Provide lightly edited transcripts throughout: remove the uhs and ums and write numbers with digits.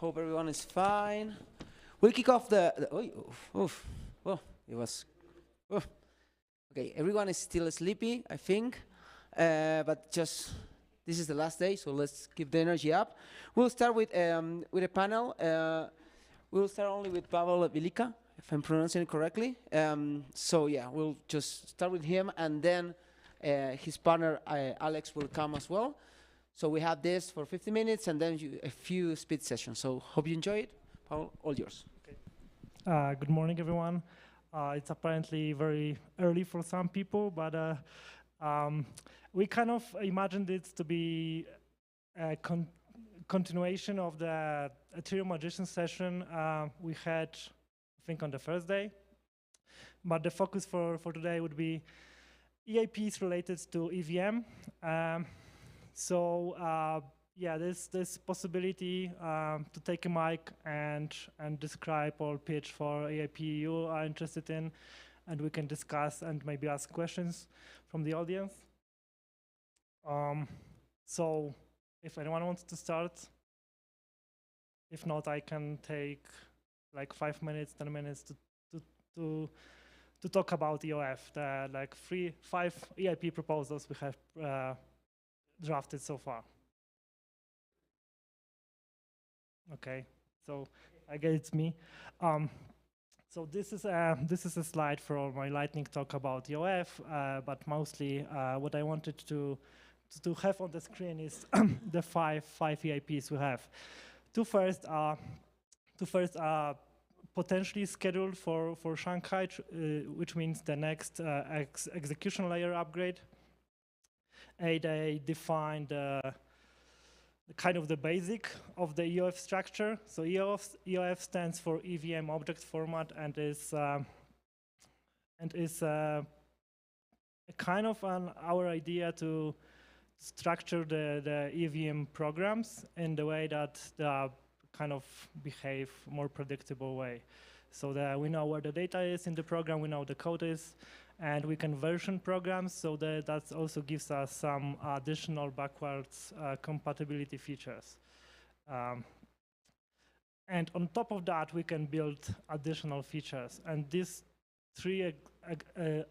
Hope everyone is fine. We'll kick off okay, everyone is still sleepy, I think, but just this is the last day, so let's keep the energy up. We'll start with a panel. We'll start only with Pavel Velika, if I'm pronouncing it correctly. So yeah, we'll just start with him, and then his partner Alex will come as well. So we have this for 50 minutes, and then a few speed sessions. So hope you enjoy it. Pavel, all yours. Okay. Good morning, everyone. It's apparently very early for some people, but we kind of imagined it to be a continuation of the Ethereum Magician session we had, I think, on the first day. But the focus for today would be EIPs related to EVM. Yeah, there's possibility to take a mic and describe or pitch for EIP you are interested in, and we can discuss and maybe ask questions from the audience. So if anyone wants to start, if not, I can take like 5 minutes, 10 minutes to talk about EOF, the like 5 EIP proposals we have drafted so far. Okay, so I guess it's me. So this is a slide for my lightning talk about EOF, but mostly what I wanted to have on the screen is the five EIPs we have. Two first are potentially scheduled for Shanghai, which means the next execution layer upgrade. They define the kind of the basic of the EOF structure. So EOF stands for EVM object format and is a kind of our idea to structure the EVM programs in the way that they kind of behave more predictable way. So that we know where the data is in the program, we know the code is, and we can version programs, so that also gives us some additional backwards compatibility features. And on top of that, we can build additional features. And these 3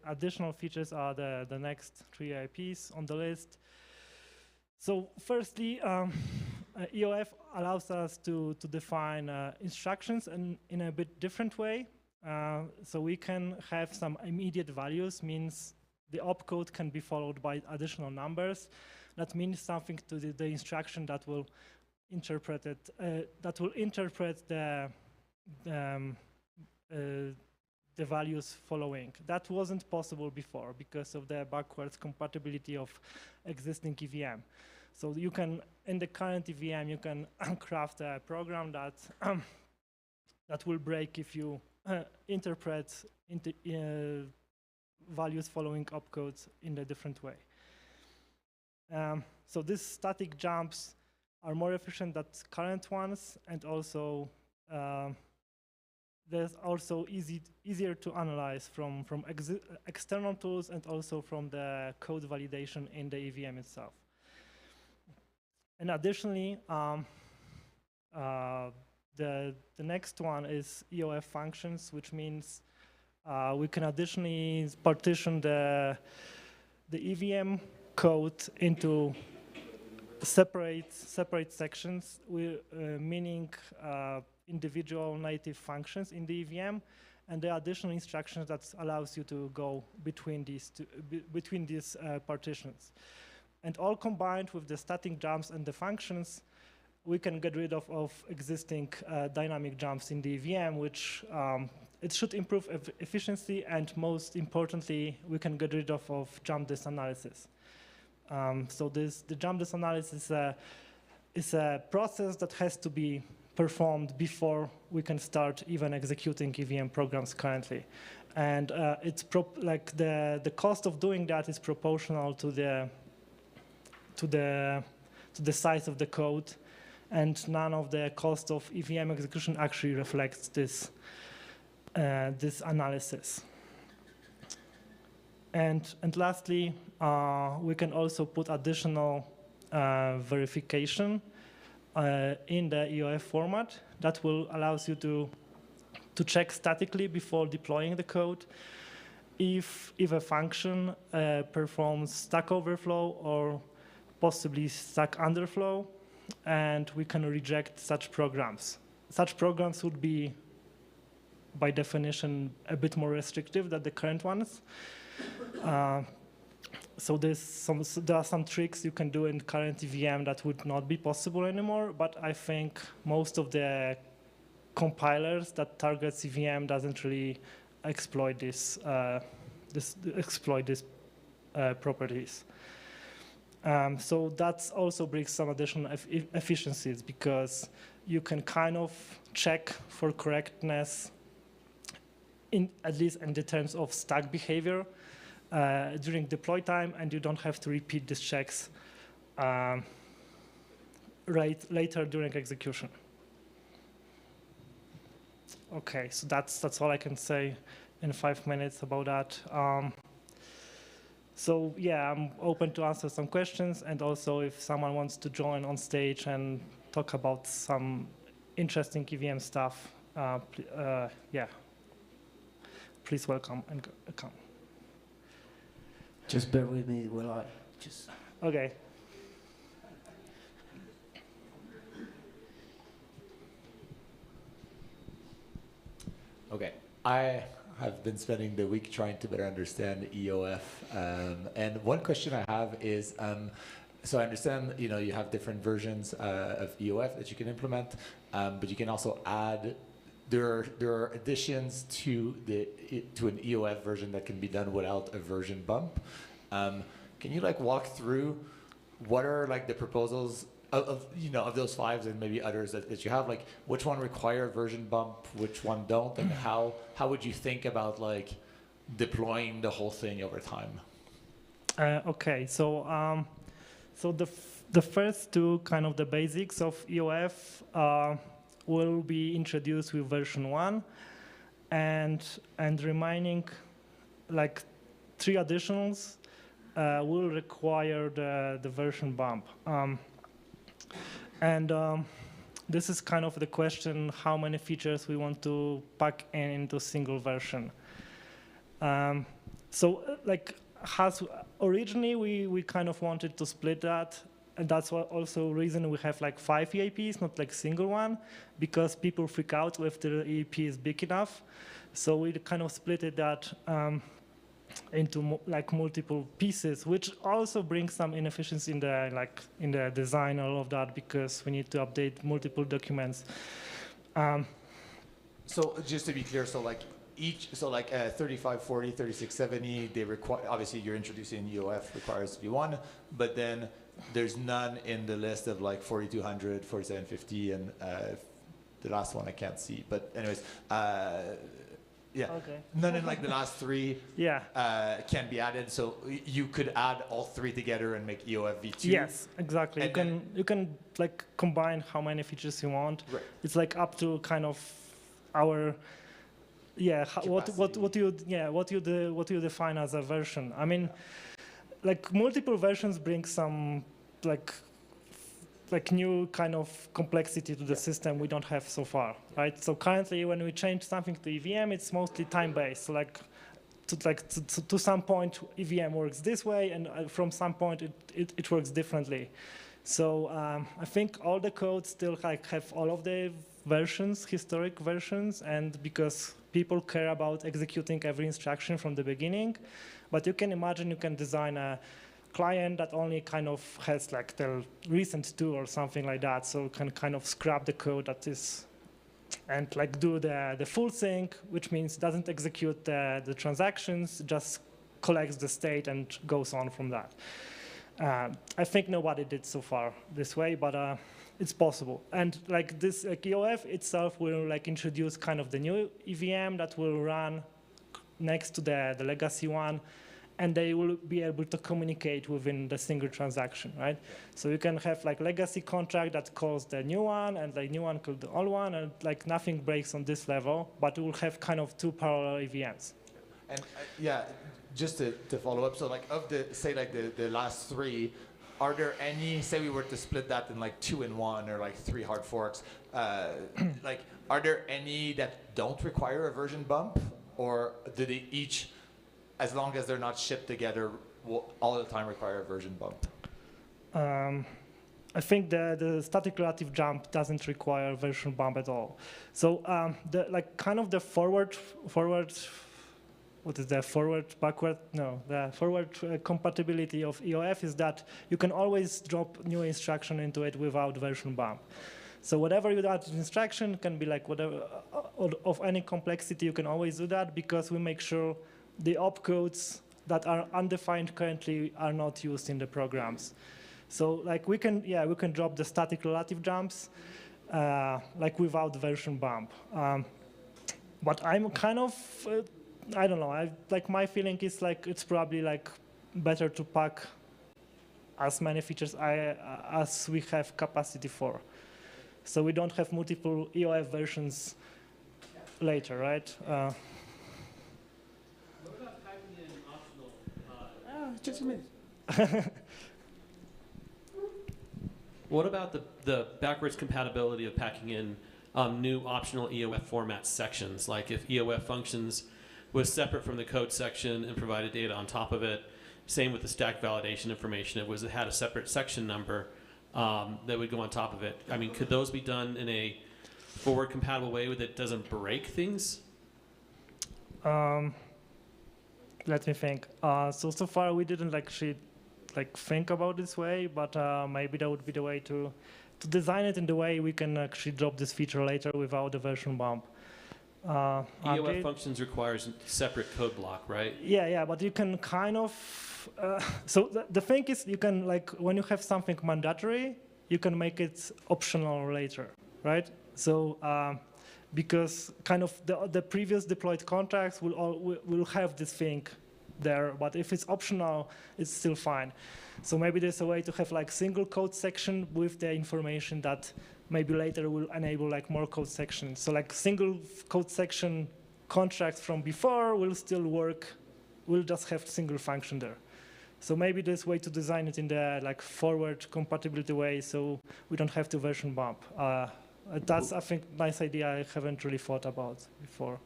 additional features are the next 3 EIPs on the list. So firstly, EOF allows us to define instructions in a bit different way. So we can have some immediate values, means the opcode can be followed by additional numbers. That means something to the instruction that will interpret it, the values following. That wasn't possible before because of the backwards compatibility of existing EVM. So you can, in the current EVM, you can craft a program that that will break if you interpret values following opcodes in a different way. So these static jumps are more efficient than current ones, and also there's also easier to analyze from external tools and also from the code validation in the EVM itself. And additionally, the next one is EOF functions, which means we can additionally partition the EVM code into separate sections, meaning individual native functions in the EVM, and the additional instructions that allows you to go between these partitions. And all combined with the static jumps and the functions, we can get rid of existing dynamic jumps in the EVM, which it should improve efficiency, and most importantly, we can get rid of jump disk analysis. So the jump disk analysis is a process that has to be performed before we can start even executing EVM programs currently. And it's like the cost of doing that is proportional to the size of the code, and none of the cost of EVM execution actually reflects this analysis. And lastly, we can also put additional verification in the EOF format that will allows you to check statically before deploying the code if a function performs Stack Overflow or possibly Stack Underflow, and we can reject such programs. Such programs would be, by definition, a bit more restrictive than the current ones. So there are some tricks you can do in current EVM that would not be possible anymore, but I think most of the compilers that targets EVM doesn't really exploit these properties. So that also brings some additional efficiencies because you can kind of check for correctness at least in the terms of stack behavior during deploy time, and you don't have to repeat these checks later during execution. Okay, so that's all I can say in 5 minutes about that. So yeah, I'm open to answer some questions, and also if someone wants to join on stage and talk about some interesting EVM stuff, yeah, please welcome and come. Just bear with me while I just... Okay. Okay, I have been spending the week trying to better understand EOF, and one question I have is, so I understand you have different versions of EOF that you can implement, but you can also add. There are additions to an EOF version that can be done without a version bump. Can you walk through what are the proposals of those 5 and maybe others that you have? Which one require version bump, which one don't, and how would you think about deploying the whole thing over time? Okay, so the first two kind of the basics of EOF will be introduced with version 1, and remaining 3 additionals will require the version bump. This is kind of the question: how many features we want to pack into a single version. Originally we kind of wanted to split that. And that's also reason we have 5 EAPs, not single one, because people freak out if the EAP is big enough. So we kind of split that into multiple pieces, which also brings some inefficiency in the design, all of that, because we need to update multiple documents. So just to be clear, so 3540, 3670, they require, obviously you're introducing EOF requires to be 1, but then there's none in the list of 4200, 4750, and the last one I can't see. But anyways, yeah, okay. None in the last 3 can be added. So you could add all 3 together and make EOF v2. Yes, exactly. You can combine how many features you want. Right. It's up to kind of our what you define as a version. I mean, multiple versions bring some new kind of complexity to the system we don't have so far, right? So currently, when we change something to EVM, it's mostly time-based. So to some point, EVM works this way, and from some point, it works differently. So I think all the codes still have all of the versions, historic versions, and because people care about executing every instruction from the beginning. But you can imagine you can design a client that only kind of has the recent 2 or something like that, so you can kind of scrap the code that is, and do the full thing, which means doesn't execute the transactions, just collects the state and goes on from that. I think nobody did so far this way, but it's possible. And this EOF itself will introduce kind of the new EVM that will run next to the legacy one, and they will be able to communicate within the single transaction, right? So you can have legacy contract that calls the new one, and the new one calls the old one, and nothing breaks on this level, but we will have kind of 2 parallel EVMs. And yeah, just to follow up, so of the, say the last 3, are there any, say we were to split that in like 2 in 1 or like 3 hard forks, like are there any that don't require a version bump, or do they each, as long as they're not shipped together, will all the time require a version bump? I think the static relative jump doesn't require version bump at all. So the forward, what is the forward, backward? No, the forward compatibility of EOF is that you can always drop new instruction into it without version bump. So whatever you add instruction can be like whatever of any complexity, you can always do that because we make sure the opcodes that are undefined currently are not used in the programs. So like we can drop the static relative jumps like without version bump. But I'm kind of, I don't know, my feeling is like it's probably like better to pack as many features as we have capacity for. So we don't have multiple EOF versions later, right? What about packing in optional? Just a minute. What about the backwards compatibility of packing in new optional EOF format sections? Like if EOF functions was separate from the code section and provided data on top of it, same with the stack validation information. It had a separate section number that would go on top of it. I mean, could those be done in a forward compatible way that doesn't break things? Let me think. So far we didn't actually think about this way, but maybe that would be the way to design it in the way we can actually drop this feature later without the version bump. EOF functions requires separate code block, right? Yeah, but you can kind of, so the thing is you can, when you have something mandatory, you can make it optional later, right? So because kind of the previous deployed contracts will have this thing there, but if it's optional, it's still fine. So maybe there's a way to have single code section with the information that maybe later will enable more code sections. So single code section contracts from before will still work. We'll just have single function there. So maybe there's a way to design it in the forward compatibility way, so we don't have to version bump. That's, I think, nice idea I haven't really thought about before.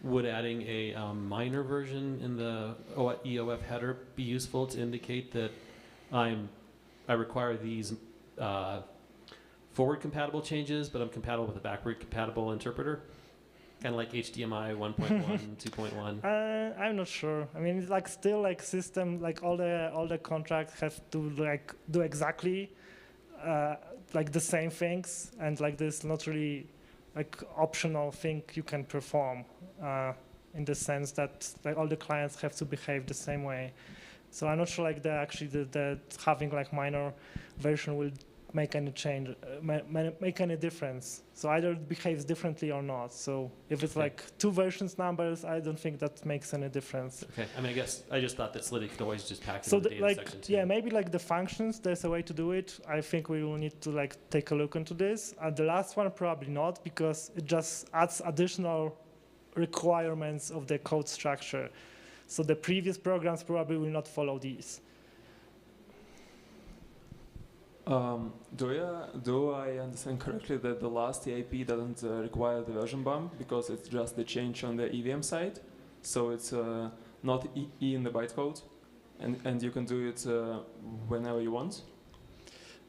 Would adding a minor version in the EOF header be useful to indicate that I require these forward compatible changes, but I'm compatible with a backward compatible interpreter? Kind of like HDMI 1.1, 2.1. I'm not sure. I mean, it's still system, all the contracts have to do exactly the same things, and there's not really optional thing you can perform in the sense that all the clients have to behave the same way. So I'm not sure the having minor version will make any change, make any difference. So either it behaves differently or not. So if it's two versions numbers, I don't think that makes any difference. Okay, I mean, I guess I just thought that Slidy could always just pack it in the data section too. Yeah, maybe the functions, there's a way to do it. I think we will need to take a look into this. And the last one, probably not, because it just adds additional requirements of the code structure. So the previous programs probably will not follow these. Do I understand correctly that the last EIP doesn't require the version bump because it's just the change on the EVM side? So it's not E in the bytecode, and you can do it whenever you want?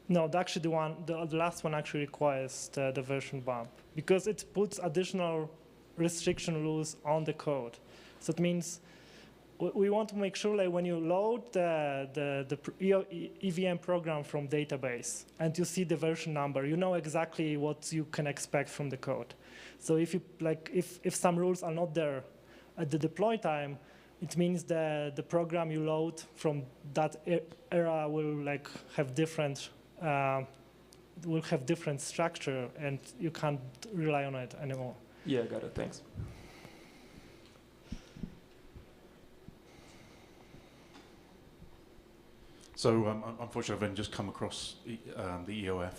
No, actually the last one actually requires the version bump because it puts additional restriction rules on the code. So it means we want to make sure when you load the EVM program from database and you see the version number, you know exactly what you can expect from the code. So if you if some rules are not there at the deploy time, it means the program you load from that era will have different structure, and you can't rely on it anymore. Yeah, got it. Thanks. So unfortunately, I've only just come across the EOF,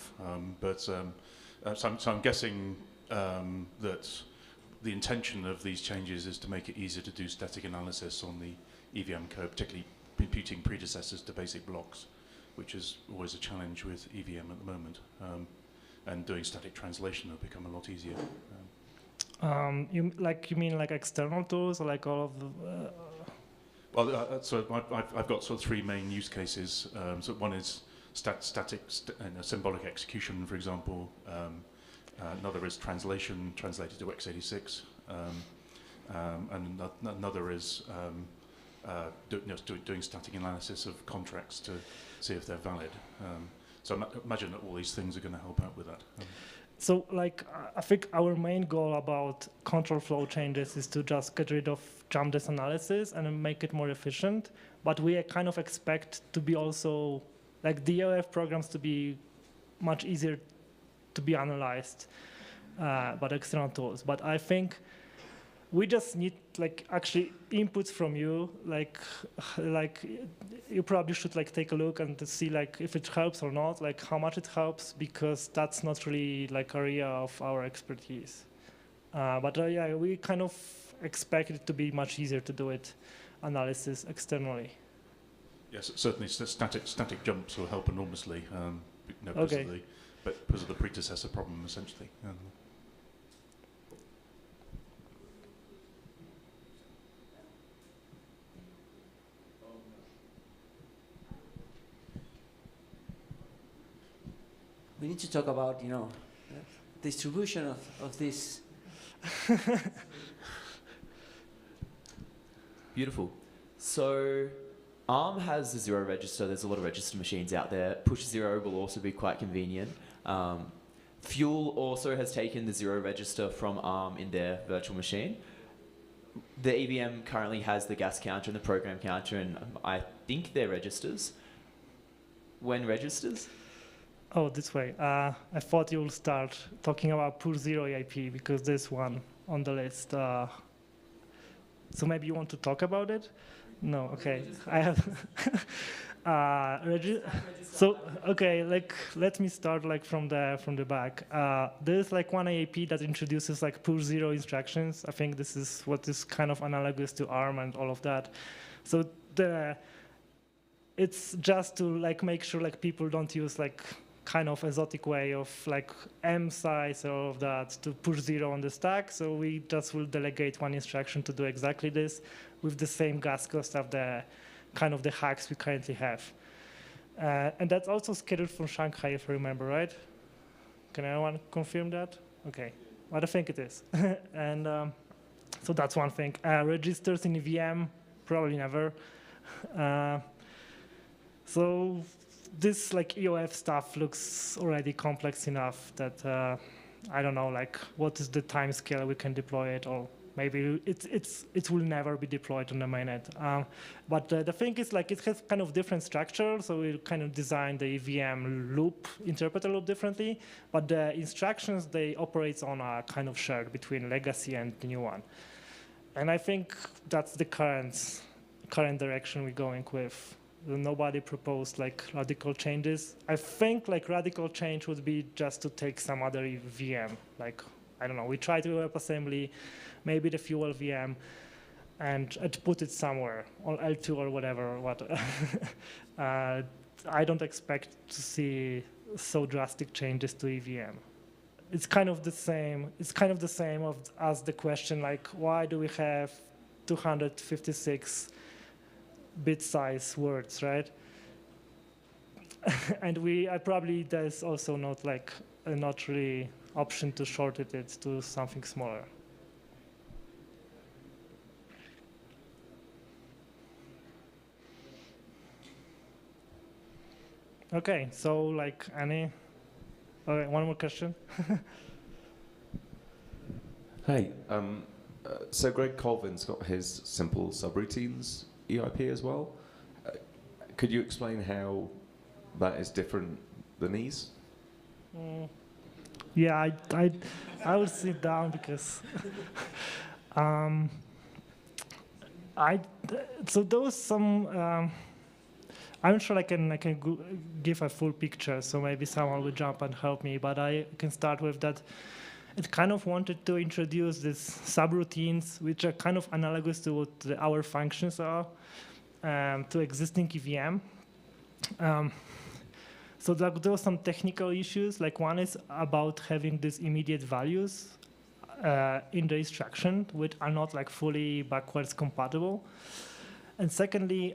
so I'm guessing that the intention of these changes is to make it easier to do static analysis on the EVM code, particularly imputing predecessors to basic blocks. which is always a challenge with EVM at the moment. And doing static translation will become a lot easier. You mean like external tools, or like all of the? Well, so I've got sort of three main use cases. So one is static symbolic execution, for example. Another is translation, translated to x86, and another is doing static analysis of contracts to see if they're valid. So imagine that all these things are going to help out with that. So, like, I think our main goal about control flow changes is to just get rid of jump this analysis and make it more efficient. But we kind of expect to be also, like, the EOF programs to be much easier to be analyzed by external tools. But I think we just need, like, actually inputs from you. Like you probably should, like, take a look and to see, like, if it helps or not, like how much it helps, because that's not really like area of our expertise. But yeah, we kind of expect it to be much easier to do it analysis externally. Yes, certainly static jumps will help enormously. Because of the predecessor problem, essentially. We need to talk about, distribution of this. Beautiful. So ARM has the zero register. There's a lot of register machines out there. Push zero will also be quite convenient. Fuel also has taken the zero register from ARM in their virtual machine. The EVM currently has the gas counter and the program counter, and I think they're registers. When registers? Oh, this way. I thought you would start talking about push zero EIP, because there's one on the list. So maybe you want to talk about it? No, okay. I have. So okay, like let me start like from the back. There's like one EIP that introduces like push zero instructions. I think this is what is kind of analogous to ARM and all of that. So it's just to like make sure like people don't use like kind of exotic way of like M size or all of that to push zero on the stack. So we just will delegate one instruction to do exactly this with the same gas cost of the kind of the hacks we currently have. And that's also scheduled for Shanghai, if I remember right. Can anyone confirm that? Okay, but I think it is. And so that's one thing. Registers in EVM, probably never. So this like EOF stuff looks already complex enough that I don't know like what is the time scale we can deploy it, or maybe it will never be deployed on the mainnet. But the thing is like it has kind of different structure, so we kind of design the EVM loop, interpreter loop differently, but the instructions they operate on are kind of shared between legacy and the new one. And I think that's the current direction we're going with. Nobody proposed like radical changes. I think like radical change would be just to take some other VM. Like, I don't know, we try to WebAssembly, maybe the fuel VM, and put it somewhere on L2 or whatever. I don't expect to see so drastic changes to EVM. It's kind of the same. It's kind of the same as the question like, why do we have 256 bit size words, right? And probably there's also not like not really option to shorten it to something smaller. Okay, so like any, okay, one more question. Hey, so Greg Colvin's got his simple subroutines EIP as well. Could you explain how that is different than these? Yeah, I will sit down because so those some I'm sure I can give a full picture, so maybe someone will jump and help me, but I can start with that. It kind of wanted to introduce these subroutines, which are kind of analogous to what our functions are, to existing EVM. So there were some technical issues. Like one is about having these immediate values in the instruction, which are not like fully backwards compatible. And secondly,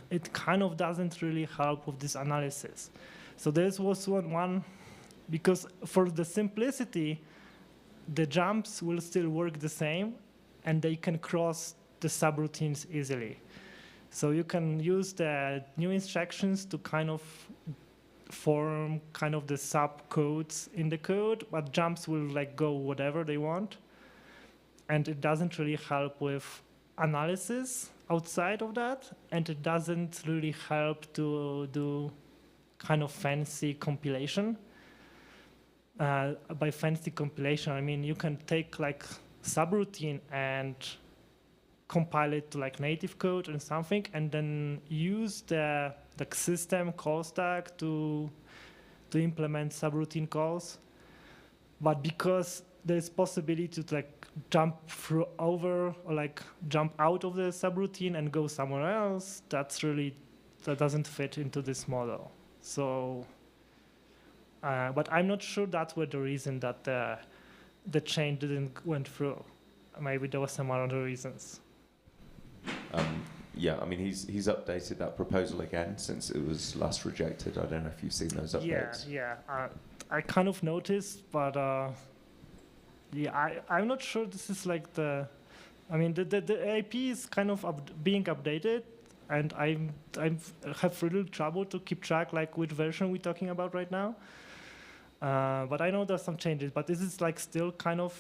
it kind of doesn't really help with this analysis. So there was one, because for the simplicity, the jumps will still work the same, and they can cross the subroutines easily. So you can use the new instructions to kind of form kind of the subcodes in the code, but jumps will like go whatever they want. And it doesn't really help with analysis outside of that, and it doesn't really help to do kind of fancy compilation. By fancy compilation, I mean you can take like subroutine and compile it to like native code and something, and then use the system call stack to implement subroutine calls. But because there's possibility to like jump over or like jump out of the subroutine and go somewhere else, that doesn't fit into this model. So, but I'm not sure that was the reason that the change didn't went through. Maybe there was some other reasons. Yeah, I mean, he's updated that proposal again since it was last rejected. I don't know if you've seen those updates. Yeah. I kind of noticed, but yeah, I'm not sure this is like the. I mean, the AP is kind of being updated, and I have really trouble to keep track like which version we're talking about right now. But I know there's some changes, but this is like still kind of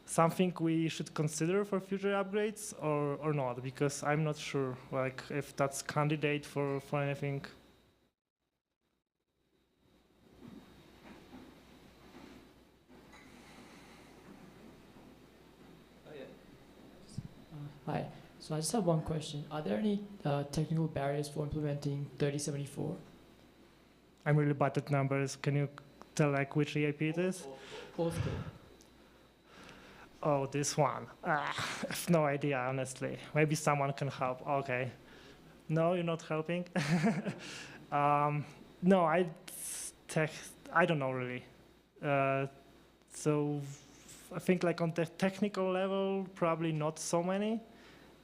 something we should consider for future upgrades or not, because I'm not sure like if that's candidate for anything. Hi, so I just have one question. Are there any technical barriers for implementing 3074? I'm really bad at numbers. Can you tell like which EAP it is? Both good. Oh, this one. I have no idea, honestly. Maybe someone can help. Okay. No, you're not helping? No, I don't know really. So I think like on the technical level, probably not so many.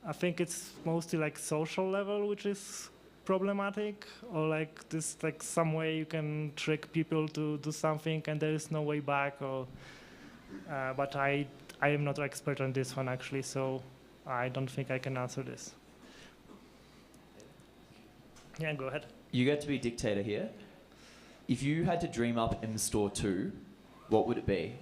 I think it's mostly like social level, which is problematic, or like this like some way you can trick people to do something and there is no way back. Or but I am not an expert on this one actually, so I don't think I can answer this. Yeah, go ahead. You get to be dictator here. If you had to dream up MStore 2, what would it be?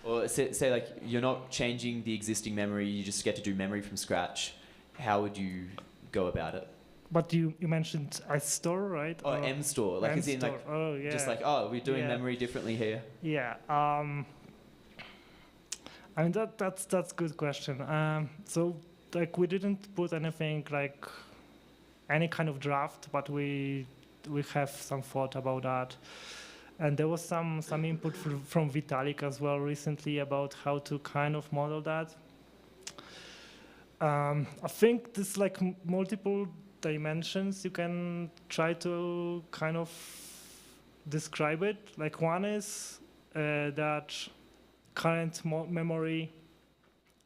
Or say like you're not changing the existing memory, you just get to do memory from scratch. How would you go about it? But you mentioned iStore, right? Or MStore, like as in like just like, oh, we're doing memory differently here. Yeah. I mean that's a good question. So like we didn't put anything like any kind of draft, but we have some thought about that. And there was some input from Vitalik as well recently about how to kind of model that. I think there's like multiple dimensions you can try to kind of describe it. Like one is that current memory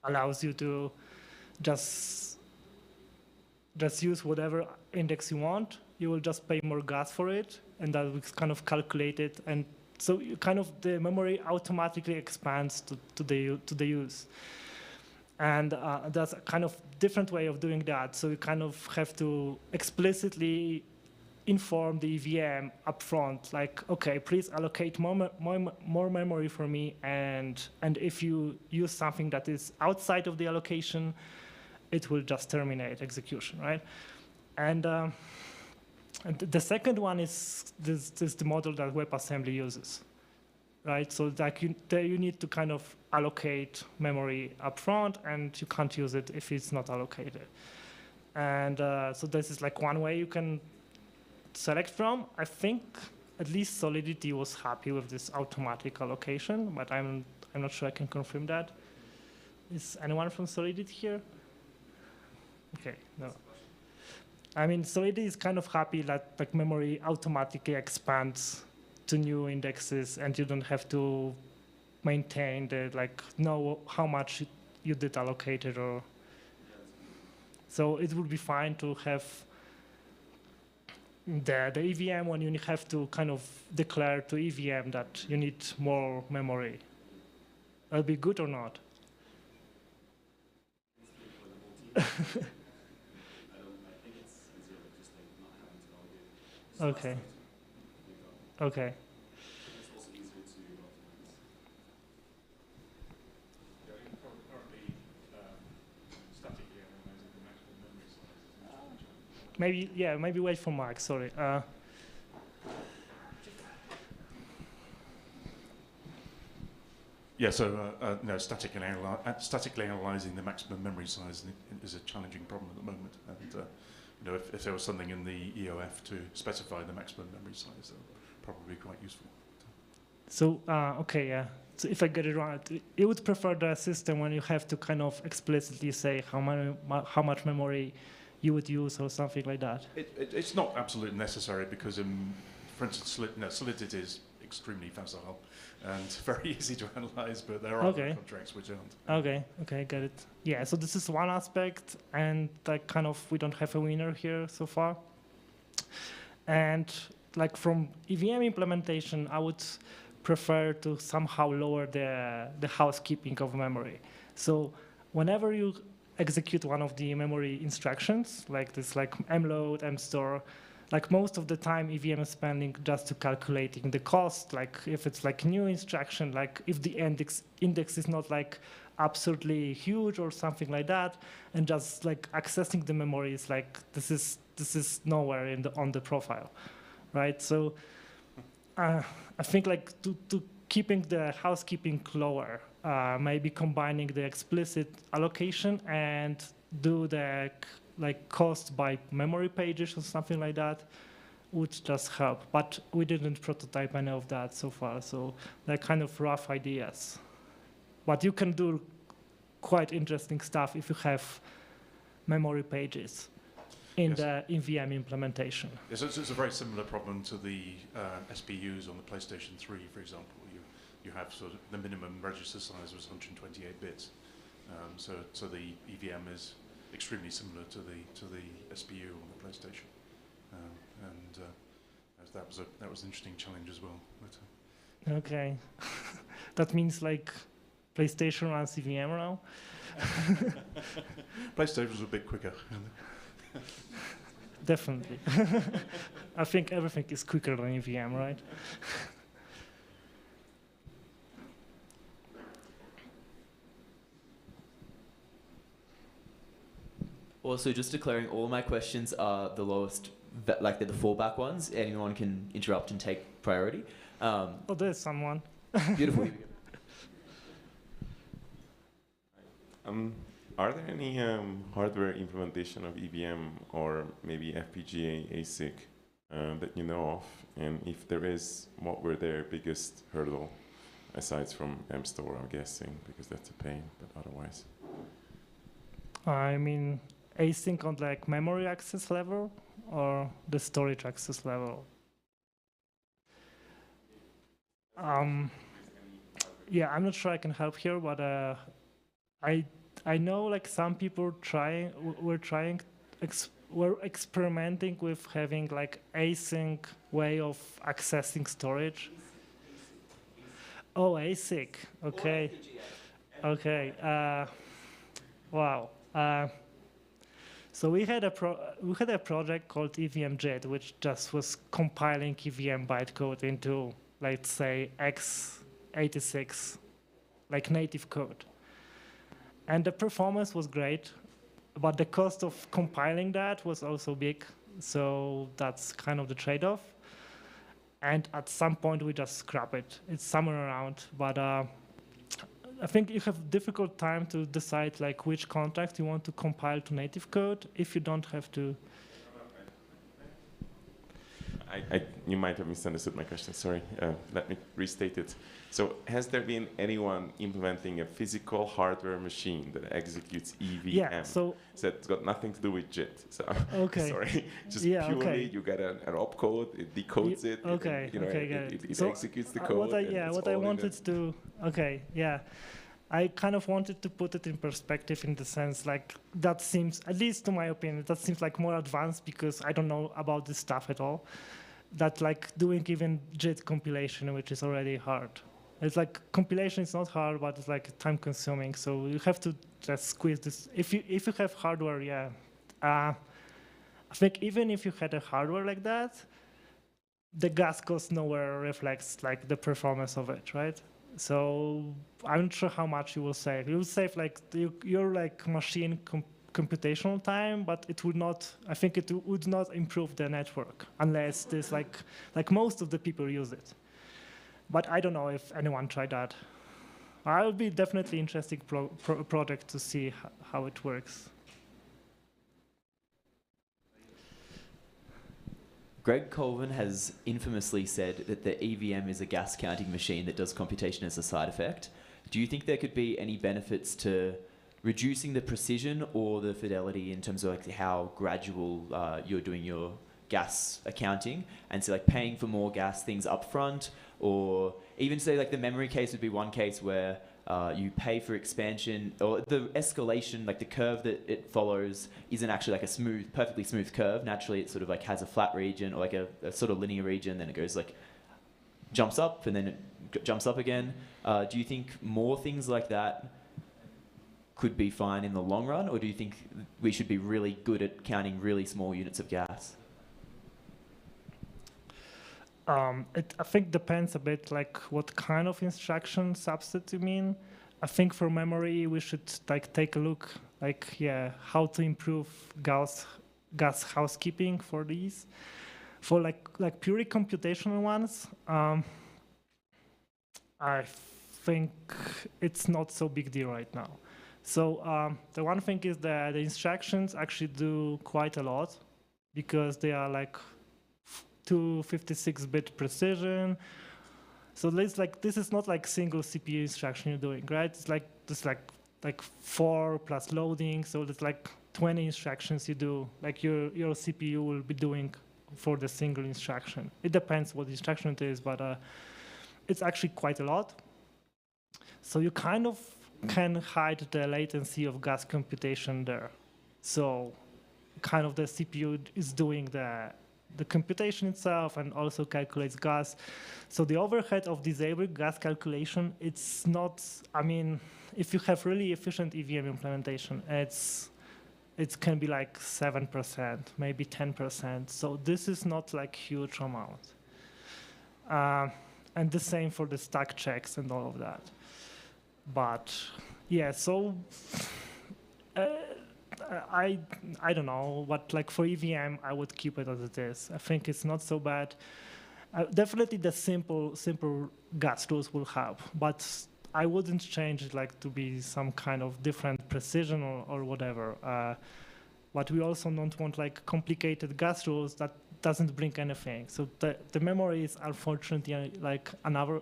allows you to just use whatever index you want. You will just pay more gas for it, and that will kind of calculate it, and so you kind of the memory automatically expands to the use. And that's a kind of different way of doing that. So you kind of have to explicitly inform the EVM upfront, like, okay, please allocate more memory for me, and if you use something that is outside of the allocation, it will just terminate execution, right? And the second one is the model that WebAssembly uses, right? So like you need to kind of allocate memory upfront, and you can't use it if it's not allocated. And so this is like one way you can select from. I think at least Solidity was happy with this automatic allocation, but I'm not sure I can confirm that. Is anyone from Solidity here? Okay, no. I mean, Solidity is kind of happy that like memory automatically expands to new indexes, and you don't have to maintain the know how much you did allocated, or so it would be fine to have the EVM when you have to kind of declare to EVM that you need more memory. That'll be good or not? Okay. Okay. Maybe, yeah, maybe wait for Mark, sorry. Yeah, so no, statically analyzing the maximum memory size is a challenging problem at the moment. And you know, if there was something in the EOF to specify the maximum memory size, that would probably be quite useful. So, okay, yeah. So if I get it right, you would prefer the system when you have to kind of explicitly say how much memory you would use or something like that? It's not absolutely necessary because, for instance, Solidity is extremely facile and very easy to analyze, but there are other contracts which aren't. Okay, got it. Yeah, so this is one aspect, and like kind of we don't have a winner here so far. And like from EVM implementation, I would prefer to somehow lower the housekeeping of memory. So whenever you execute one of the memory instructions, like this, like mload, mstore, like most of the time EVM is spending just to calculating the cost, like if it's like new instruction, like if the index is not like absurdly huge or something like that, and just like accessing the memory is like, this is nowhere on the profile, right? So I think like to keeping the housekeeping lower, maybe combining the explicit allocation and do the like cost by memory pages or something like that would just help. But we didn't prototype any of that so far, so they're kind of rough ideas. But you can do quite interesting stuff if you have memory pages in the EVM implementation. Yes, it's a very similar problem to the SPUs on the PlayStation 3, for example. You have sort of the minimum register size was 128 bits, so the EVM is extremely similar to the SPU on the PlayStation, and that was an interesting challenge as well. But, okay, that means like PlayStation runs EVM now. PlayStation was a bit quicker. Definitely. I think everything is quicker than EVM, right? Also, just declaring all my questions are the lowest, like they're the fallback ones. Anyone can interrupt and take priority. Oh, there's someone. Beautiful. Are there any hardware implementation of EVM or maybe FPGA ASIC that you know of? And if there is, what were their biggest hurdle, aside from mstore, I'm guessing, because that's a pain, but otherwise? I mean, async on like memory access level or the storage access level? Yeah, I'm not sure I can help here, but I know like some people were experimenting with having like async way of accessing storage. Oh, ASIC. Okay. Okay. Wow. So we had a project called EVMJet, which just was compiling EVM bytecode into, let's say, x86, like native code. And the performance was great, but the cost of compiling that was also big. So that's kind of the trade-off. And at some point, we just scrap it. It's somewhere around, but I think you have difficult time to decide like which contract you want to compile to native code if you don't have to. You might have misunderstood my question, sorry. Let me restate it. So has there been anyone implementing a physical hardware machine that executes EVM? Yeah, so it's got nothing to do with JIT. So okay. sorry, just Yeah, purely okay. you get an opcode, it decodes it, okay, and, it so executes the code. What I wanted to, I kind of wanted to put it in perspective in the sense like that seems, at least to my opinion, that seems like more advanced because I don't know about this stuff at all. That like doing even JIT compilation, which is already hard. It's like compilation is not hard, but it's like time consuming. So you have to just squeeze this. If you have hardware, I think even if you had a hardware like that, the gas cost nowhere reflects like the performance of it, right? So I'm not sure how much you will save. You will save like your like machine computational time, but it would not. I think it would not improve the network unless there's like most of the people use it. But I don't know if anyone tried that. I would be definitely interesting project to see how it works. Greg Colvin has infamously said that the EVM is a gas counting machine that does computation as a side effect. Do you think there could be any benefits to reducing the precision or the fidelity in terms of like how gradual you're doing your gas accounting, and so like paying for more gas things up front, or even say like the memory case would be one case where you pay for expansion, or the escalation, like the curve that it follows isn't actually like a perfectly smooth curve. Naturally, it sort of like has a flat region or like a sort of linear region, then it goes like jumps up and then it jumps up again. Do you think more things like that could be fine in the long run, or do you think we should be really good at counting really small units of gas? I think depends a bit like what kind of instruction subset you mean. I think for memory we should like take a look like how to improve gas housekeeping for these. For like purely computational ones, I think it's not so big deal right now. So the one thing is that the instructions actually do quite a lot because they are like 256-bit precision. So this is not like single CPU instruction you're doing, right? It's like just like 4 plus loading. So it's like 20 instructions you do. Like your CPU will be doing for the single instruction. It depends what instruction it is, but it's actually quite a lot. So you kind of can hide the latency of gas computation there. So kind of the CPU is doing the computation itself and also calculates gas. So the overhead of disabling gas calculation, it's not, I mean, if you have really efficient EVM implementation, it can be like 7%, maybe 10%. So this is not like huge amount. And the same for the stack checks and all of that. But yeah, so I don't know, but like for EVM, I would keep it as it is. I think it's not so bad. Definitely the simple gas rules will help, but I wouldn't change it like to be some kind of different precision or whatever. But we also don't want like complicated gas rules that doesn't bring anything. So the memory is unfortunately like another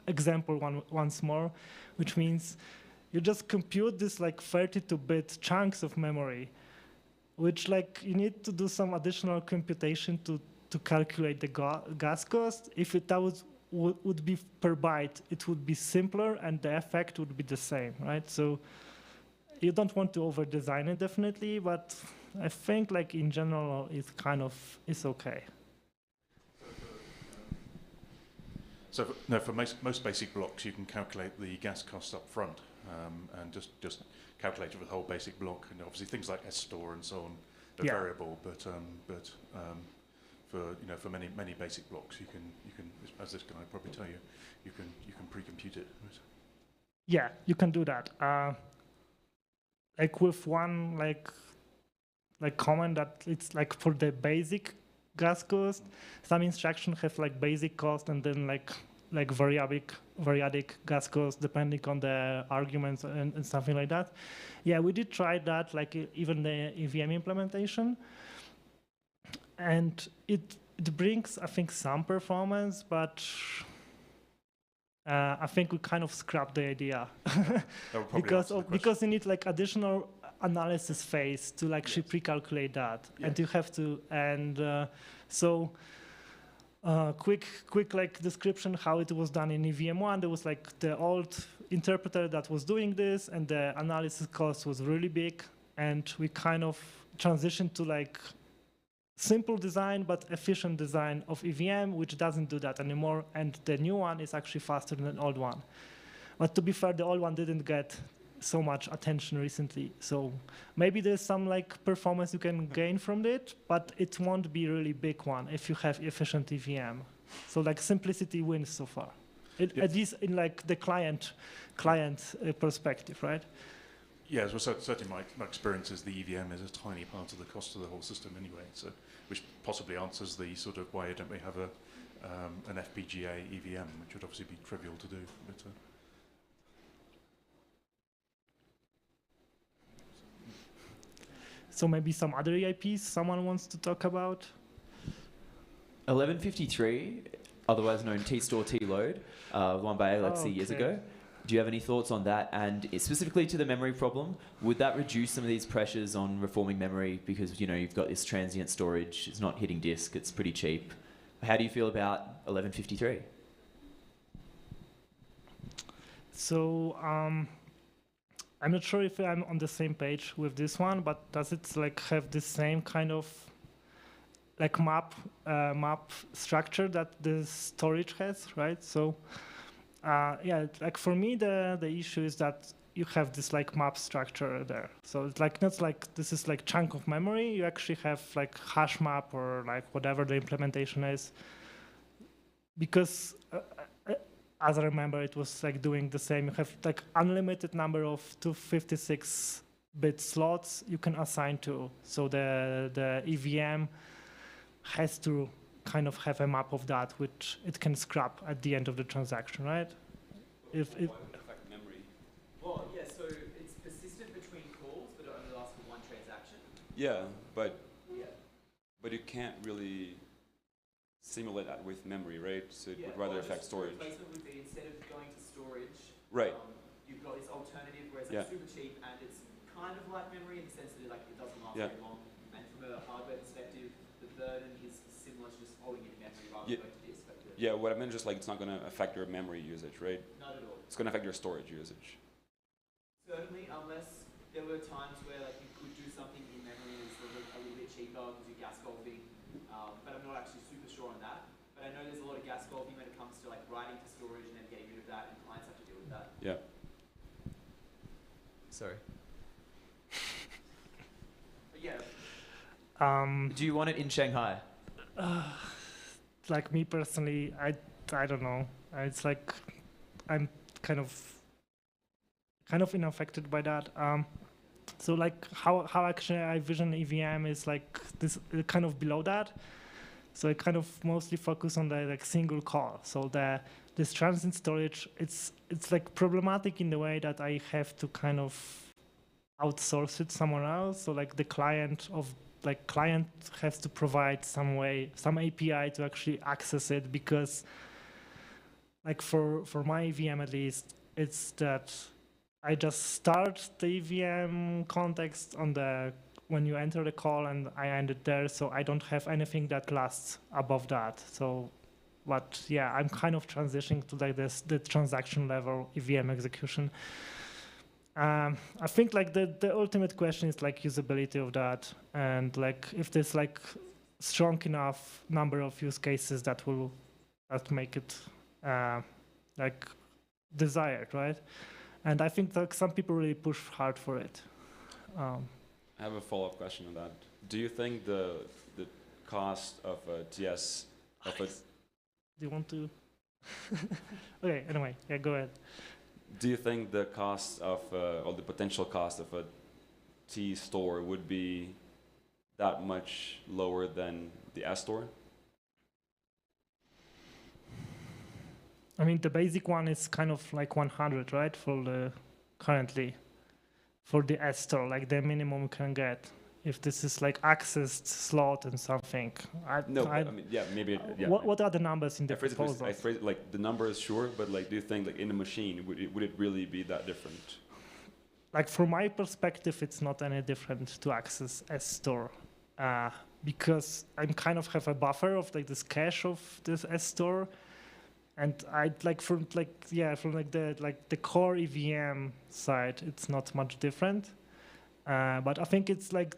example once more, which means you just compute this like 32-bit chunks of memory, which like you need to do some additional computation to calculate the gas cost. If that would be per byte, it would be simpler and the effect would be the same, right? So you don't want to over-design it definitely, but I think like in general it's okay. So for most basic blocks, you can calculate the gas cost up front and just calculate it with the whole basic block. And obviously things like S-store and so on, they're variable, but for many basic blocks, you can as this guy will probably tell you, you can pre-compute it. Yeah, you can do that. Like with one like comment that it's like for the basic gas cost, some instructions have like basic cost and then like variadic gas cost depending on the arguments and something like that. Yeah, we did try that, like even the EVM implementation, and it it brings, I think, some performance, but I think we kind of scrapped the idea because you need like additional analysis phase to like actually pre-calculate that, and you have to quick like description how it was done in EVM1. There was like the old interpreter that was doing this, and the analysis cost was really big, and we kind of transitioned to like simple design but efficient design of EVM, which doesn't do that anymore, and the new one is actually faster than the old one. But to be fair, the old one didn't get so much attention recently, so maybe there's some like performance you can gain from it, but it won't be really big one if you have efficient EVM. So like simplicity wins so far, at least in like the client perspective, right? Yeah, well, certainly my experience is the EVM is a tiny part of the cost of the whole system anyway, so which possibly answers the sort of why don't we have an FPGA EVM, which would obviously be trivial to do. But, so maybe some other EIPs someone wants to talk about? 1153, otherwise known T-Store T-Load, one by Alexei years ago. Do you have any thoughts on that? And specifically to the memory problem, would that reduce some of these pressures on reforming memory? Because you've got this transient storage, it's not hitting disk, it's pretty cheap. How do you feel about 1153? So I'm not sure if I'm on the same page with this one, but does it like have the same kind of like map structure that the storage has, right? So. Yeah, like for me, the issue is that you have this like map structure there. So it's like not like this is like chunk of memory. You actually have like hash map or like whatever the implementation is. Because as I remember, it was like doing the same. You have like unlimited number of 256-bit slots you can assign to. So the EVM has to kind of have a map of that, which it can scrap at the end of the transaction, right? Why would it affect memory? Well, yeah, so it's persistent between calls, but it only lasts for one transaction. Yeah, but you can't really simulate that with memory, right? So it would rather affect storage. The replacement would be instead of going to storage, right? You've got this alternative where it's like super cheap and it's kind of like memory in the sense that it doesn't last very long. And from a hardware perspective, the burden is similar to just holding it in memory rather than going to disk. Yeah, what I meant just like it's not going to affect your memory usage, right? Not at all. It's going to affect your storage usage. Certainly, unless there were times where like you could do something in memory and it's a little bit cheaper because you're gas golfing. But I'm not actually super sure on that. But I know there's a lot of gas golfing when it comes to like writing to storage and then getting rid of that, and clients have to deal with that. Yeah. Sorry. But yeah. Do you want it in Shanghai? Like me personally, I don't know. It's like I'm kind of unaffected by that. So like how actually I vision EVM is like this kind of below that. So I kind of mostly focus on the like single call. So this transient storage, it's like problematic in the way that I have to kind of outsource it somewhere else. So like the client has to provide some API to actually access it, because like for my EVM at least, it's that I just start the EVM context when you enter the call and I end it there, so I don't have anything that lasts above that. So, but yeah, I'm kind of transitioning to like the transaction level EVM execution. I think like the ultimate question is like usability of that, and like if there's like strong enough number of use cases that make it like desired, right? And I think like some people really push hard for it. I have a follow-up question on that. Do you think the cost of a TS of a... Do you want to? Okay, anyway, yeah, go ahead. Do you think the cost of, or the potential cost of a T store would be that much lower than the S store? I mean, the basic one is kind of like 100, right? Currently, for the S store, like the minimum you can get. if this is like accessed slot and something. No, I mean, yeah, maybe. Yeah. What are the numbers in the I phrase proposal? it like the numbers, sure, but like, do you think like in the machine would it really be that different? Like from my perspective, it's not any different to access S-store, because I kind of have a buffer of like this cache of this S-store, and I'd like from the core EVM side, it's not much different. But I think it's like,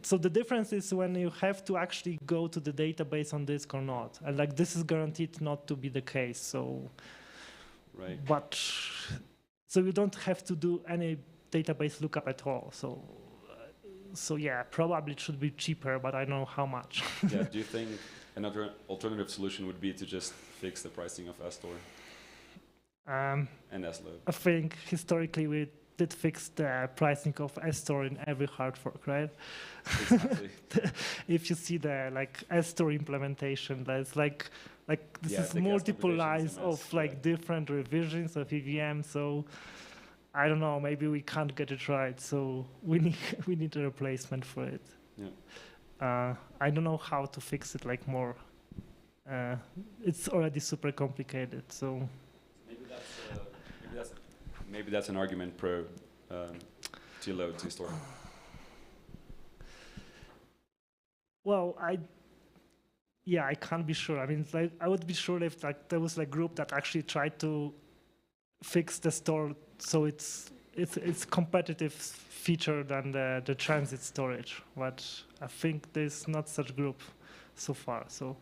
so the difference is when you have to actually go to the database on disk or not. And like this is guaranteed not to be the case. So, right. But, so you don't have to do any database lookup at all. So yeah, probably it should be cheaper, but I don't know how much. Yeah, do you think another alternative solution would be to just fix the pricing of S-store and S-Lib? I think historically we did fix the pricing of S-Store in every hard fork, right? Exactly. If you see the like S-Store implementation, that's like this Yeah, is the multiple custom lines revisions in of S, like yeah. different revisions of EVM. So I don't know, maybe we can't get it right. So we need a replacement for it. Yeah. I don't know how to fix it like more. It's already super complicated. So Maybe that's an argument pro T-load, T-store. Well, I can't be sure. I mean, it's like I would be sure if like there was a group that actually tried to fix the store so it's competitive feature than the transit storage. But I think there's not such group so far. So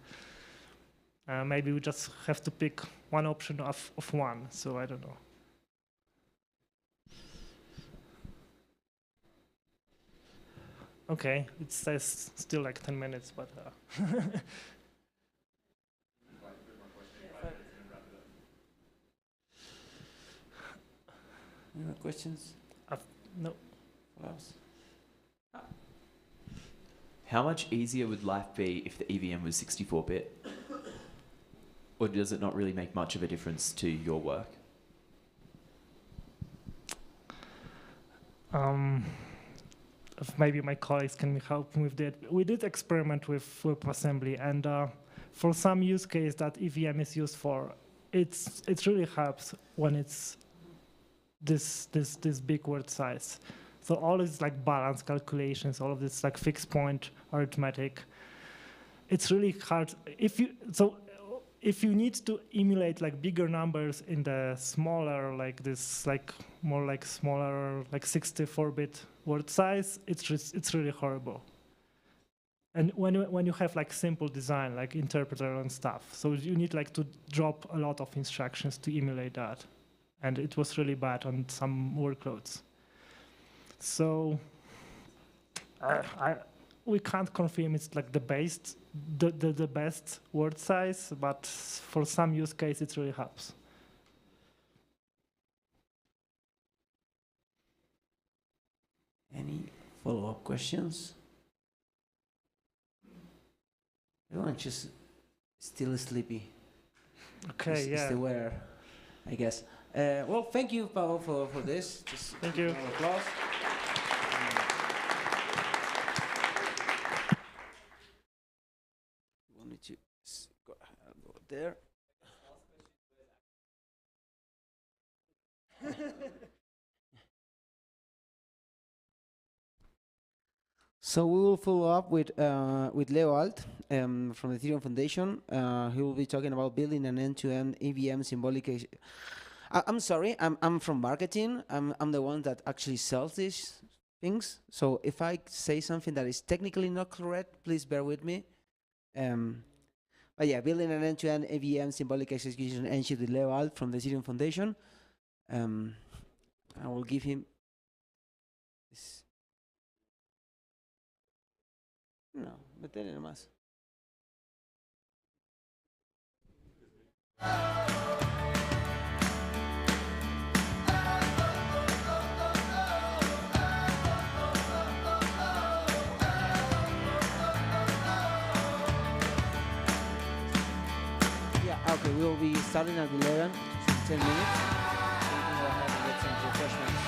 maybe we just have to pick one option of one. So I don't know. Okay, it says still like 10 minutes, but Any more questions? no. How much easier would life be if the EVM was 64-bit? Or does it not really make much of a difference to your work? If maybe my colleagues can help me with that. We did experiment with WebAssembly, and for some use case that EVM is used for, it really helps when it's this big word size. So all this like balance calculations, all of this like fixed point arithmetic, it's really hard. If you need to emulate like bigger numbers in the smaller, like this, like more like smaller, like 64-bit word size, it's really horrible. And when you have like simple design, like interpreter and stuff, so you need like to drop a lot of instructions to emulate that, and it was really bad on some workloads. So we can't confirm it's like the best word size, but for some use case it really helps. Any follow-up questions? Everyone just still sleepy. Okay, It's the weather, I guess. Well, thank you, Pavel, for this. Just thank you. Applause. Wanted to go there. So we will follow up with Leo Alt from the Ethereum Foundation. He will be talking about building an end-to-end EVM symbolic. I'm sorry, I'm from marketing. I'm the one that actually sells these things. So if I say something that is technically not correct, please bear with me. But yeah, building an end-to-end EVM symbolic execution engine with Leo Alt from the Ethereum Foundation. I will give him this. No, metele nomás. Yeah, okay, we will be starting at 11, 10 minutes. So we can go ahead and get some refreshments.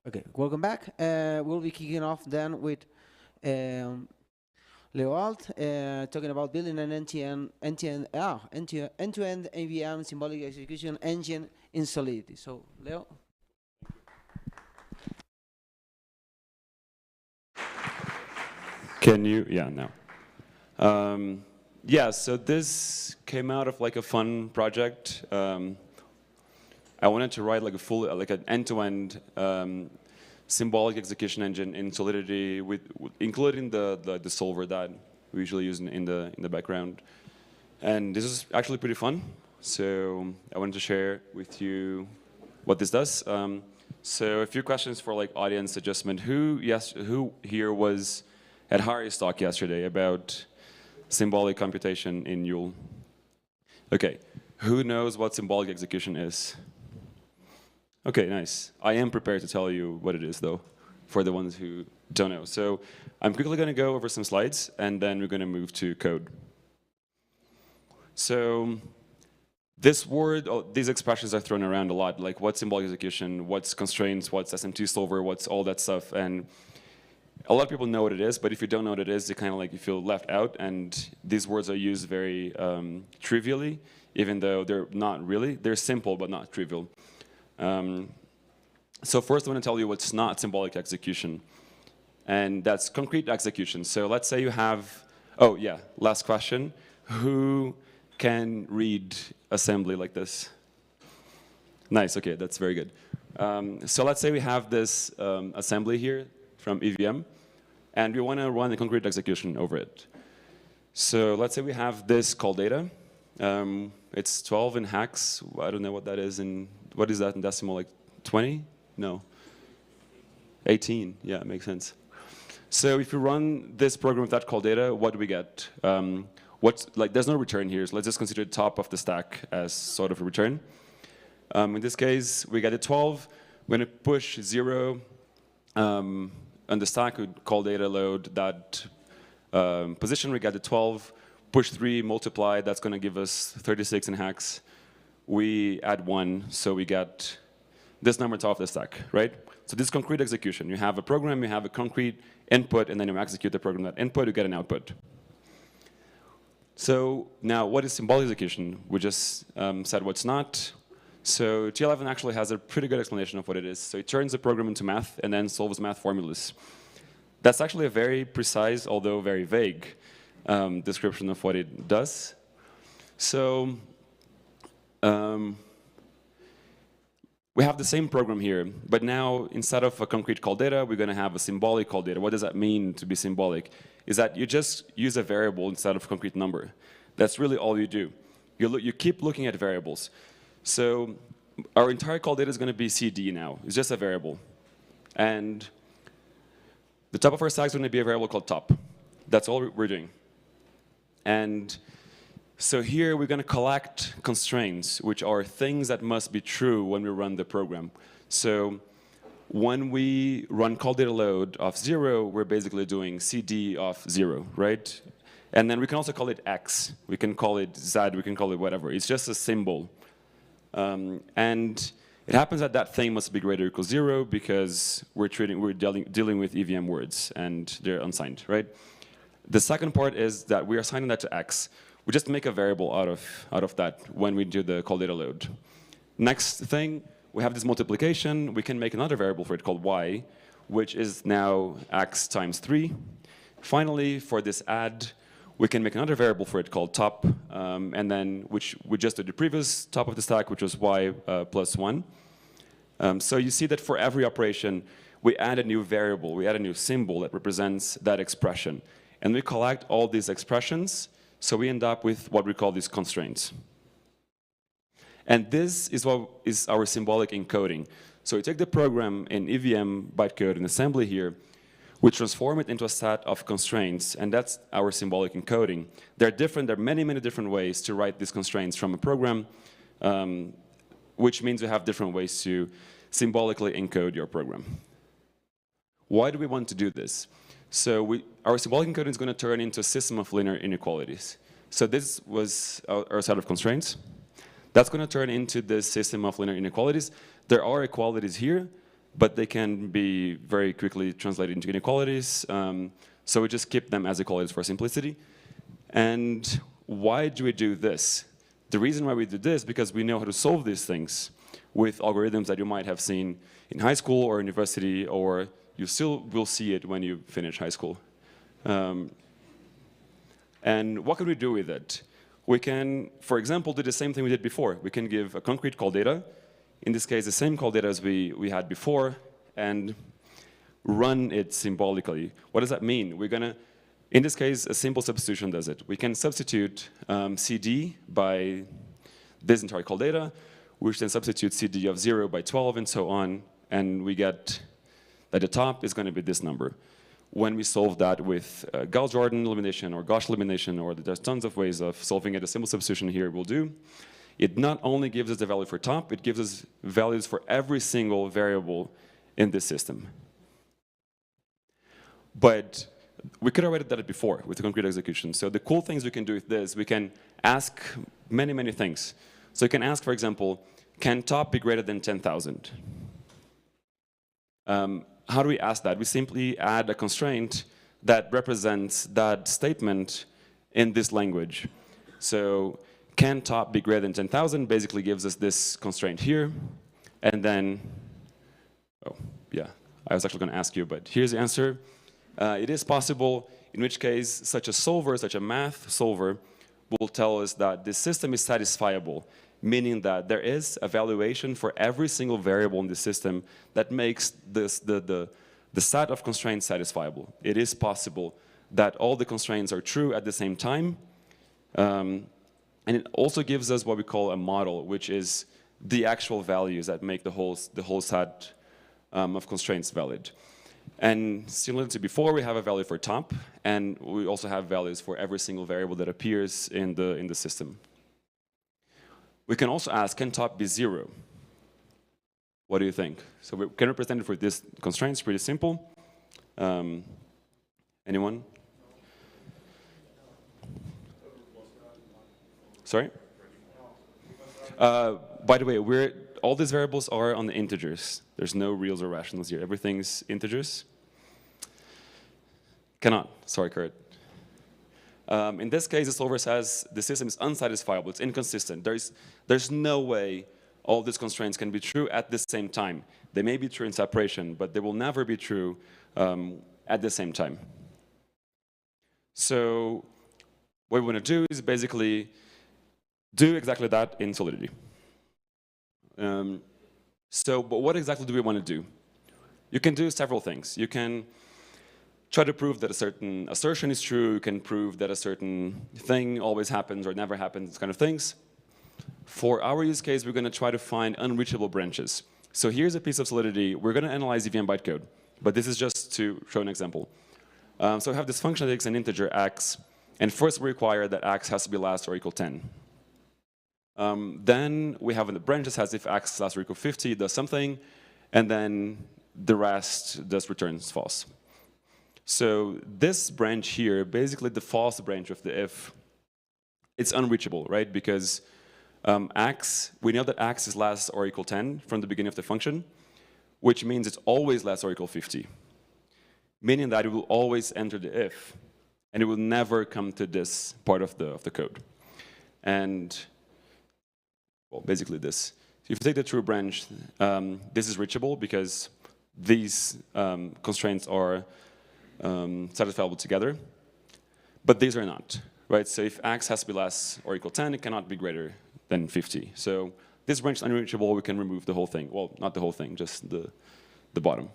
Okay, welcome back. We'll be kicking off then with Leoald, talking about building an end-to-end AVM symbolic execution engine in Solidity. So, Leo. Can you? Yeah, no. Yeah, so this came out of like a fun project. I wanted to write like a full, like an end-to-end symbolic execution engine in Solidity, with including the solver that we usually use in the background. And this is actually pretty fun. So I wanted to share with you what this does. So a few questions for like audience adjustment. Who here was at Harry's talk yesterday about symbolic computation in Yule? Okay, who knows what symbolic execution is? Okay, nice. I am prepared to tell you what it is, though, for the ones who don't know. So I'm quickly going to go over some slides, and then we're going to move to code. So this word, these expressions are thrown around a lot, like what's symbolic execution, what's constraints, what's SMT solver, what's all that stuff. And a lot of people know what it is, but if you don't know what it is, you kind of like you feel left out. And these words are used very trivially, even though they're not really. They're simple, but not trivial. So first I want to tell you what's not symbolic execution, and that's concrete execution. So let's say you have, oh yeah, last question. Who can read assembly like this? Nice, okay, that's very good. So let's say we have this assembly here from EVM, and we want to run a concrete execution over it. So let's say we have this call data. It's 12 in hex. I don't know what that is in, what is that in decimal, like 20? No. 18, yeah, makes sense. So if you run this program with that call data, what do we get? There's no return here, so let's just consider the top of the stack as sort of a return. In this case, we get a 12. We're going to push 0 on the stack, we call data load that position, we get the 12. Push 3, multiply, that's going to give us 36 in hex. We add 1, so we get this number top of the stack, right? So this is concrete execution. You have a program, you have a concrete input, and then you execute the program that input, you get an output. So now, what is symbolic execution? We just said what's not. So T11 actually has a pretty good explanation of what it is. So it turns the program into math and then solves math formulas. That's actually a very precise, although very vague, description of what it does. So we have the same program here, but now instead of a concrete call data, we're going to have a symbolic call data. What does that mean to be symbolic? Is that you just use a variable instead of a concrete number. That's really all you do. You keep looking at variables. So our entire call data is going to be CD now. It's just a variable. And the top of our stack is going to be a variable called top. That's all we're doing. And so here we're going to collect constraints, which are things that must be true when we run the program. So when we run call data load of 0, we're basically doing CD of 0, right? And then we can also call it X. We can call it Z. We can call it whatever. It's just a symbol. And it happens that that thing must be greater or equal 0 because we're dealing with EVM words, and they're unsigned, right? The second part is that we are assigning that to X. We just make a variable out of that when we do the call data load. Next thing, we have this multiplication. We can make another variable for it called Y, which is now X times 3. Finally, for this add, we can make another variable for it called top, and then which we just did the previous top of the stack, which was Y plus 1. So you see that for every operation, we add a new variable. We add a new symbol that represents that expression. And we collect all these expressions, so we end up with what we call these constraints. And this is what is our symbolic encoding. So we take the program in EVM bytecode and assembly here, we transform it into a set of constraints, and that's our symbolic encoding. There are many, many different ways to write these constraints from a program, which means we have different ways to symbolically encode your program. Why do we want to do this? So our symbolic encoding is going to turn into a system of linear inequalities. So this was our set of constraints. That's going to turn into this system of linear inequalities. There are equalities here, but they can be very quickly translated into inequalities. So we just keep them as equalities for simplicity. And why do we do this? The reason why we do this is because we know how to solve these things with algorithms that you might have seen in high school or university, or you still will see it when you finish high school. And what can we do with it? We can, for example, do the same thing we did before. We can give a concrete call data, in this case the same call data as we had before, and run it symbolically. What does that mean? We're going to, in this case, a simple substitution does it. We can substitute CD by this entire call data, which then substitutes CD of 0 by 12 and so on, and we get that the top is going to be this number. When we solve that with Gauss-Jordan elimination or Gauss elimination, or there's tons of ways of solving it, a simple substitution here will do. It not only gives us the value for top, it gives us values for every single variable in this system. But we could have already done it before with the concrete execution. So the cool things we can do with this, we can ask many, many things. So you can ask, for example, can top be greater than 10,000? How do we ask that? We simply add a constraint that represents that statement in this language. So can top be greater than 10,000 basically gives us this constraint here. And then, oh, yeah, I was actually going to ask you, but here's the answer. It is possible, in which case such a solver, such a math solver, will tell us that this system is satisfiable, meaning that there is a valuation for every single variable in the system that makes this, the set of constraints satisfiable. It is possible that all the constraints are true at the same time. And it also gives us what we call a model, which is the actual values that make the whole set of constraints valid. And similar to before, we have a value for top, and we also have values for every single variable that appears in the system. We can also ask, can top be 0? What do you think? So we can represent it for these constraints, pretty simple. Anyone? Sorry? By the way, all these variables are on the integers. There's no reals or rationals here. Everything's integers. Cannot. Sorry, Kurt. In this case, the solver says the system is unsatisfiable. It's inconsistent. There's no way all these constraints can be true at the same time. They may be true in separation, but they will never be true at the same time. So what we want to do is basically do exactly that in Solidity. But what exactly do we want to do? You can do several things. You can try to prove that a certain assertion is true. You can prove that a certain thing always happens or never happens, kind of things. For our use case, we're going to try to find unreachable branches. So here's a piece of Solidity. We're going to analyze EVM bytecode, but this is just to show an example. So we have this function that takes an integer x, and first we require that x has to be less or equal 10. Then we have in the branch that says if x is less or equal 50, it does something, and then the rest just returns false. So this branch here, basically the false branch of the if, it's unreachable, right? Because x, we know that x is less or equal 10 from the beginning of the function, which means it's always less or equal 50, meaning that it will always enter the if, and it will never come to this part of the code. And well, basically this. If you take the true branch, this is reachable because these constraints are satisfiable together, but these are not, right? So if x has to be less or equal 10, it cannot be greater than 50. So this branch is unreachable, we can remove the whole thing. Well, not the whole thing, just the bottom.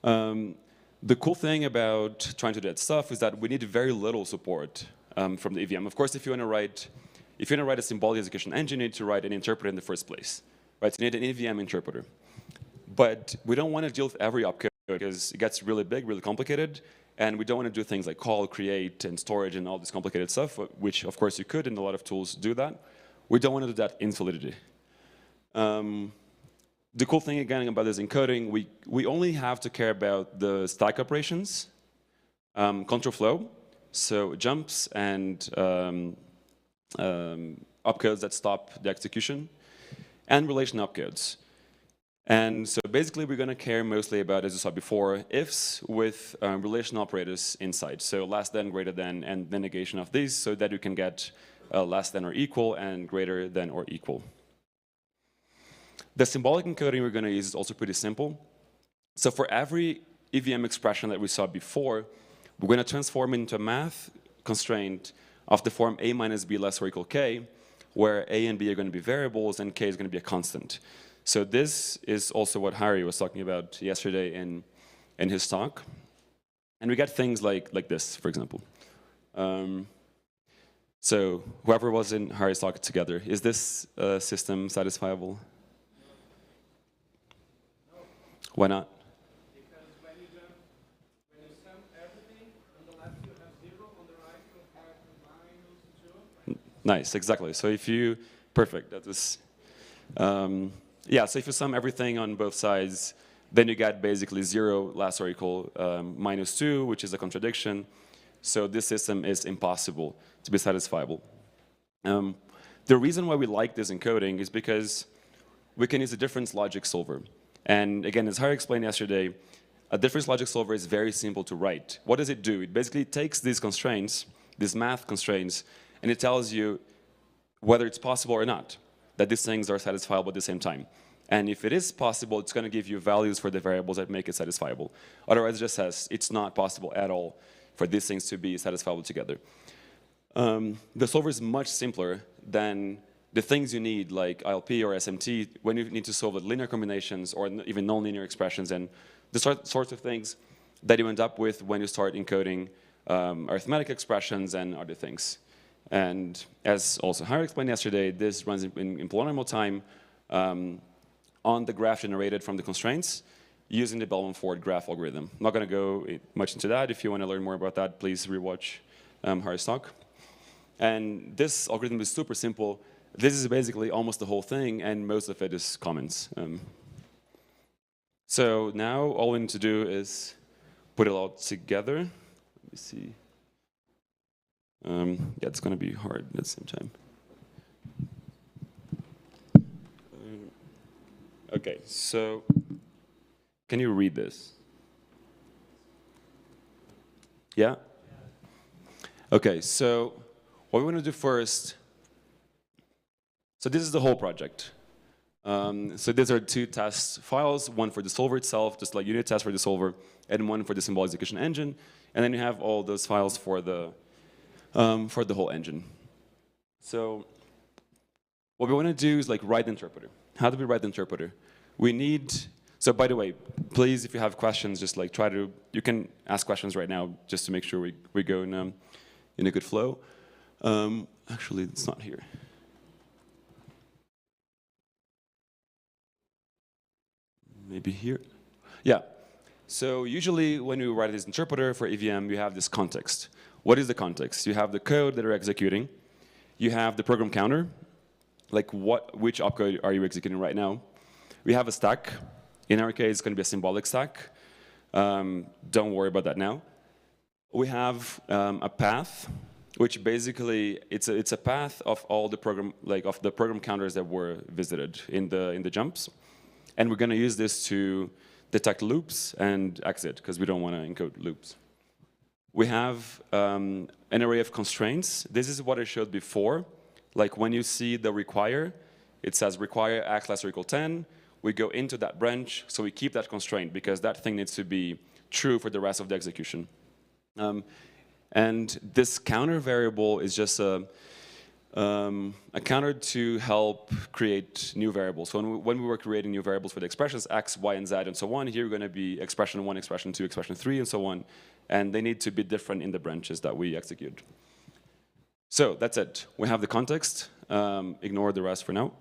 The cool thing about trying to do that stuff is that we need very little support from the EVM. Of course, if you want to write a symbolic execution engine, you need to write an interpreter in the first place, right? So you need an EVM interpreter. But we don't want to deal with every opcode because it gets really big, really complicated, and we don't want to do things like call, create, and storage, and all this complicated stuff, which of course you could, and a lot of tools do that. We don't want to do that in Solidity. The cool thing again about this encoding, we only have to care about the stack operations, control flow, so jumps and opcodes that stop the execution, and relation opcodes. And so basically, we're going to care mostly about, as you saw before, ifs with relational operators inside. So less than, greater than, and the negation of these, so that you can get less than or equal and greater than or equal. The symbolic encoding we're going to use is also pretty simple. So for every EVM expression that we saw before, we're going to transform into a math constraint of the form a minus b less or equal k, where a and b are going to be variables and k is going to be a constant. So this is also what Harry was talking about yesterday in his talk. And we get things like this, for example. So whoever was in Harry's talk together, is this system satisfiable? Why not? Because when you sum everything, on the left you have 0, on the right you have -2. Nice, exactly. So if you, perfect, that is, yeah, so if you sum everything on both sides, then you get basically 0 less or equal -2, which is a contradiction. So this system is impossible to be satisfiable. The reason why we like this encoding is because we can use a difference logic solver. And again, as Harry explained yesterday, a difference logic solver is very simple to write. What does it do? It basically takes these constraints, these math constraints, and it tells you whether it's possible or not, that these things are satisfiable at the same time. And if it is possible, it's going to give you values for the variables that make it satisfiable. Otherwise, it just says it's not possible at all for these things to be satisfiable together. The solver is much simpler than the things you need, like ILP or SMT, when you need to solve linear combinations or even nonlinear expressions, and the sorts of things that you end up with when you start encoding arithmetic expressions and other things. And as also Harry explained yesterday, this runs in polynomial time on the graph generated from the constraints using the Bellman-Ford graph algorithm. I'm not going to go much into that. If you want to learn more about that, please rewatch Harry's talk. And this algorithm is super simple. This is basically almost the whole thing, and most of it is comments. So now all we need to do is put it all together. Let me see. Yeah, it's going to be hard at the same time. Okay, so can you read this? Yeah? Okay, so what we want to do first, so this is the whole project. So these are 2 test files, one for the solver itself, just like unit test for the solver, and one for the symbolic execution engine. And then you have all those files for the whole engine. So what we want to do is like write the interpreter. How do we write the interpreter? We need, so by the way, please, if you have questions, just like try to, you can ask questions right now just to make sure we go in a good flow. Actually, it's not here. Maybe here. Yeah. So usually when you write this interpreter for EVM, you have this context. What is the context? You have the code that are executing. You have the program counter, like which opcode are you executing right now? We have a stack. In our case, it's going to be a symbolic stack. Don't worry about that now. We have a path, which basically it's a path of all the program, like of the program counters that were visited in the jumps, and we're going to use this to detect loops and exit because we don't want to encode loops. We have an array of constraints. This is what I showed before. Like when you see the require, it says require x less or equal 10. We go into that branch, so we keep that constraint because that thing needs to be true for the rest of the execution. And this counter variable is just a counter to help create new variables. So when we were creating new variables for the expressions x, y, and z, and so on, here we're going to be expression 1, expression 2, expression 3, and so on. And they need to be different in the branches that we execute. So that's it. We have the context. Ignore the rest for now.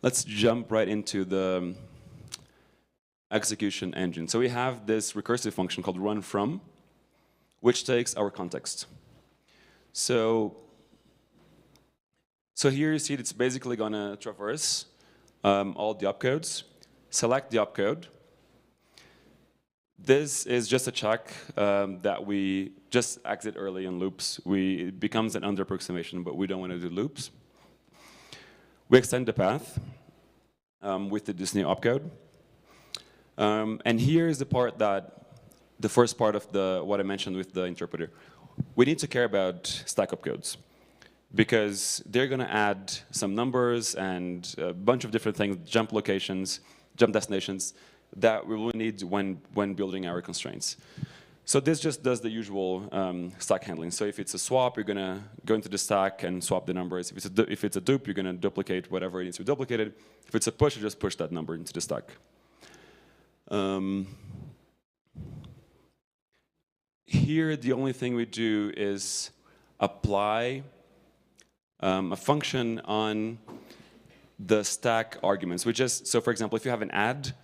Let's jump right into the execution engine. So we have this recursive function called run from, which takes our context. So here you see it's basically going to traverse all the opcodes, select the opcode. This is just a check that we just exit early in loops. It becomes an under approximation, but we don't want to do loops. We extend the path with this new opcode. And here is the part the first part of what I mentioned with the interpreter. We need to care about stack opcodes because they're going to add some numbers and a bunch of different things, jump locations, jump destinations, that we will need when building our constraints. So this just does the usual stack handling. So if it's a swap, you're going to go into the stack and swap the numbers. If it's a dupe, you're going to duplicate whatever needs to be duplicated. If it's a push, you just push that number into the stack. Here, the only thing we do is apply a function on the stack arguments. So for example, if you have an add,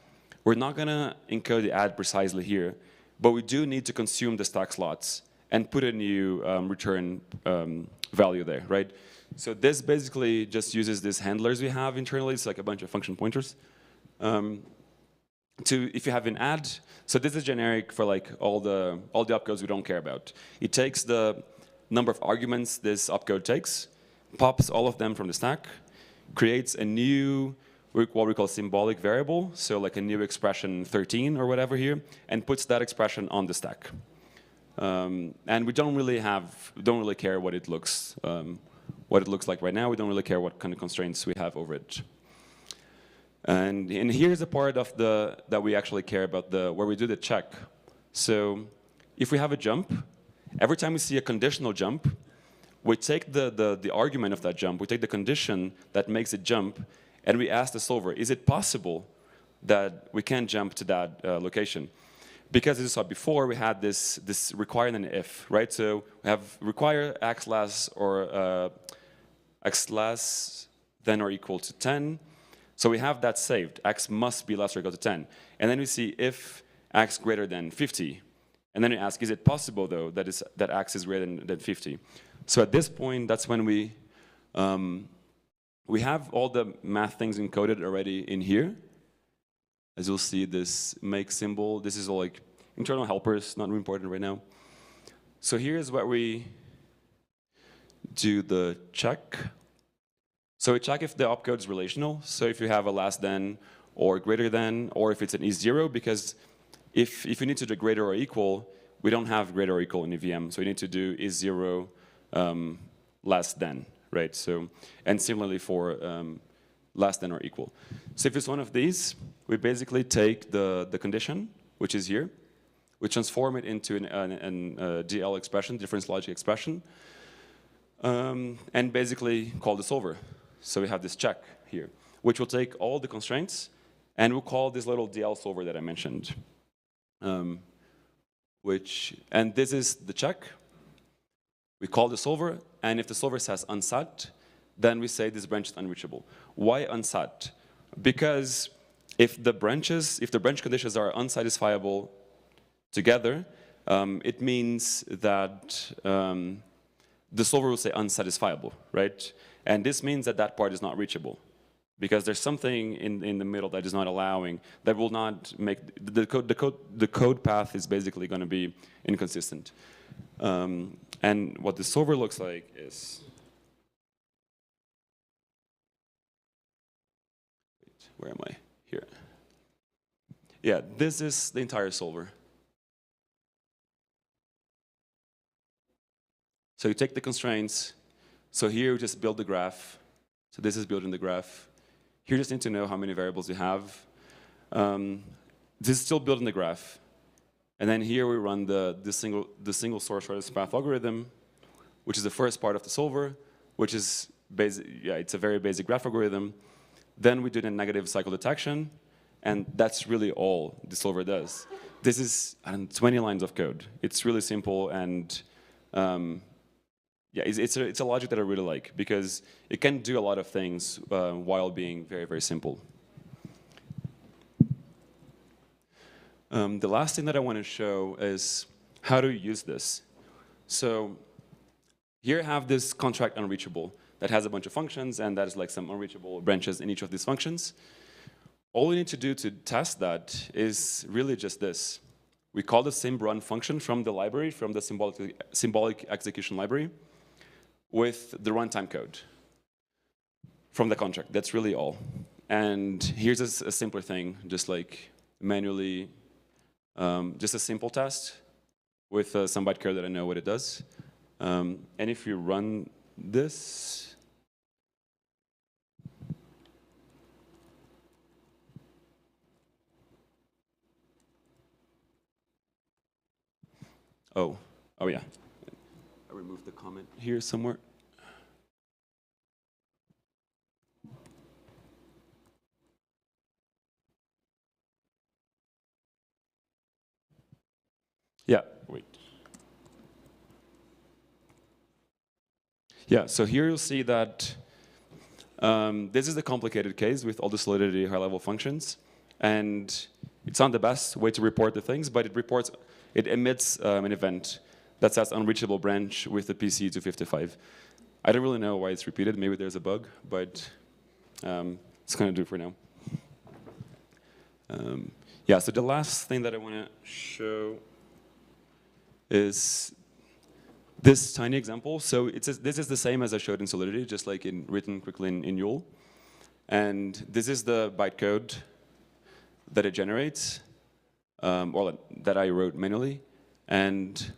we're not going to encode the add precisely here, but we do need to consume the stack slots and put a new return value there, right? So this basically just uses these handlers we have internally. It's like a bunch of function pointers. If you have an add, so this is generic for like all the opcodes we don't care about. It takes the number of arguments this opcode takes, pops all of them from the stack, creates a new what we call symbolic variable, so like a new expression 13 or whatever here, and puts that expression on the stack. And we don't really care what it looks like right now. We don't really care what kind of constraints we have over it. And here's the part of that we actually care about, where we do the check. So if we have a jump, every time we see a conditional jump, we take the argument of that jump, we take the condition that makes it jump, and we ask the solver, is it possible that we can jump to that location? Because as you saw before, we had this require and an if, right? So we have require x less or x less than or equal to 10. So we have that saved. X must be less or equal to 10. And then we see if x greater than 50. And then we ask, is it possible, though, that x is greater than 50? So at this point, that's when we have all the math things encoded already in here. As you'll see, this make symbol, this is all like internal helpers, not important right now. So here's where we do the check. So we check if the opcode is relational. So if you have a less than or greater than, or if it's an is0, because if you need to do greater or equal, we don't have greater or equal in EVM. So you need to do is0 less than, right? So, and similarly for less than or equal. So if it's one of these, we basically take the condition, which is here, we transform it into a DL expression, difference logic expression, and basically call the solver. So we have this check here, which will take all the constraints, and we'll call this little DL solver that I mentioned. And this is the check. We call the solver, and if the solver says unsat, then we say this branch is unreachable. Why unsat? Because if the branch conditions are unsatisfiable together, it means that the solver will say unsatisfiable, right? And this means that part is not reachable, because there's something in the middle that is not allowing, that will not make the code path is basically going to be inconsistent. And what the solver looks like is, where am I? Here. Yeah, this is the entire solver. So you take the constraints. So here we just build the graph. So this is building the graph. Here you just need to know how many variables you have. This is still building the graph. And then here we run the single source shortest path algorithm, which is the first part of the solver, which is it's a very basic graph algorithm. Then we do the negative cycle detection, and that's really all the solver does. This is 20 lines of code. It's really simple, and yeah, it's a logic that I really like, because it can do a lot of things while being very, very simple. The last thing that I want to show is how to use this. So here I have this contract unreachable that has a bunch of functions, and that is like some unreachable branches in each of these functions. All we need to do to test that is really just this. We call the symrun function from the library, from the symbolic execution library, with the runtime code. from the contract. That's really all. And here's a simpler thing, just like manually, just a simple test with some bytecode that I know what it does. And if you run this, oh yeah. I removed the comment here somewhere. Yeah, wait. Yeah, so here you'll see that this is the complicated case with all the Solidity high-level functions. And it's not the best way to report the things, but it emits an event that says unreachable branch with the PC 255. I don't really know why it's repeated. Maybe there's a bug, but it's going to do for now. Yeah, so the last thing that I want to show is this tiny example. So this is the same as I showed in Solidity, just like written quickly in Yule. And this is the bytecode that it generates, or that I wrote manually. And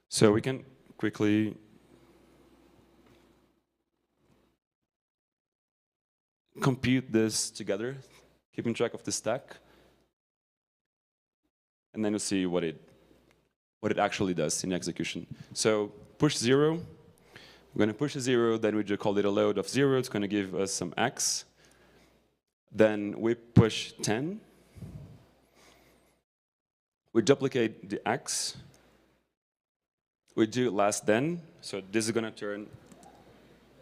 so we can quickly compute this together, keeping track of the stack. And then you'll see what it actually does in execution. So push 0. We're going to push a 0, then we just call it a load of 0. It's going to give us some x. Then we push 10. We duplicate the x. We do less than. So this is going to turn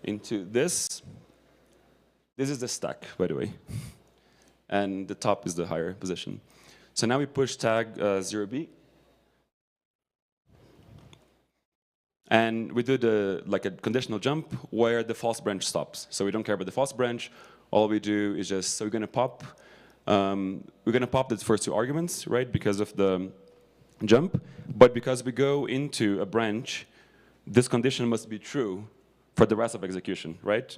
into this. This is the stack, by the way. And the top is the higher position. So now we push tag 0b. And we do like a conditional jump where the false branch stops. So we don't care about the false branch. All we do is just, so we're going to pop the first 2 arguments, right, because of the jump. But because we go into a branch, this condition must be true for the rest of execution, right?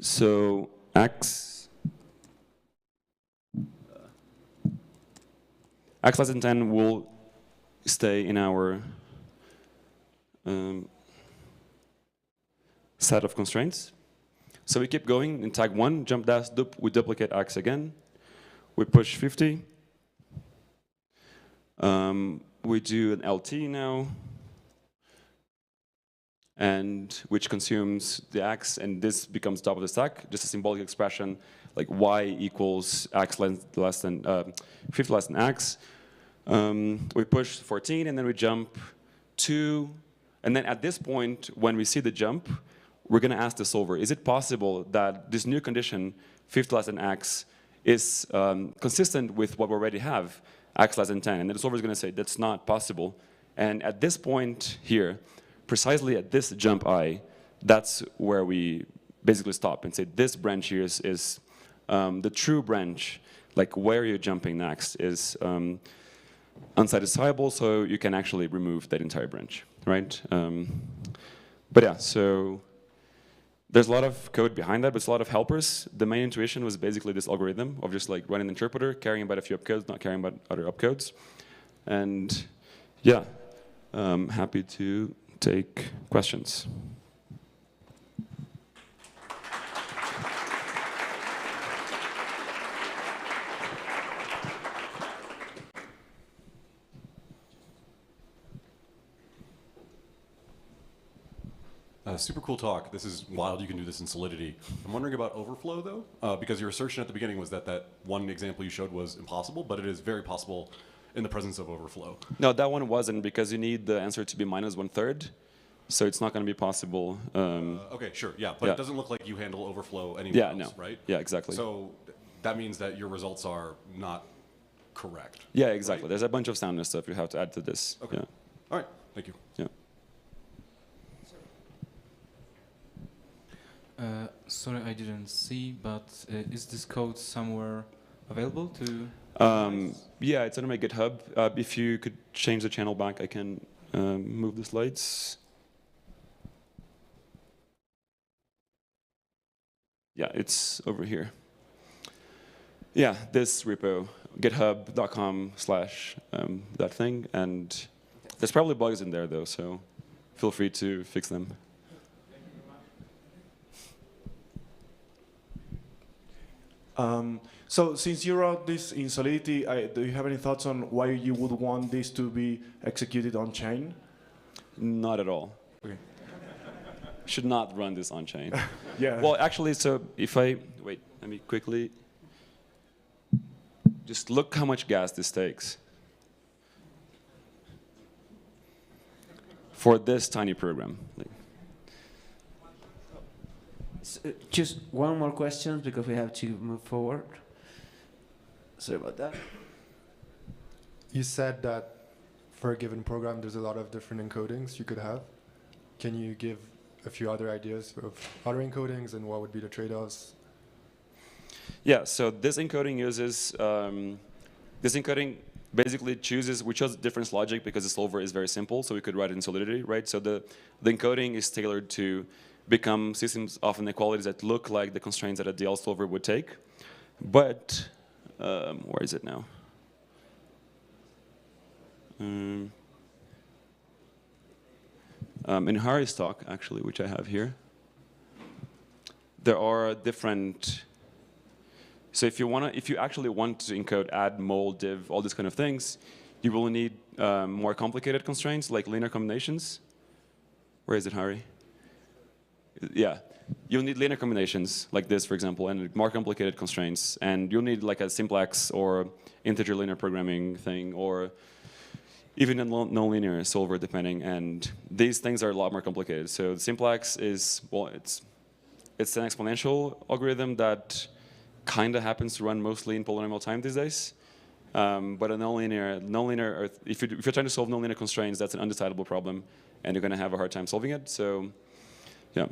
So x less than 10 will stay in our set of constraints. So we keep going in tag 1, jump dash dup, we duplicate x again. We push 50. We do an LT now, and which consumes the x, and this becomes top of the stack, just a symbolic expression like y equals x less than 50 less than x. We push 14, and then we jump 2. And then at this point, when we see the jump, we're going to ask the solver, is it possible that this new condition, 50 less than x, is consistent with what we already have, x less than 10? And then the solver is going to say, that's not possible. And at this point here, precisely at this jump I, that's where we basically stop and say, this branch here is the true branch, like where you're jumping next is unsatisfiable, so you can actually remove that entire branch, right? But yeah, so there's a lot of code behind that, but it's a lot of helpers. The main intuition was basically this algorithm of just like running an interpreter, caring about a few opcodes, not caring about other opcodes. And yeah, happy to take questions. Super cool talk. This is wild. You can do this in Solidity. I'm wondering about overflow, though, because your assertion at the beginning was that that one example you showed was impossible, but it is very possible in the presence of overflow. No, that one wasn't, because you need the answer to be minus 1/3, so it's not going to be possible. Okay, sure, yeah, but yeah. It doesn't look like you handle overflow anywhere else, right? Yeah, exactly. So that means that your results are not correct. Yeah, exactly. Right? There's a bunch of soundness stuff you have to add to this. Okay. Yeah. All right, thank you. Yeah. Sorry, I didn't see, but is this code somewhere available to? Yeah, it's on my GitHub. If you could change the channel back, I can move the slides. Yeah, it's over here. Yeah, this repo, github.com/that thing, and there's probably bugs in there though, so feel free to fix them. So since you wrote this in Solidity, do you have any thoughts on why you would want this to be executed on chain? Not at all. Okay. Should not run this on chain. Yeah. Well, actually, so if I wait, let me quickly just look how much gas this takes for this tiny program. Just one more question because we have to move forward. Sorry about that. You said that for a given program, there's a lot of different encodings you could have. Can you give a few other ideas of other encodings and what would be the trade-offs? Yeah, so this encoding uses, this encoding basically we chose difference logic because the solver is very simple, so we could write it in Solidity, right? So the encoding is tailored to become systems of inequalities that look like the constraints that a DL solver would take. But, where is it now? In Hari's talk, actually, which I have here, there are different. So if you actually want to encode add, mol, div, all these kind of things, you will need more complicated constraints like linear combinations. Where is it, Hari? Yeah, you'll need linear combinations like this, for example, and more complicated constraints. And you'll need like a simplex or integer linear programming thing, or even a nonlinear solver, depending. And these things are a lot more complicated. So the simplex is, well, it's an exponential algorithm that kind of happens to run mostly in polynomial time these days. But a nonlinear, if you're trying to solve nonlinear constraints, that's an undecidable problem, and you're going to have a hard time solving it. So, yeah.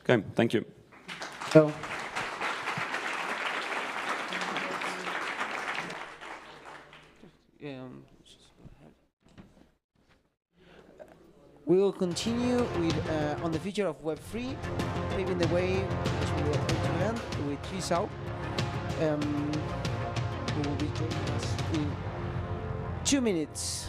Okay, thank you. So, we will continue with on the future of Web3, paving the way as we are going to end with Trisao. Who will be joining us in 2 minutes.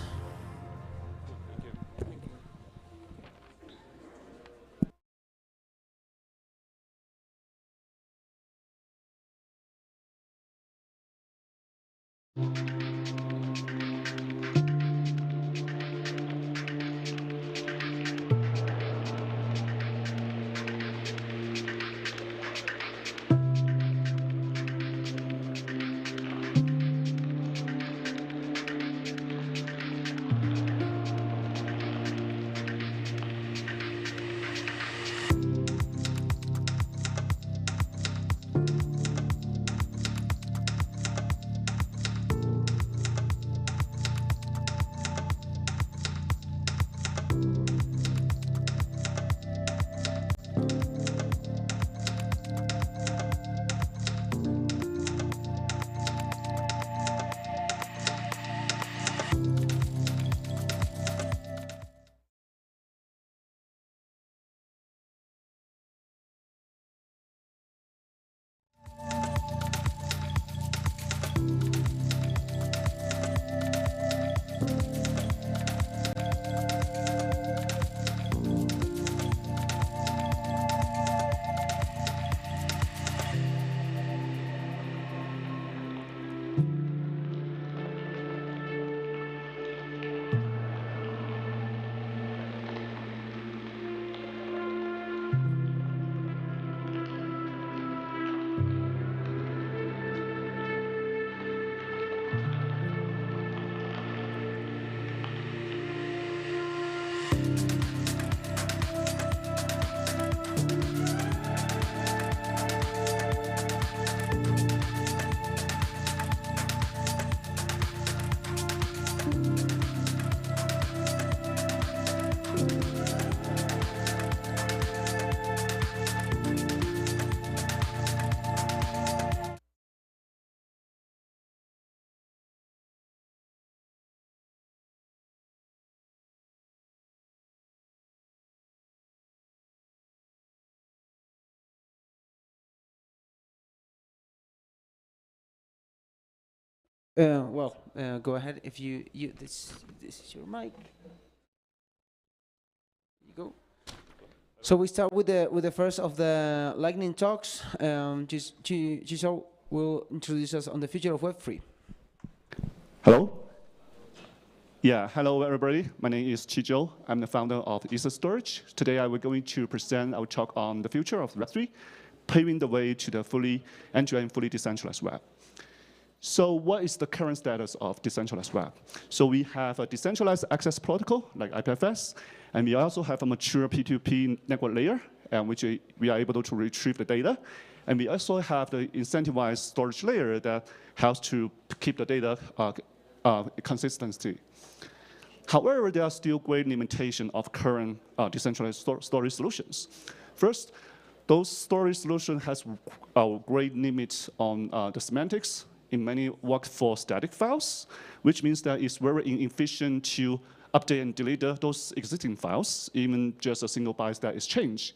Go ahead. If this is your mic. Here you go. So we start with the first of the lightning talks. Giselle will introduce us on the future of Web3. Hello. Yeah, hello everybody. My name is Chizhou. I'm the founder of Ether Storage. Today I will going to present our talk on the future of Web3, paving the way to the fully end-to-end, fully decentralized web. So what is the current status of decentralized web? So we have a decentralized access protocol like IPFS, and we also have a mature P2P network layer, which we are able to retrieve the data. And we also have the incentivized storage layer that helps to keep the data consistency. However, there are still great limitations of current decentralized storage solutions. First, those storage solutions has great limits on the semantics. In many work for static files, which means that it's very inefficient to update and delete those existing files, even just a single byte that is changed.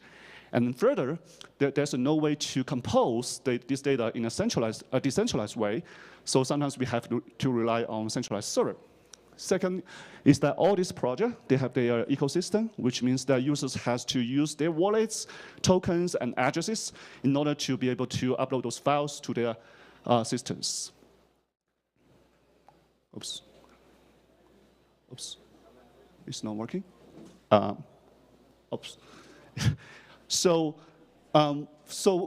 And further, there's no way to compose this data in a decentralized way, so sometimes we have to rely on centralized server. Second is that all these projects, they have their ecosystem, which means that users has to use their wallets, tokens, and addresses in order to be able to upload those files to their systems. Oops. It's not working. Oops. So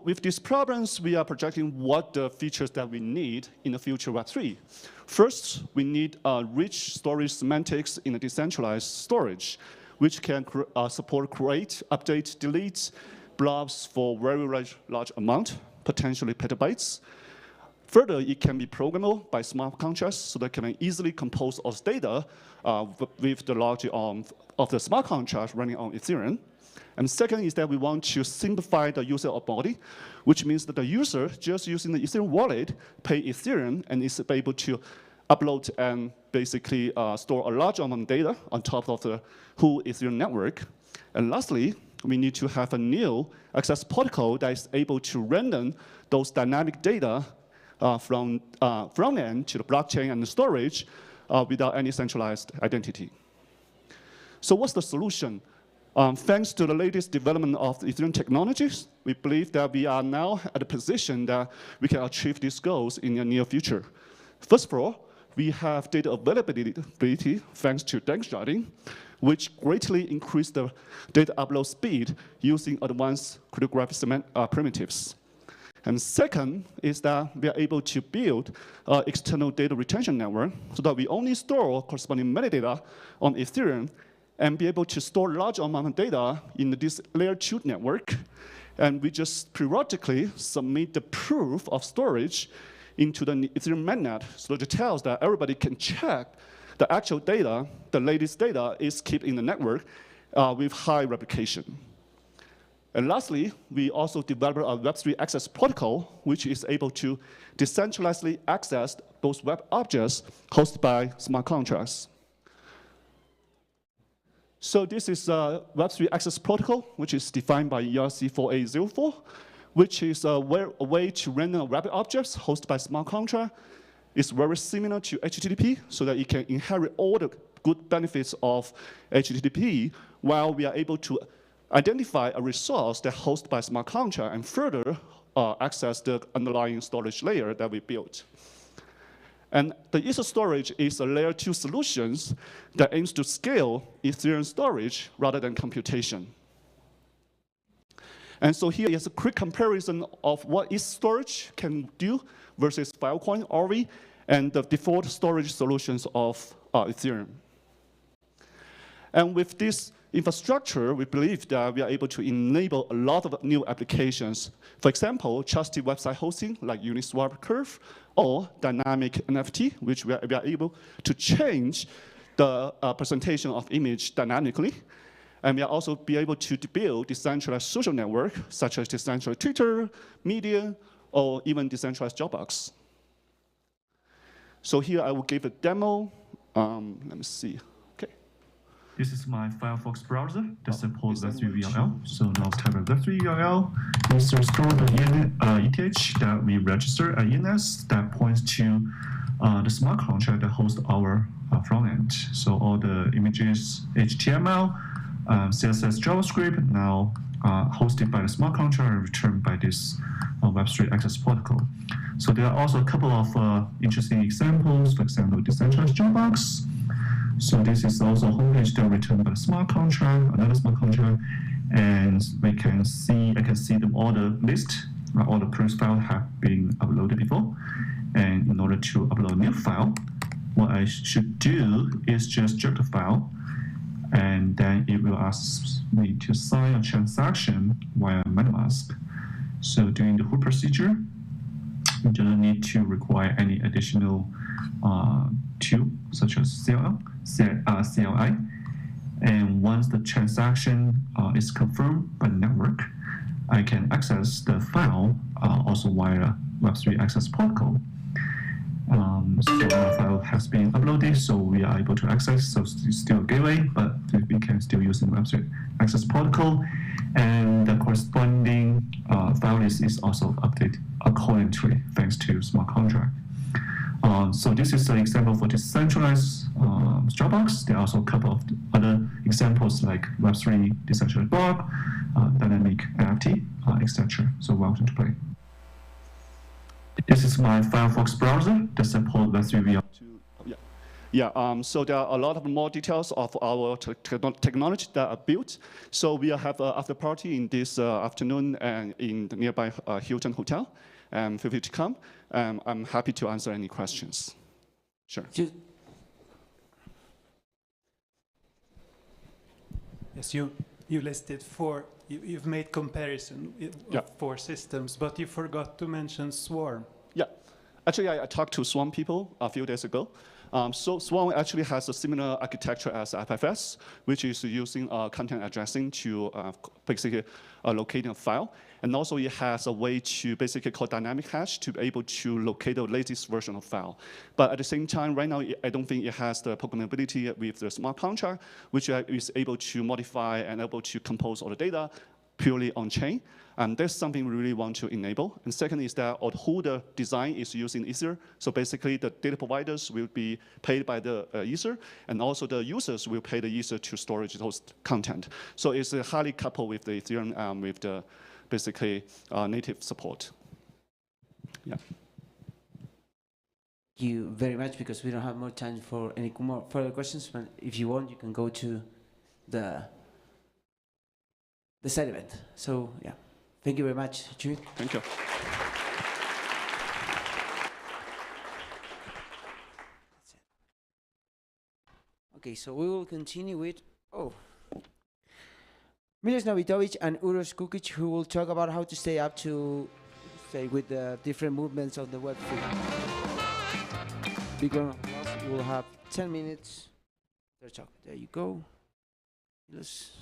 with these problems, we are projecting what the features that we need in the future Web3. First, we need rich storage semantics in a decentralized storage, which can support create, update, delete blobs for very large amount, potentially petabytes. Further, it can be programmable by smart contracts, so that can easily compose all data with the logic of the smart contract running on Ethereum. And second is that we want to simplify the user body, which means that the user just using the Ethereum wallet pay Ethereum and is able to upload and basically store a large amount of data on top of the whole Ethereum network. And lastly, we need to have a new access protocol that is able to render those dynamic data from front end to the blockchain and the storage without any centralized identity. So what's the solution? Thanks to the latest development of Ethereum technologies, we believe that we are now at a position that we can achieve these goals in the near future. First of all, we have data availability thanks to dense sharding, which greatly increased the data upload speed using advanced cryptographic primitives. And second is that we are able to build external data retention network so that we only store corresponding metadata on Ethereum and be able to store large amount of data in this layer 2 network. And we just periodically submit the proof of storage into the Ethereum mainnet so that it tells that everybody can check the actual data, the latest data is kept in the network with high replication. And lastly, we also developed a Web3 access protocol, which is able to decentralizedly access those web objects hosted by smart contracts. So this is a Web3 access protocol, which is defined by ERC 4804, which is a way to render web objects hosted by smart contract. It's very similar to HTTP, so that it can inherit all the good benefits of HTTP, while we are able to identify a resource that's hosted by smart contract and further access the underlying storage layer that we built. And the Ether storage is a layer 2 solutions that aims to scale Ethereum storage rather than computation. And so here is a quick comparison of what Ether storage can do versus Filecoin, Orvi, and the default storage solutions of Ethereum. And with this infrastructure, we believe that we are able to enable a lot of new applications. For example, trusted website hosting like Uniswap Curve, or dynamic NFT, which we are able to change the presentation of image dynamically. And we are also be able to build decentralized social network, such as decentralized Twitter, Medium, or even decentralized Dropbox. So here I will give a demo. Let me see. Okay. This is my Firefox browser that supports Web3 URL. So now type in Web3 URL. Let's store the ETH that we register at ENS that points to the smart contract that hosts our front end. So all the images, HTML, CSS, JavaScript now hosted by the smart contract and returned by this Web3 access protocol. So there are also a couple of interesting examples. For example, decentralized Dropbox. So this is also a homepage that returned by the smart contract, another smart contract, and I can see all the list, all the previous files have been uploaded before. And in order to upload a new file, what I should do is just drag the file, and then it will ask me to sign a transaction via MetaMask. So during the whole procedure, you don't need to require any additional tool such as CLI. And once the transaction is confirmed by the network, I can access the file also via Web3 access protocol. So the file has been uploaded, so we are able to access. So it's still a gateway, but we can still use the Web3 access protocol. And the corresponding file list is also updated accordingly, thanks to smart contract. So this is an example for decentralized Dropbox. There are also a couple of other examples like Web3 decentralized blog, dynamic NFT, etc. So welcome to play. This is my Firefox browser that supports Web3 VR. So there are a lot of more details of our technology that are built. So we have an after party in this afternoon and in the nearby Hilton Hotel. Feel free to come. I'm happy to answer any questions. Sure. Yes, you listed four. You've made comparison of 4 systems, but you forgot to mention Swarm. Yeah, actually, I talked to Swarm people a few days ago. So Swarm actually has a similar architecture as FFS, which is using content addressing to basically locating a file. And also it has a way to basically call dynamic hash to be able to locate the latest version of file. But at the same time, right now, I don't think it has the programmability with the smart contract, which is able to modify and able to compose all the data purely on-chain. And that's something we really want to enable. And second is that who the design is using Ether. So basically, the data providers will be paid by the Ether, and also the users will pay the Ether to storage those content. So it's highly coupled with the Ethereum with the basically native support. Yeah. Thank you very much, because we don't have more time for any more further questions. But if you want, you can go to the side event. So yeah, thank you very much, Jude. Thank you. Okay, so we will continue with Milos Novitovic and Uroš Kukic, who will talk about how to stay up to with the different movements of the Web3. Big round of applause. You will have 10 minutes. There you go. Milos.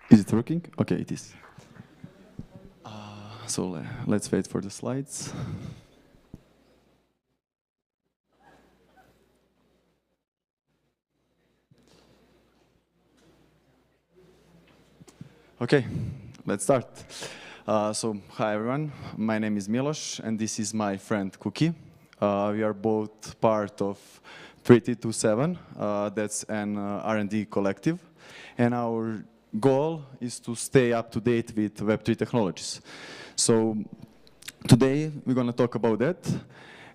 Is it working? Okay, it is. So let's wait for the slides. Okay, let's start. So hi everyone, my name is Milos and this is my friend Kuki. We are both part of 3227, that's an R&D collective, and our goal is to stay up to date with Web3 technologies. So today we're going to talk about that,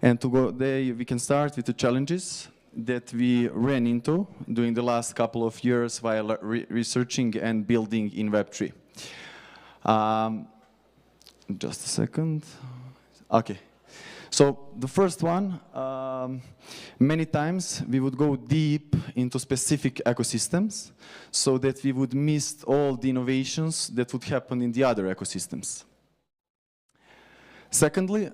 and today we can start with the challenges that we ran into during the last couple of years while researching and building in Web3. Just a second. Okay. So the first one, many times we would go deep into specific ecosystems so that we would miss all the innovations that would happen in the other ecosystems. Secondly,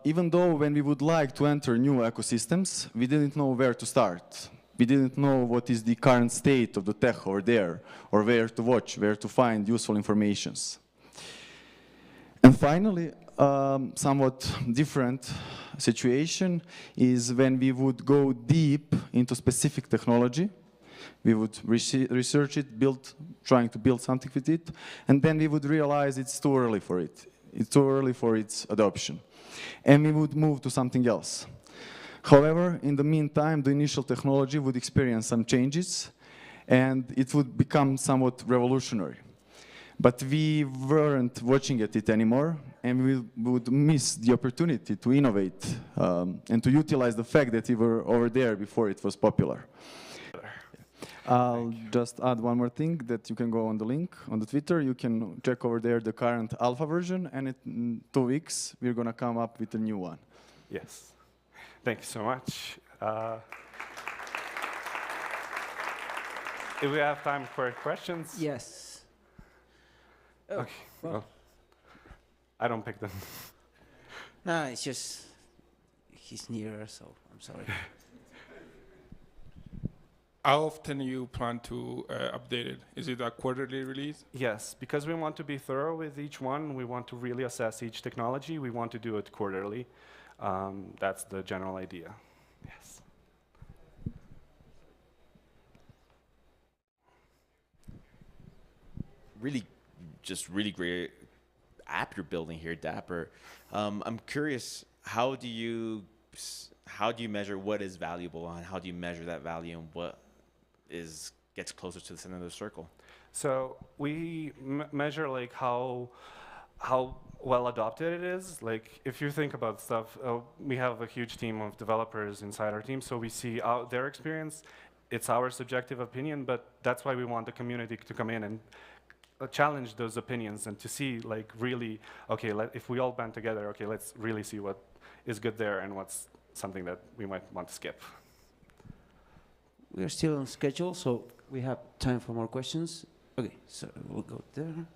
even though when we would like to enter new ecosystems, we didn't know where to start. We didn't know what is the current state of the tech over there, or where to watch, where to find useful informations. And finally, somewhat different situation is when we would go deep into specific technology We would research it, trying to build something with it, and then we would realize it's too early for it. It's too early for its adoption. And we would move to something else. However, in the meantime, the initial technology would experience some changes, and it would become somewhat revolutionary. But we weren't watching at it anymore, and we would miss the opportunity to innovate and to utilize the fact that we were over there before it was popular. I'll just add one more thing, that you can go on the link on the Twitter. You can check over there the current alpha version, and in 2 weeks, we're going to come up with a new one. Yes. Thank you so much. Do we have time for questions? Yes. Oh, okay. Well, I don't pick them. No, it's just he's nearer, so I'm sorry. How often you plan to update it? Is it a quarterly release? Yes, because we want to be thorough with each one. We want to really assess each technology. We want to do it quarterly. That's the general idea. Yes. Really great app you're building here, Dapper. I'm curious, how do you measure what is valuable, and how do you measure that value, and what gets closer to the center of the circle? So we measure like how well adopted it is. Like if you think about stuff, we have a huge team of developers inside our team, so we see their experience. It's our subjective opinion, but that's why we want the community to come in and challenge those opinions and to see like really, okay, if we all band together, okay, let's really see what is good there and what's something that we might want to skip. We are still on schedule, so we have time for more questions. Okay, so we'll go there.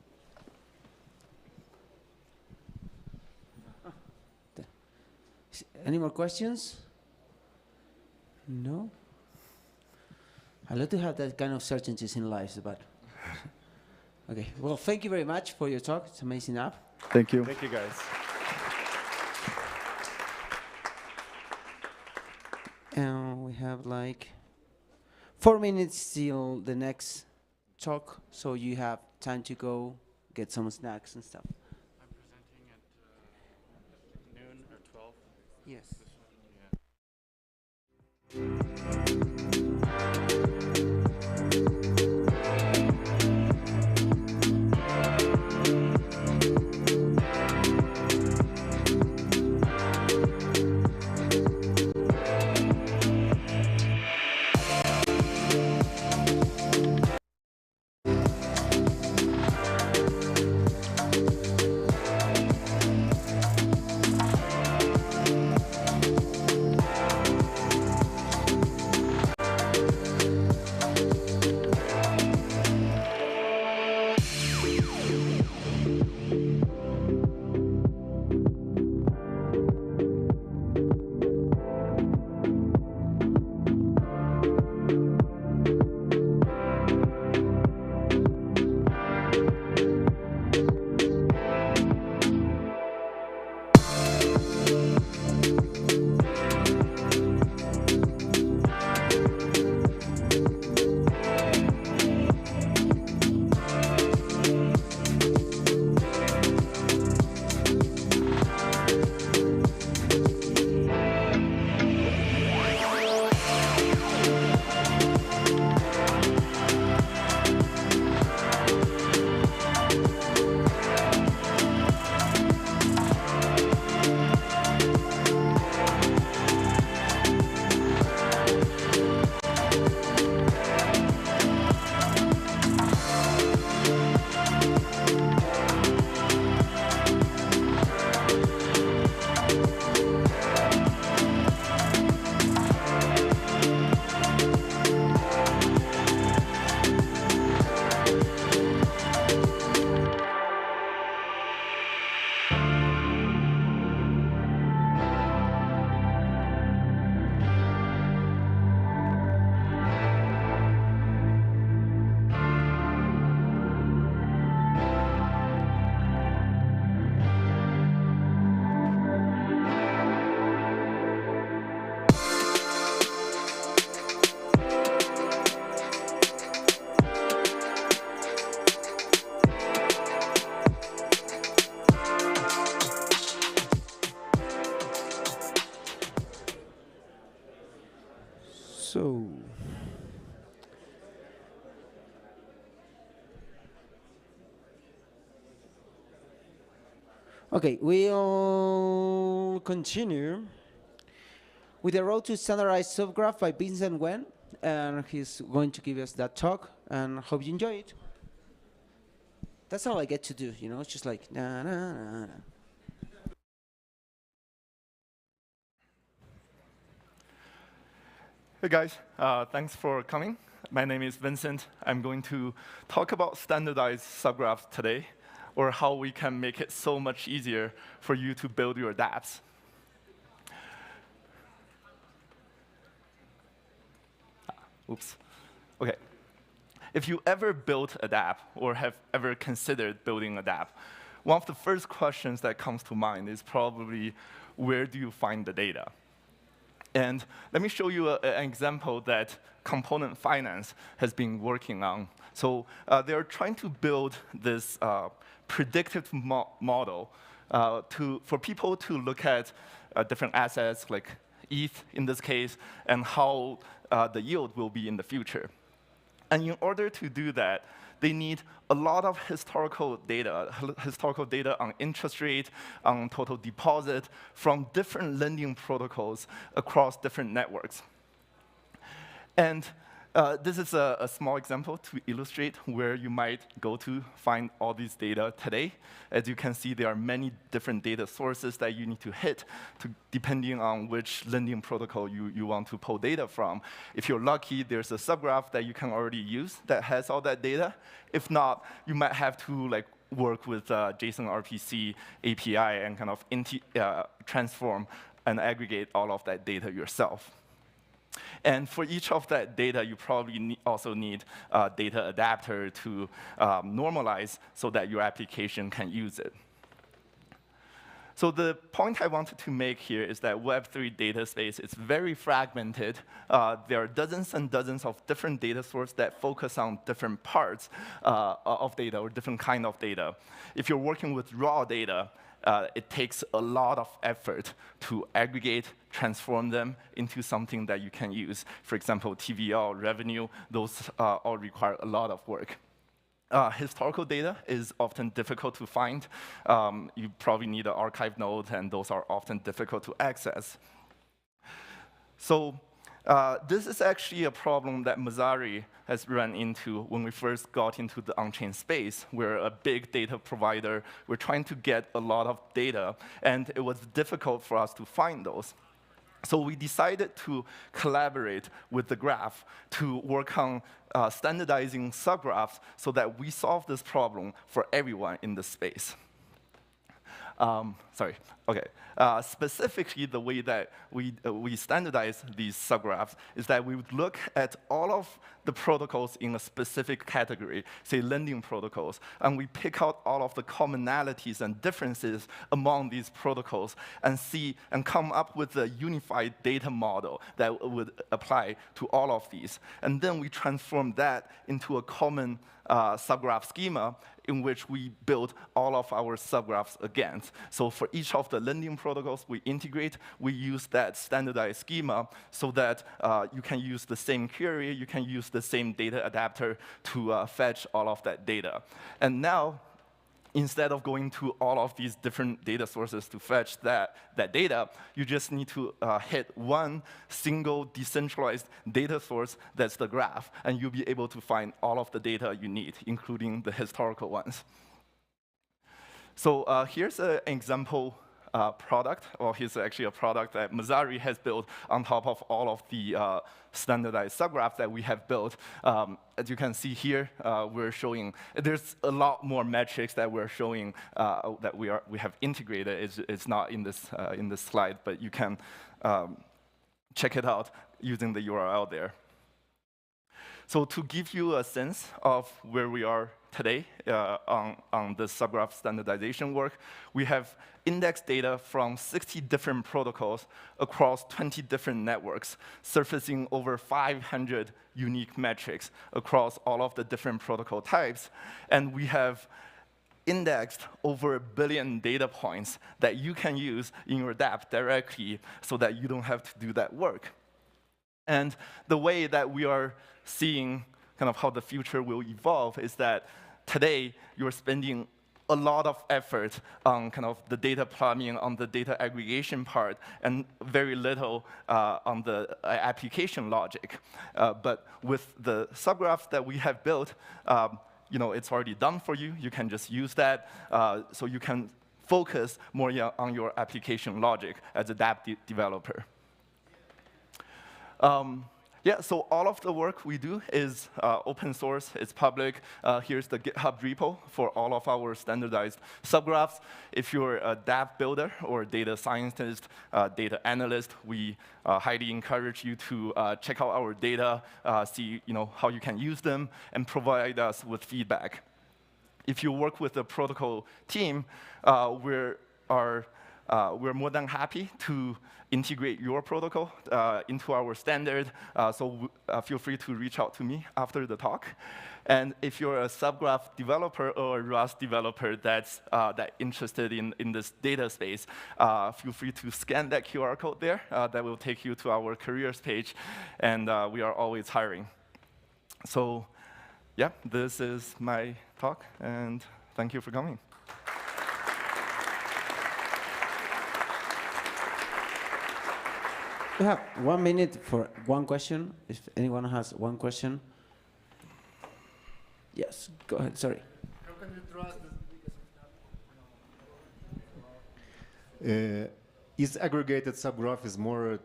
Any more questions? No? I love to have that kind of certainties in life, but okay. Well, thank you very much for your talk. It's an amazing app. Thank you. Thank you, guys. And we have like 4 minutes till the next talk, so you have time to go get some snacks and stuff. I'm presenting at noon or 12. Yes. So. Okay, we'll continue with the road to standardized subgraph by Vincent Wen, and he's going to give us that talk, and hope you enjoy it. That's all I get to do, you know, it's just like, na na na na. Hey guys, thanks for coming. My name is Vincent. I'm going to talk about standardized subgraphs today, or how we can make it so much easier for you to build your dApps. Oops. Okay. If you ever built a dApp or have ever considered building a dApp, one of the first questions that comes to mind is probably, where do you find the data? And let me show you an example that Component Finance has been working on. So they're trying to build this predictive model for people to look at different assets, like ETH in this case, and how the yield will be in the future. And in order to do that, they need a lot of historical data on interest rate, on total deposit, from different lending protocols across different networks. And this is a small example to illustrate where you might go to find all these data today. As you can see, there are many different data sources that you need to hit depending on which lending protocol you want to pull data from. If you're lucky, there's a subgraph that you can already use that has all that data. If not, you might have to work with JSON RPC API and kind of transform and aggregate all of that data yourself. And for each of that data, you probably also need a data adapter to normalize so that your application can use it. So the point I wanted to make here is that Web3 data space is very fragmented. There are dozens and dozens of different data sources that focus on different parts of data or different kind of data. If you're working with raw data, it takes a lot of effort to aggregate, transform them into something that you can use. For example, TVL, revenue, those all require a lot of work. Historical data is often difficult to find. You probably need an archive node, and those are often difficult to access. So this is actually a problem that Messari has run into when we first got into the on-chain space. We're a big data provider. We're trying to get a lot of data, and it was difficult for us to find those. So we decided to collaborate with the graph to work on standardizing subgraphs so that we solve this problem for everyone in the space. Specifically, the way that we standardize these subgraphs is that we would look at all of the protocols in a specific category, say lending protocols, and we pick out all of the commonalities and differences among these protocols and see and come up with a unified data model that would apply to all of these. And then we transform that into a common subgraph schema in which we build all of our subgraphs against. So for each of the lending protocols we integrate, we use that standardized schema so that you can use the same query, you can use the same data adapter to fetch all of that data. And now, instead of going to all of these different data sources to fetch that data, you just need to hit one single decentralized data source that's the graph, and you'll be able to find all of the data you need, including the historical ones. So here's an example product, or here's actually a product that Messari has built on top of all of the standardized subgraphs that we have built. As you can see here, we're showing, there's a lot more metrics that we're showing that we have integrated. It's not in this slide, but you can check it out using the URL there. So to give you a sense of where we are today on the subgraph standardization work, we have indexed data from 60 different protocols across 20 different networks, surfacing over 500 unique metrics across all of the different protocol types. And we have indexed over 1 billion data points that you can use in your dApp directly so that you don't have to do that work. And the way that we are seeing kind of how the future will evolve is that today you're spending a lot of effort on kind of the data plumbing, on the data aggregation part, and very little on the application logic. But with the subgraphs that we have built, it's already done for you. You can just use that, so you can focus more on your application logic as a dApp developer. Yeah, so all of the work we do is open source, it's public. Here's the GitHub repo for all of our standardized subgraphs. If you're a dApp builder or data scientist, data analyst, we highly encourage you to check out our data, see how you can use them, and provide us with feedback. If you work with the protocol team, we're more than happy to integrate your protocol into our standard, so feel free to reach out to me after the talk. And if you're a subgraph developer or a Rust developer that's interested in this data space, feel free to scan that QR code there. That will take you to our careers page, and we are always hiring. So yeah, this is my talk, and thank you for coming. We have 1 minute for one question. If anyone has one question. Yes, go ahead, sorry. How can you trust this? Is aggregated subgraph is more,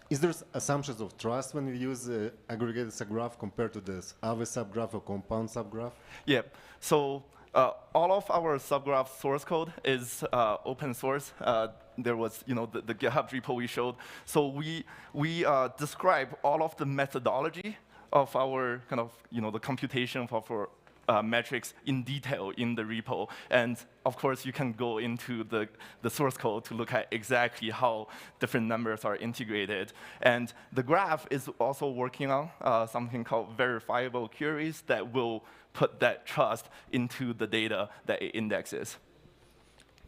is there assumptions of trust when you use aggregated subgraph compared to this Aave subgraph or compound subgraph? Yeah, so all of our subgraph source code is open source. There was, the GitHub repo we showed. So we describe all of the methodology of our kind of, the computation of our metrics in detail in the repo. And of course, you can go into the source code to look at exactly how different numbers are integrated. And the graph is also working on something called verifiable queries that will put that trust into the data that it indexes.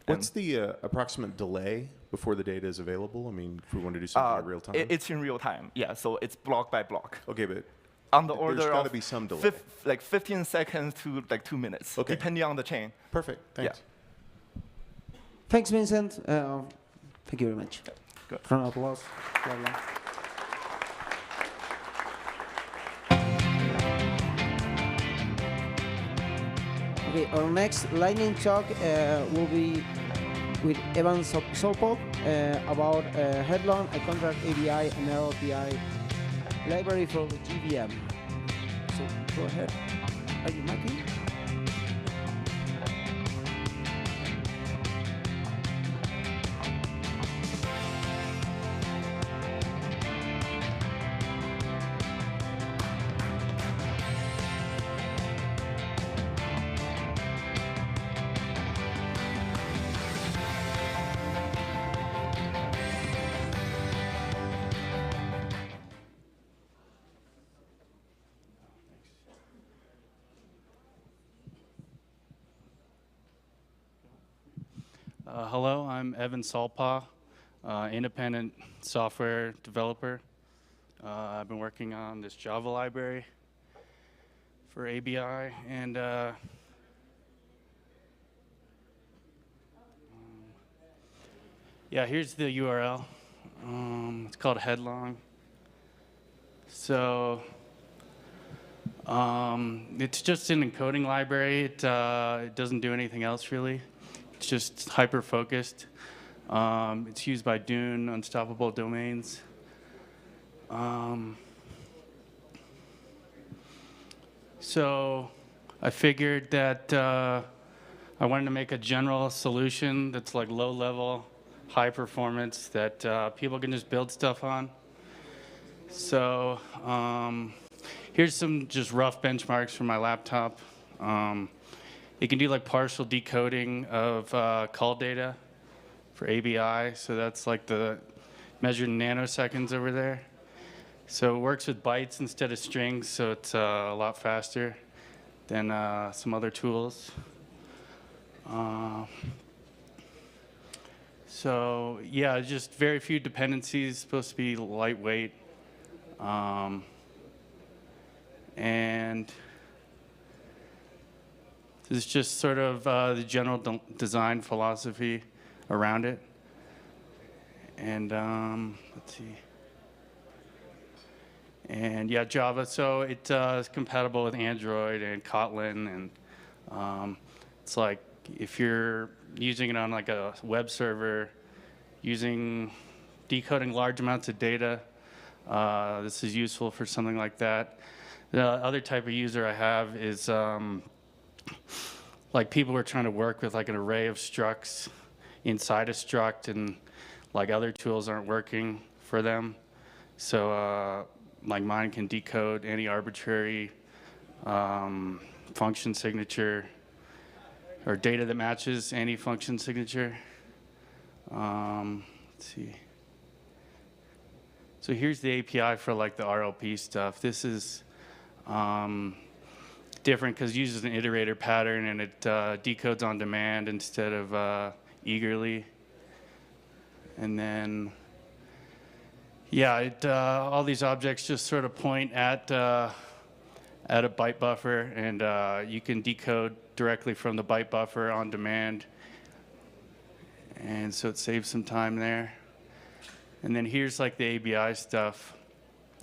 What's the approximate delay before the data is available? I mean, if we want to do something in real time? It's in real time, yeah. So it's block by block. Okay, but on the order there's got to of be some delay. like 15 seconds to like 2 minutes, okay, depending on the chain. Perfect, thanks. Yeah. Thanks, Vincent. Thank you very much. Good. Round of applause. Blah, blah. Okay, our next lightning talk will be with Evan Solpok about Headlong, a contract ABI and LPI library for the GVM. So go ahead. Are you miking? Hello, I'm Evan Solpa, independent software developer. I've been working on this Java library for ABI, and yeah, here's the URL. It's called Headlong. So it's just an encoding library. It doesn't do anything else really. It's just hyper-focused. It's used by Dune, Unstoppable Domains. So I figured that I wanted to make a general solution that's like low-level, high-performance that people can just build stuff on. So here's some just rough benchmarks from my laptop. It can do like partial decoding of call data for ABI. So that's like the measured in nanoseconds over there. So it works with bytes instead of strings, so it's a lot faster than some other tools. So yeah, just very few dependencies, supposed to be lightweight. And this is just sort of the general design philosophy around it. And let's see. And yeah, Java. So it is compatible with Android and Kotlin, and it's like if you're using it on like a web server, decoding large amounts of data, this is useful for something like that. The other type of user I have is like people who are trying to work with like an array of structs inside a struct, and like other tools aren't working for them. So like mine can decode any arbitrary function signature or data that matches any function signature. Let's see. So here's the API for like the RLP stuff. This is different because it uses an iterator pattern, and it decodes on demand instead of eagerly. And then, yeah, all these objects just sort of point at a byte buffer, and you can decode directly from the byte buffer on demand. And so it saves some time there. And then here's like the ABI stuff.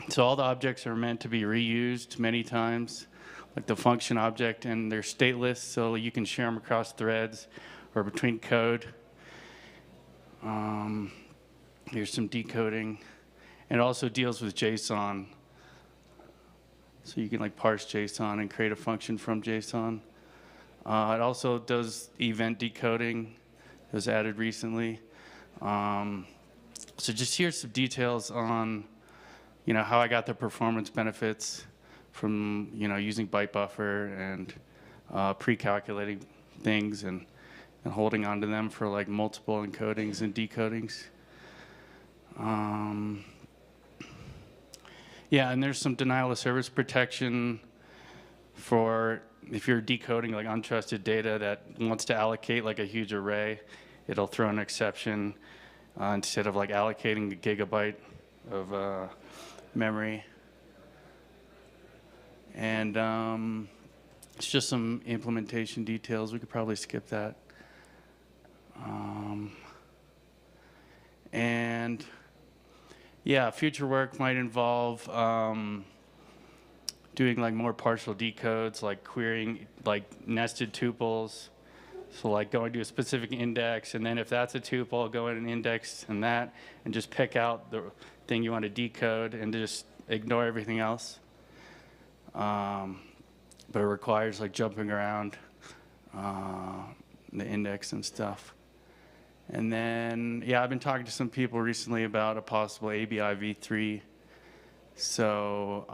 So all the objects are meant to be reused many times, like the function object, and they're stateless, so you can share them across threads or between code. Here's some decoding. And it also deals with JSON. So you can like parse JSON and create a function from JSON. It also does event decoding. It was added recently. So just here's some details on, how I got the performance benefits from, using byte buffer and pre-calculating things and holding on to them for like multiple encodings and decodings. Yeah, and there's some denial of service protection for if you're decoding like untrusted data that wants to allocate like a huge array, it'll throw an exception instead of like allocating a gigabyte of memory. And it's just some implementation details. We could probably skip that. And yeah, future work might involve doing like more partial decodes, like querying like nested tuples. So like going to a specific index, and then if that's a tuple, go in and index and that, and just pick out the thing you want to decode and just ignore everything else. But it requires like jumping around the index and stuff. And then, yeah, I've been talking to some people recently about a possible ABI v3. So,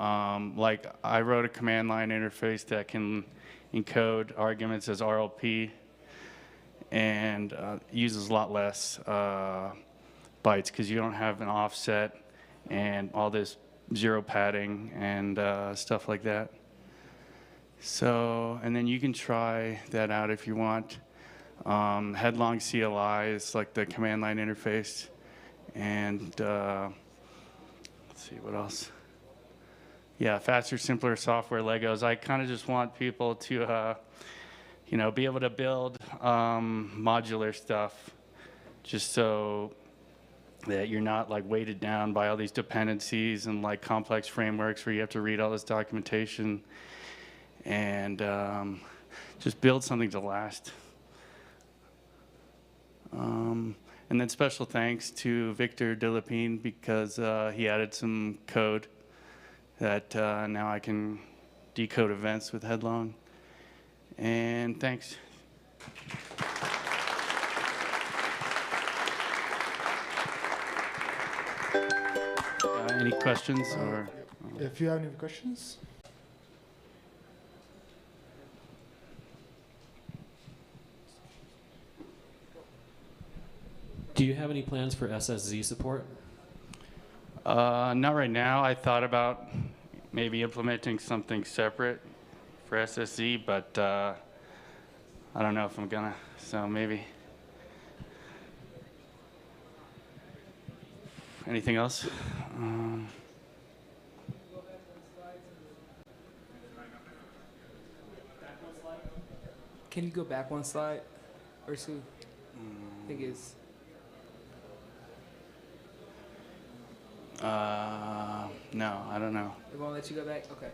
like, I wrote a command line interface that can encode arguments as RLP and uses a lot less bytes because you don't have an offset and all this zero padding and stuff like that. So, and then you can try that out if you want. Headlong CLI is like the command line interface. And let's see, what else? Yeah, faster, simpler software Legos. I kind of just want people to, be able to build modular stuff just so that you're not like weighted down by all these dependencies and like complex frameworks where you have to read all this documentation and just build something to last. And then special thanks to Victor Delapine because he added some code that now I can decode events with Headlong. And thanks. Any questions? Or if you have any questions. Do you have any plans for SSZ support? Not right now. I thought about maybe implementing something separate for SSZ, but I don't know if I'm gonna, so maybe. Anything else? Can you go back one slide or two? I think it's. No, I don't know. It won't let you go back? Okay.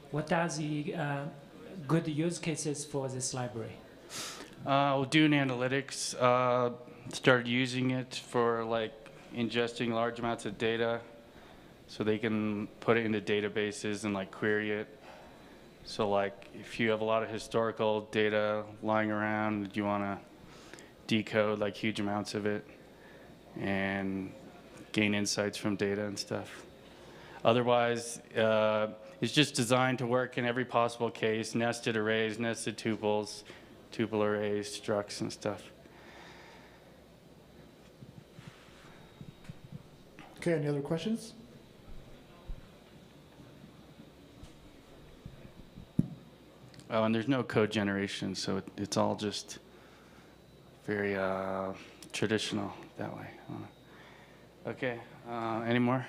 What are the good use cases for this library? We're doing analytics. Started using it for like ingesting large amounts of data, so they can put it into databases and like query it. So like if you have a lot of historical data lying around, you want to decode like huge amounts of it and gain insights from data and stuff. Otherwise, it's just designed to work in every possible case: nested arrays, nested tuples, tuple arrays, structs, and stuff. Okay, any other questions? Oh, and there's no code generation, so it's all just very traditional that way. Okay, any more?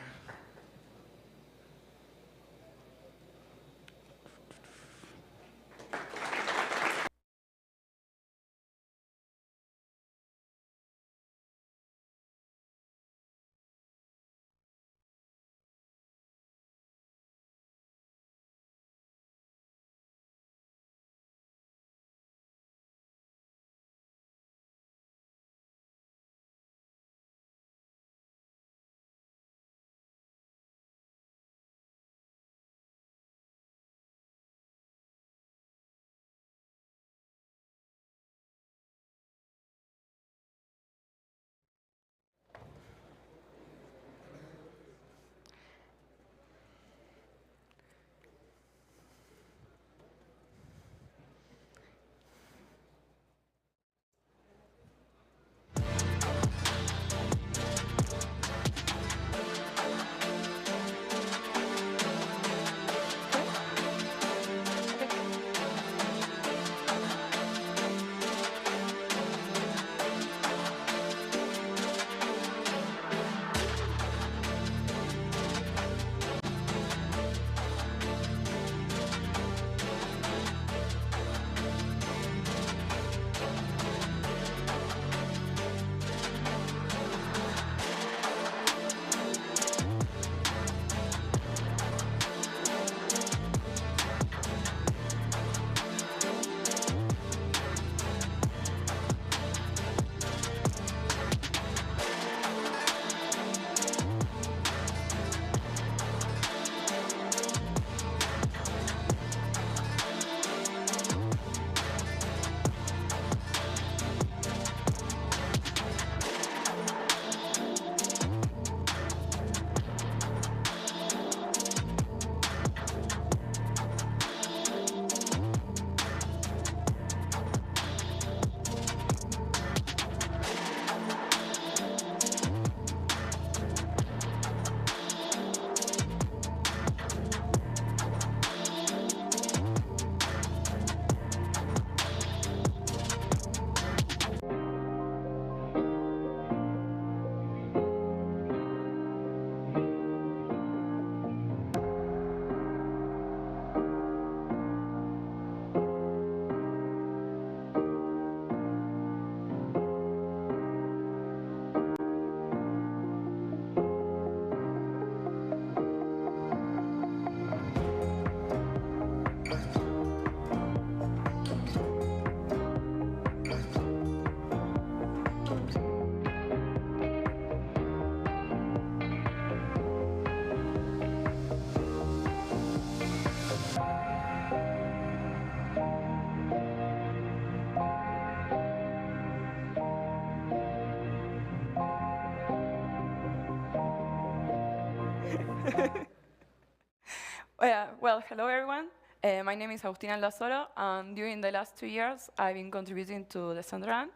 Well, hello everyone. My name is Agustina Lazoro, and during the last 2 years, I've been contributing to the Decentraland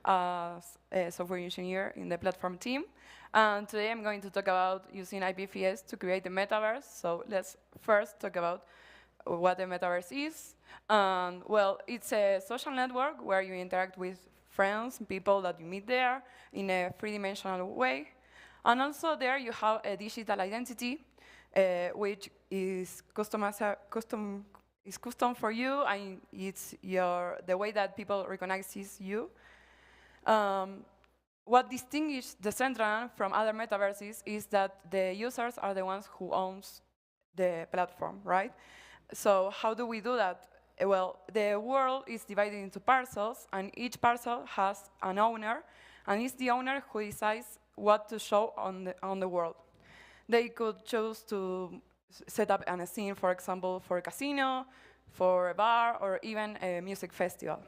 as a software engineer in the platform team. And today I'm going to talk about using IPFS to create the metaverse. So let's first talk about what the metaverse is. Well, it's a social network where you interact with friends, people that you meet there in a three-dimensional way. And also there you have a digital identity, which is custom for you, and it's the way that people recognize you. What distinguishes the Decentraland from other metaverses is that the users are the ones who owns the platform, right? So how do we do that? Well, the world is divided into parcels, and each parcel has an owner, and it's the owner who decides what to show on the world. They could choose to set up a scene, for example, for a casino, for a bar, or even a music festival.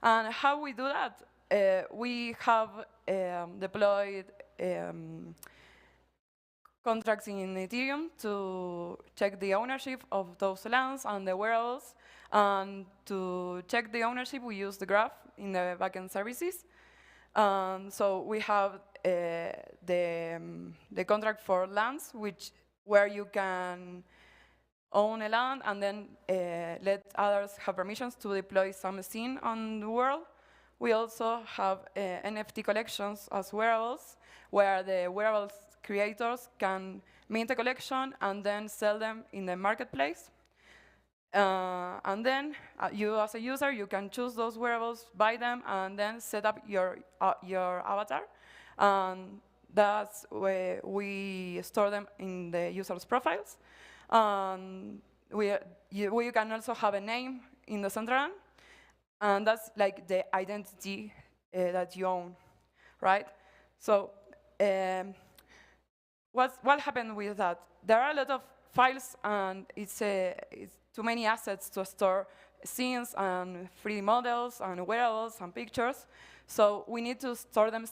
And how we do that? We have deployed contracts in Ethereum to check the ownership of those lands and the wearables. And to check the ownership, we use the graph in the backend services. So we have the contract for lands, where you can own a land and then let others have permissions to deploy some scene on the world. We also have NFT collections as wearables, where the wearables creators can mint a collection and then sell them in the marketplace. And then you, as a user, you can choose those wearables, buy them, and then set up your avatar. And that's where we store them in the user's profiles. You can also have a name in the Decentraland, and that's like the identity that you own, right? So what happened with that? There are a lot of files, and it's too many assets to store scenes and 3D models and wearables and pictures. So we need to store them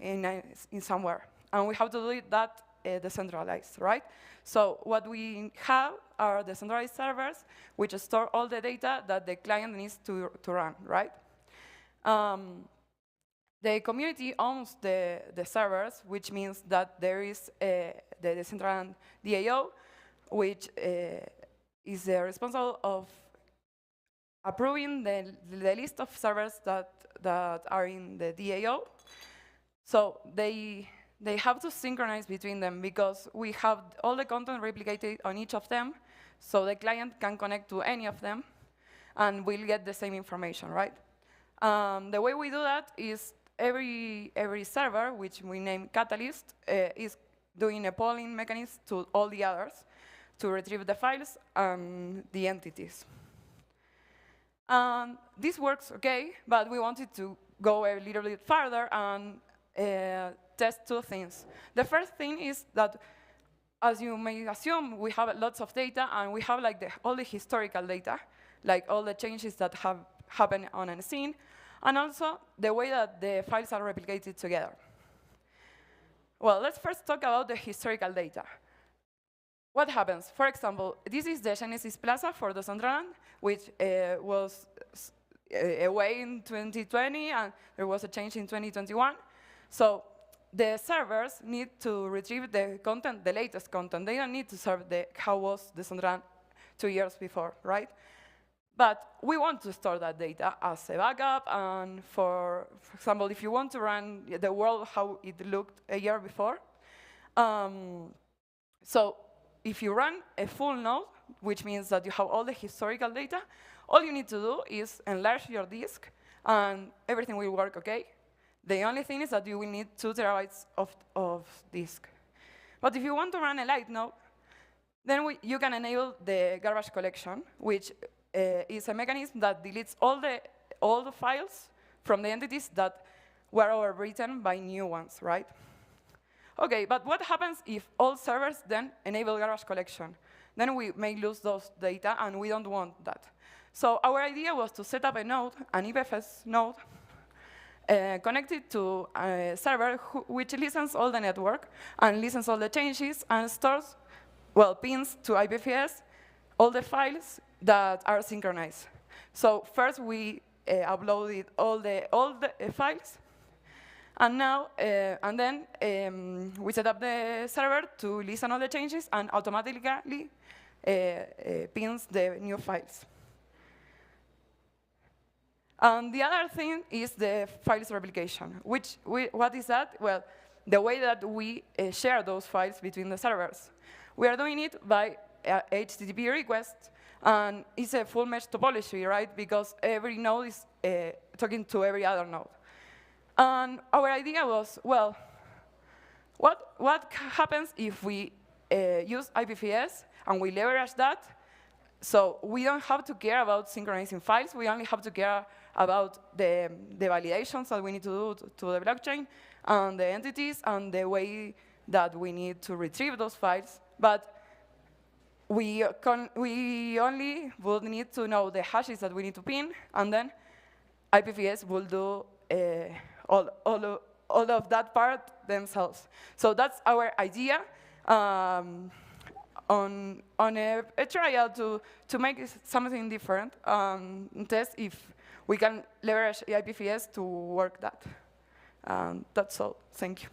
in somewhere, and we have to do that decentralized, right? So what we have are decentralized servers, which store all the data that the client needs to run, right? The community owns the servers, which means that there is the Decentraland DAO, which is responsible of approving the list of servers that are in the DAO. So they have to synchronize between them, because we have all the content replicated on each of them, so the client can connect to any of them, and we'll get the same information, right? The way we do that is every server, which we name Catalyst, is doing a polling mechanism to all the others to retrieve the files and the entities. This works okay, but we wanted to go a little bit further and test two things. The first thing is that, as you may assume, we have lots of data, and we have like all the historical data, like all the changes that have happened on a scene, and also the way that the files are replicated together. Well, let's first talk about the historical data. What happens? For example, this is the Genesis Plaza for the Decentraland, which was away in 2020, and there was a change in 2021. So the servers need to retrieve the content, the latest content. They don't need to serve how was the Decentraland 2 years before, right? But we want to store that data as a backup, and for example, if you want to run the world how it looked a year before. So if you run a full node, which means that you have all the historical data, all you need to do is enlarge your disk, and everything will work okay. The only thing is that you will need 2 terabytes of disk. But if you want to run a light node, then you can enable the garbage collection, which is a mechanism that deletes all the files from the entities that were overwritten by new ones, right? Okay, but what happens if all servers then enable garbage collection? Then we may lose those data, and we don't want that. So our idea was to set up a node, an IPFS node, connected to a server which listens all the network and listens all the changes and stores, well, pins to IPFS all the files that are synchronized. So first we uploaded all the files, And now, and then we set up the server to listen all the changes and automatically pins the new files. And the other thing is the files replication. What is that? Well, the way that we share those files between the servers. We are doing it by HTTP request, and it's a full mesh topology, right? Because every node is talking to every other node. And our idea was, well, what happens if we use IPFS and we leverage that? So we don't have to care about synchronizing files. We only have to care about the validations that we need to do to the blockchain, and the entities, and the way that we need to retrieve those files. But we only will need to know the hashes that we need to pin, and then IPFS will do all of that part themselves. So that's our idea on a trial to make something different, and test if we can leverage IPFS to work that. That's all. Thank you.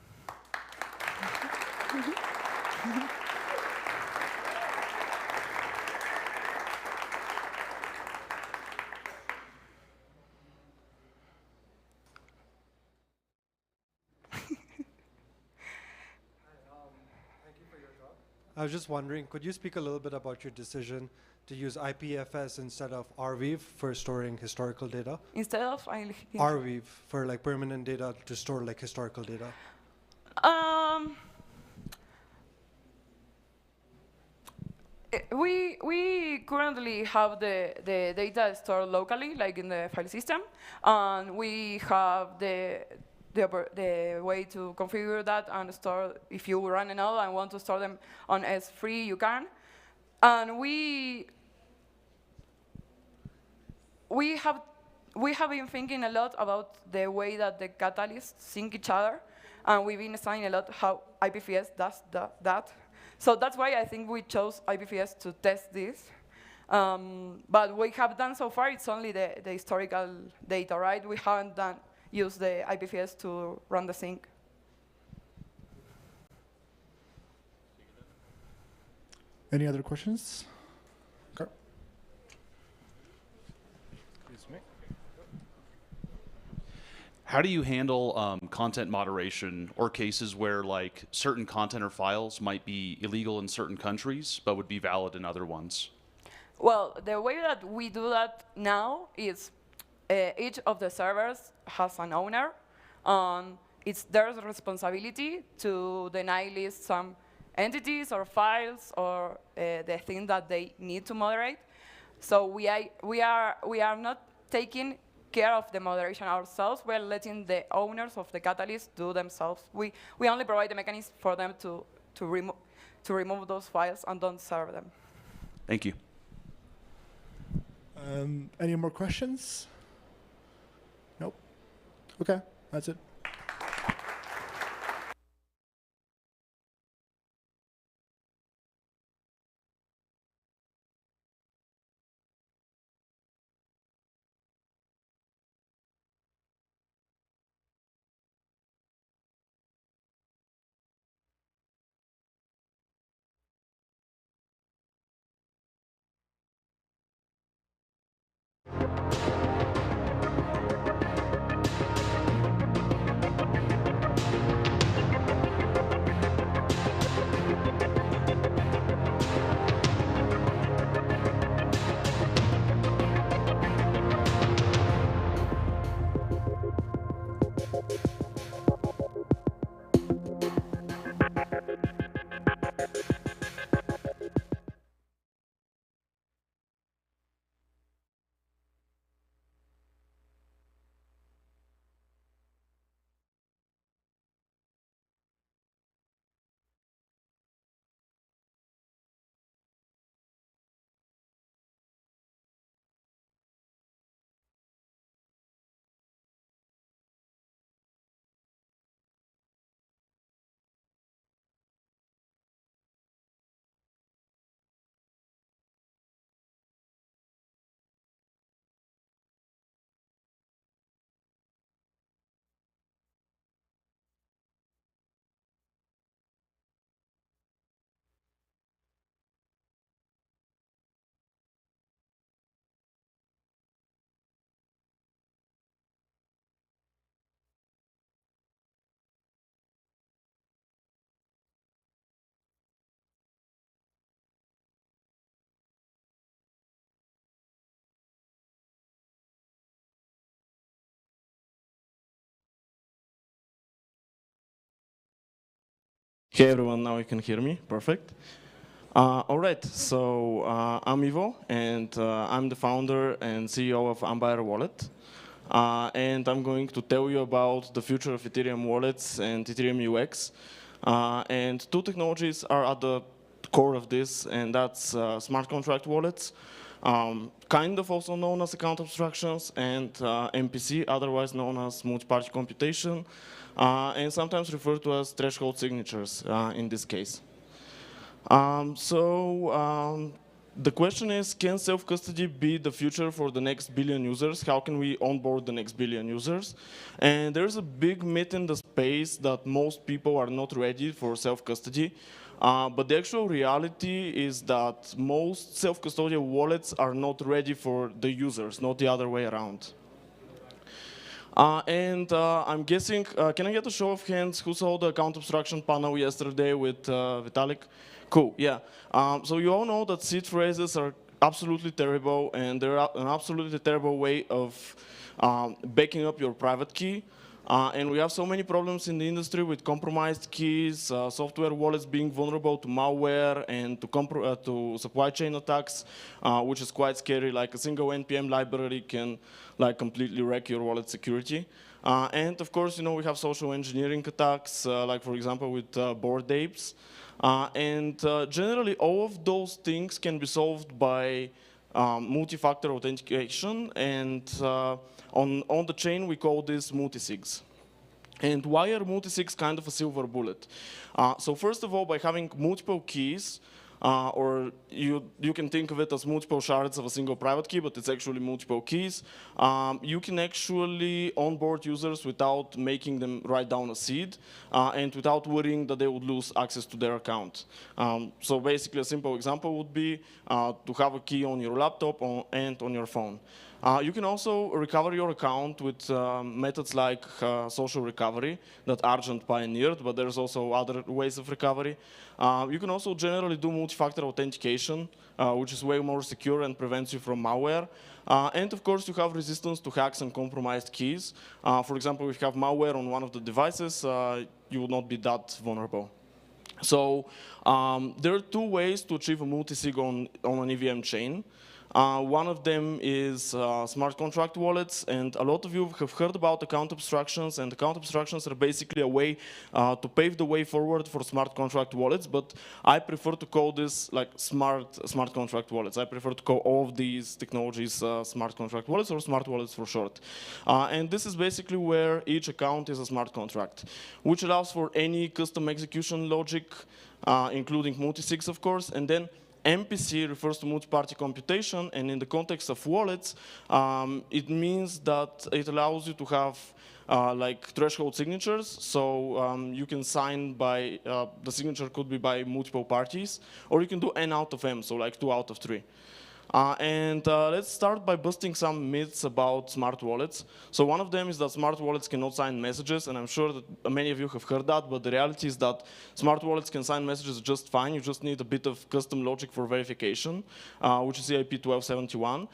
I was just wondering, could you speak a little bit about your decision to use IPFS instead of RWeave for storing historical data? Instead of RWeave for like permanent data to store like historical data. We currently have the data stored locally, like in the file system, and we have the way to configure that and store. If you run a node and want to store them on S3, you can. And we have been thinking a lot about the way that the catalysts sync each other, and we've been studying a lot how IPFS does that. So that's why I think we chose IPFS to test this. But what we have done so far, it's only the historical data, right? We haven't used the IPFS to run the sync. Any other questions? Okay. Excuse me. How do you handle content moderation or cases where like certain content or files might be illegal in certain countries but would be valid in other ones? Well, the way that we do that now is each of the servers has an owner. It's their responsibility to deny list some entities or files or the thing that they need to moderate. So we are not taking care of the moderation ourselves. We're letting the owners of the catalyst do themselves. We only provide the mechanism for them to remove those files and don't serve them. Thank you. Any more questions? Nope. Okay, that's it. Hey everyone, now you can hear me, perfect. All right, so I'm Ivo, and I'm the founder and CEO of Ambire Wallet. And I'm going to tell you about the future of Ethereum wallets and Ethereum UX. And two technologies are at the core of this, and that's smart contract wallets, kind of also known as account abstractions, and MPC, otherwise known as multi-party computation, and sometimes referred to as threshold signatures in this case. The question is, can self-custody be the future for the next billion users? How can we onboard the next billion users? And there's a big myth in the space that most people are not ready for self-custody. But the actual reality is that most self-custodial wallets are not ready for the users, not the other way around. I'm guessing, can I get a show of hands who saw the account abstraction panel yesterday with Vitalik? Cool, yeah. So you all know that seed phrases are absolutely terrible, and they're an absolutely terrible way of backing up your private key. And we have so many problems in the industry with compromised keys, software wallets being vulnerable to malware and to supply chain attacks, which is quite scary. Like a single NPM library can completely wreck your wallet security. And of course, we have social engineering attacks, like for example with Bored Apes. Generally, all of those things can be solved by multi-factor authentication, and on the chain we call this multisigs. And why are multisigs kind of a silver bullet? So first of all, by having multiple keys, or you can think of it as multiple shards of a single private key, but it's actually multiple keys. You can actually onboard users without making them write down a seed, and without worrying that they would lose access to their account. So basically, a simple example would be to have a key on your laptop and on your phone. You can also recover your account with methods like social recovery that Argent pioneered, but there's also other ways of recovery. You can also generally do multi-factor authentication, which is way more secure and prevents you from malware. And of course, you have resistance to hacks and compromised keys. For example, if you have malware on one of the devices, you will not be that vulnerable. So there are two ways to achieve a multisig on an EVM chain. One of them is smart contract wallets, and a lot of you have heard about account abstractions, and account abstractions are basically a way to pave the way forward for smart contract wallets, but I prefer to call this like smart contract wallets. I prefer to call all of these technologies smart contract wallets, or smart wallets for short. And this is basically where each account is a smart contract, which allows for any custom execution logic, including multisigs, of course, and then MPC refers to multi-party computation, and in the context of wallets, it means that it allows you to have like threshold signatures. So you can sign by, the signature could be by multiple parties, or you can do n out of m, so like 2 out of 3. Let's start by busting some myths about smart wallets. So one of them is that smart wallets cannot sign messages, and I'm sure that many of you have heard that, but the reality is that smart wallets can sign messages just fine. You just need a bit of custom logic for verification, which is EIP 1271.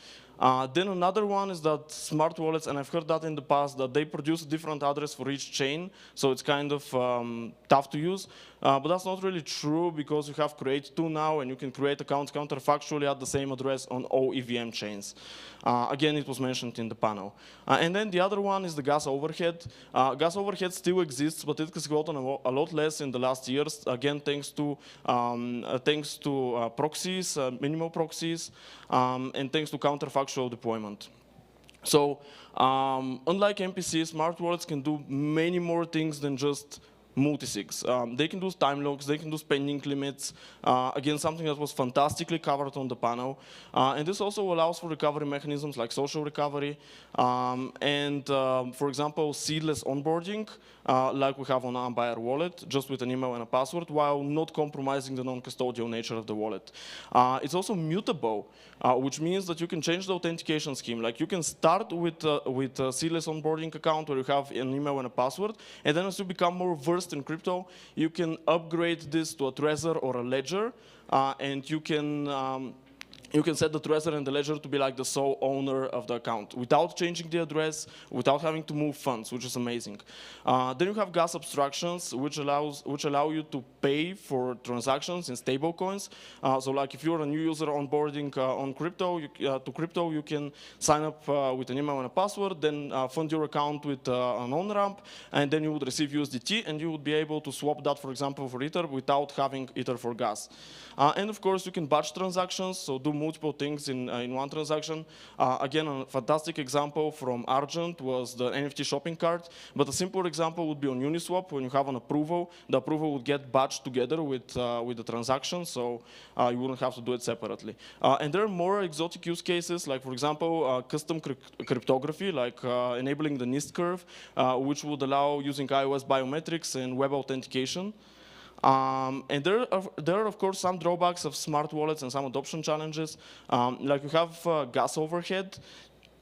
Then another one is that smart wallets, and I've heard that in the past, that they produce a different address for each chain, so it's kind of tough to use. But that's not really true, because you have create2 now, and you can create accounts counterfactually at the same address on all EVM chains. Again, it was mentioned in the panel. And then the other one is the gas overhead. Gas overhead still exists, but it has gotten a lot less in the last years, again, thanks to proxies, minimal proxies, and thanks to counterfactual deployment. So unlike MPC, smart wallets can do many more things than just multisigs. They can do time locks, they can do spending limits, again, something that was fantastically covered on the panel. And this also allows for recovery mechanisms like social recovery, and for example, seedless onboarding, like we have on Ambire Wallet, just with an email and a password, while not compromising the non-custodial nature of the wallet. It's also mutable, which means that you can change the authentication scheme. Like you can start with a seedless onboarding account where you have an email and a password, and then as you become more versed in crypto, you can upgrade this to a Trezor or a Ledger, and you can you can set the treasurer and the ledger to be like the sole owner of the account without changing the address, without having to move funds, which is amazing. Then you have gas abstractions, which allow you to pay for transactions in stable coins. So like if you're a new user onboarding on crypto, to crypto, you can sign up with an email and a password, then fund your account with an on-ramp, and then you would receive USDT, and you would be able to swap that, for example, for Ether without having Ether for gas. And of course, you can batch transactions, so do multiple things in one transaction. Again, a fantastic example from Argent was the NFT shopping cart, but a simple example would be on Uniswap. When you have an approval, the approval would get batched together with the transaction, so you wouldn't have to do it separately. And there are more exotic use cases, like for example, custom cryptography, like enabling the NIST curve, which would allow using iOS biometrics and web authentication. And there are, of course, some drawbacks of smart wallets and some adoption challenges. Like you have gas overhead.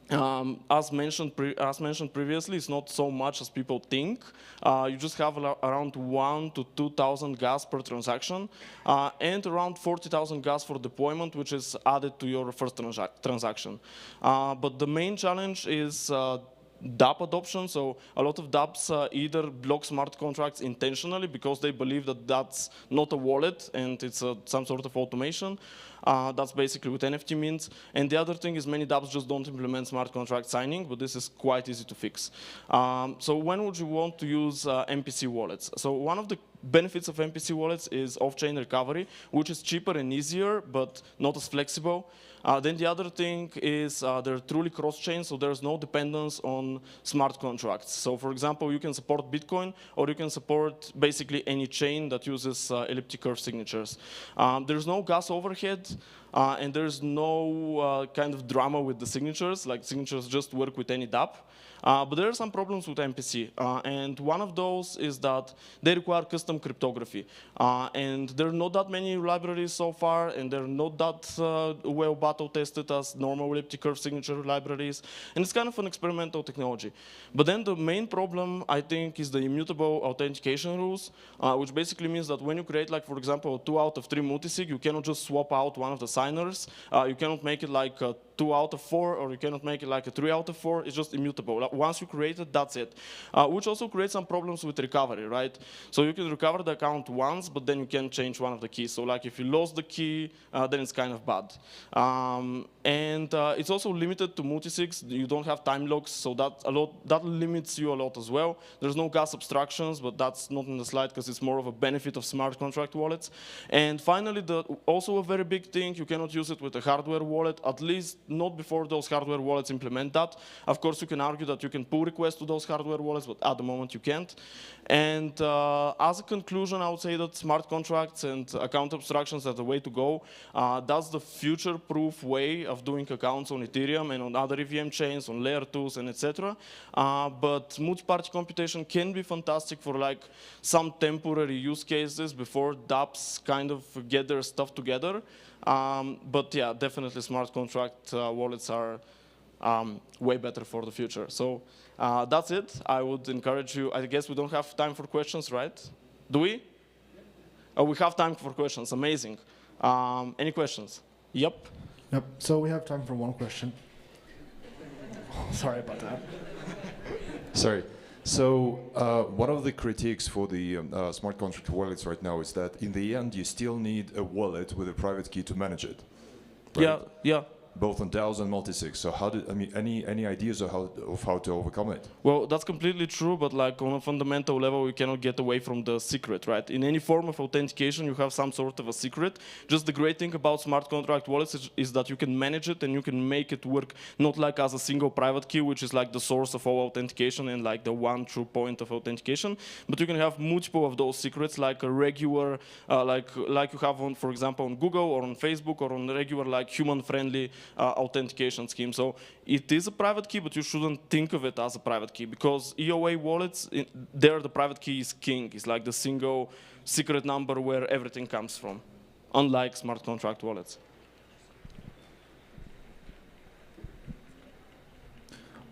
As mentioned previously, it's not so much as people think. You just have around 1,000 to 2,000 gas per transaction, and around 40,000 gas for deployment, which is added to your first transaction. But the main challenge is dApp adoption. So a lot of dApps either block smart contracts intentionally because they believe that that's not a wallet and it's some sort of automation. That's basically what NFT means. And the other thing is many dApps just don't implement smart contract signing, but this is quite easy to fix. So when would you want to use MPC wallets? So one of the benefits of MPC wallets is off-chain recovery, which is cheaper and easier, but not as flexible. Then the other thing is they're truly cross-chain, so there's no dependence on smart contracts. So for example, you can support Bitcoin, or you can support basically any chain that uses elliptic curve signatures. There's no gas overhead, and there's no kind of drama with the signatures, like signatures just work with any dApp. But there are some problems with MPC, and one of those is that they require custom cryptography. And there are not that many libraries so far, and they're not that well battle-tested as normal elliptic curve signature libraries, and it's kind of an experimental technology. But then the main problem, I think, is the immutable authentication rules, which basically means that when you create, like, for example, a 2 out of 3 multisig, you cannot just swap out one of the signers. You cannot make it like 2 out of 4, or you cannot make it like a 3 out of 4. It's just immutable. Once you create it, that's it. Which also creates some problems with recovery, right? So you can recover the account once, but then you can change one of the keys. So like if you lost the key, then it's kind of bad. And it's also limited to multisigs. You don't have time locks, so that limits you a lot as well. There's no gas abstractions, but that's not in the slide because it's more of a benefit of smart contract wallets. And finally, also a very big thing, you cannot use it with a hardware wallet, at least not before those hardware wallets implement that. Of course, you can argue that you can pull requests to those hardware wallets, but at the moment you can't. And as a conclusion, I would say that smart contracts and account abstractions are the way to go. That's the future-proof way of doing accounts on Ethereum and on other EVM chains, on layer 2s and etc. But multi-party computation can be fantastic for like some temporary use cases before dApps kind of get their stuff together. But yeah, definitely smart contract wallets are way better for the future. So that's it. I would encourage you. I guess we don't have time for questions, right? Do we? Oh, we have time for questions. Amazing. Any questions? Yep. Yep. So we have time for one question. Sorry about that. Sorry. So one of the critiques for the smart contract wallets right now is that in the end you still need a wallet with a private key to manage it. Right? Yeah. Yeah. Both on DAOs and multisigs. So how did, I mean, any ideas of how to overcome it? Well, that's completely true, but like on a fundamental level, you cannot get away from the secret, right? In any form of authentication, you have some sort of a secret. Just the great thing about smart contract wallets is that you can manage it and you can make it work not like as a single private key, which is like the source of all authentication and like the one true point of authentication, but you can have multiple of those secrets, like a regular, like you have on, for example, on Google or on Facebook or on regular like human-friendly authentication scheme. So it is a private key, but you shouldn't think of it as a private key because EOA wallets, there the private key is king. It's like the single secret number where everything comes from, unlike smart contract wallets.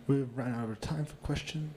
We've run out of time for questions.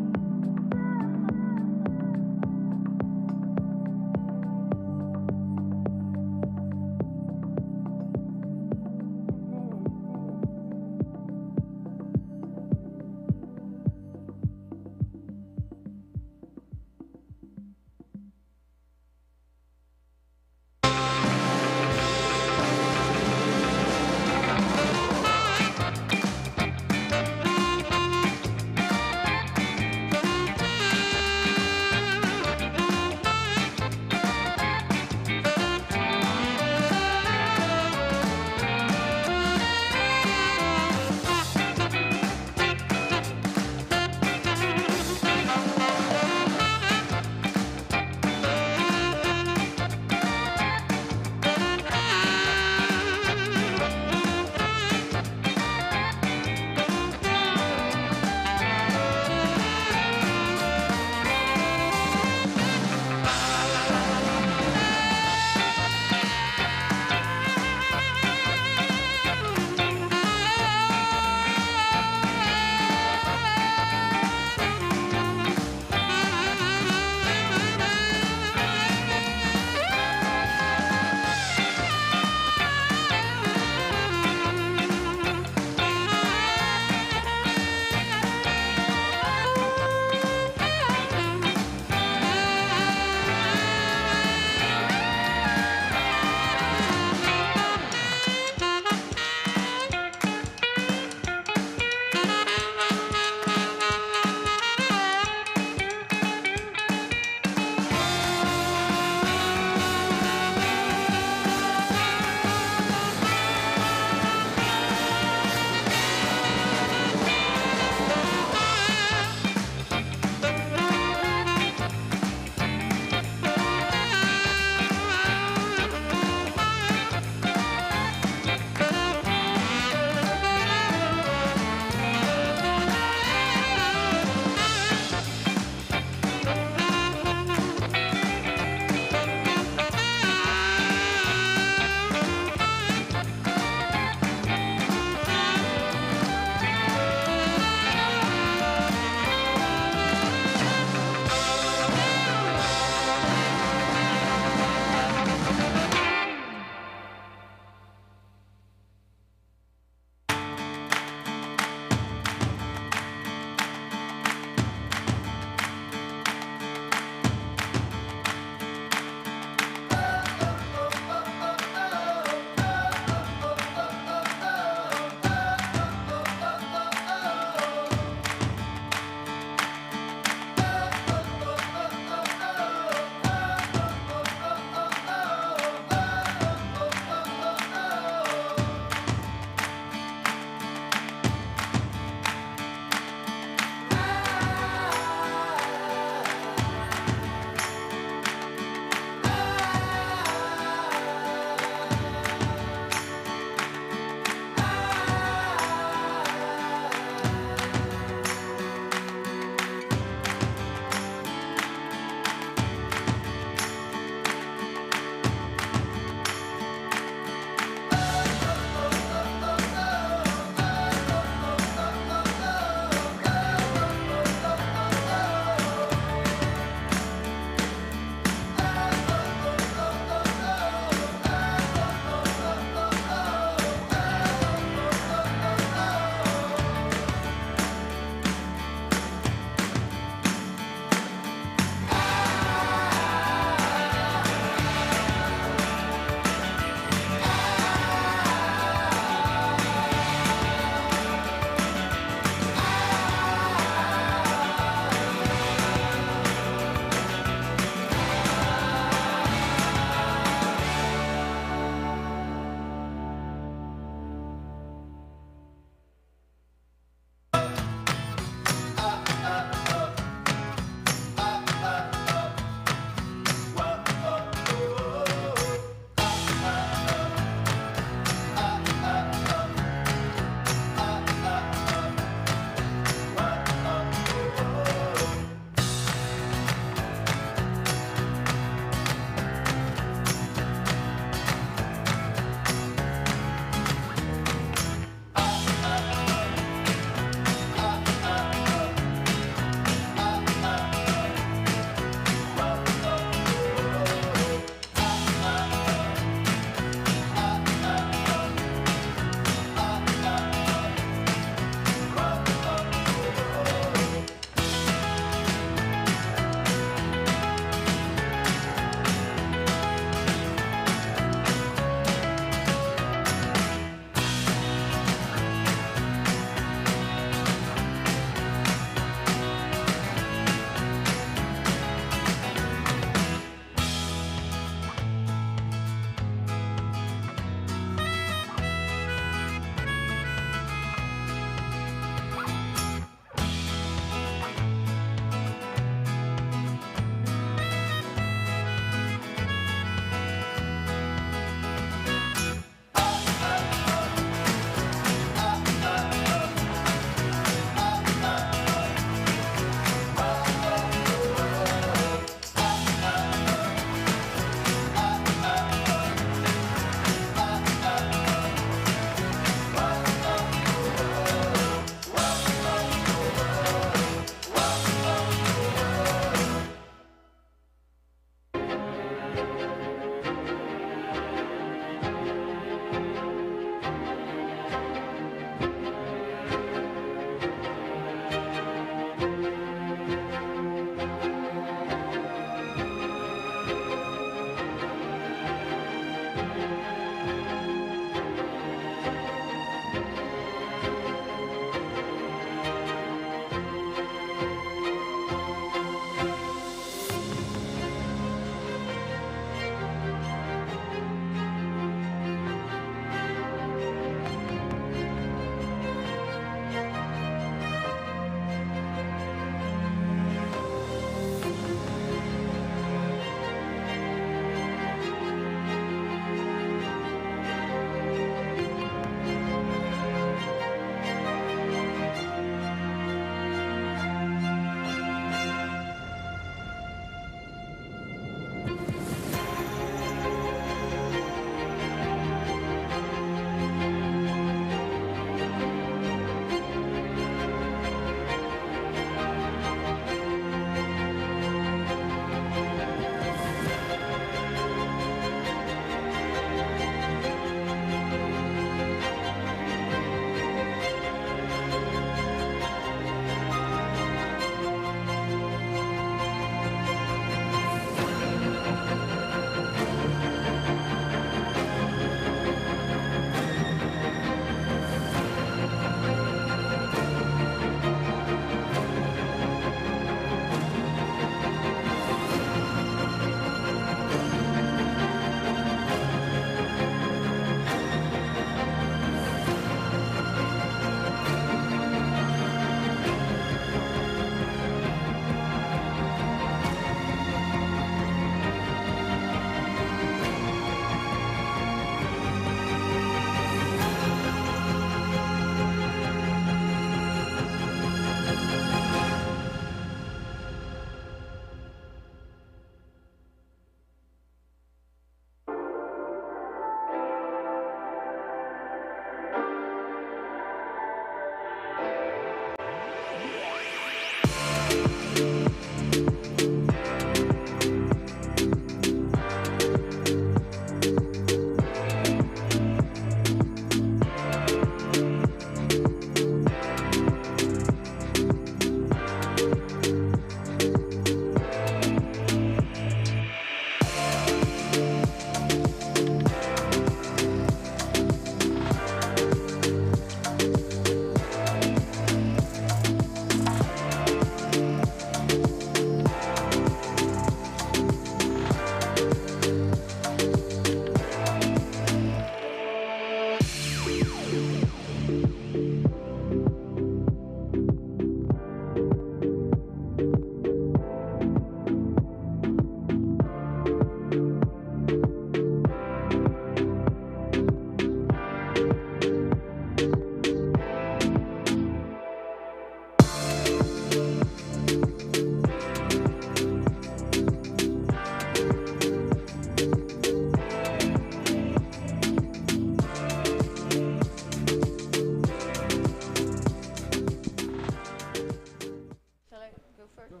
Or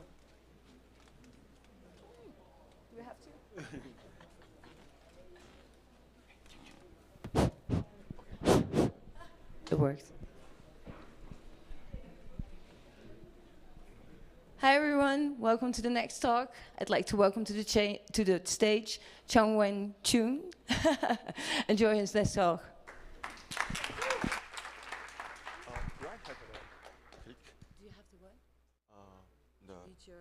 do we have to? It works. Hi everyone, welcome to the next talk. I'd like to welcome to the stage Changwen Chun. Enjoy his next talk. Do you have to what? Read your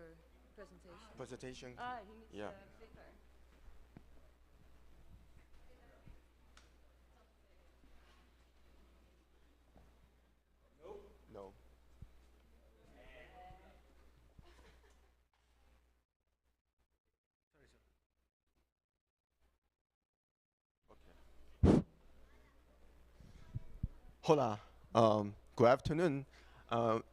presentation. Presentation. Ah, he needs Yeah. the clicker. No. Hola. Good afternoon, and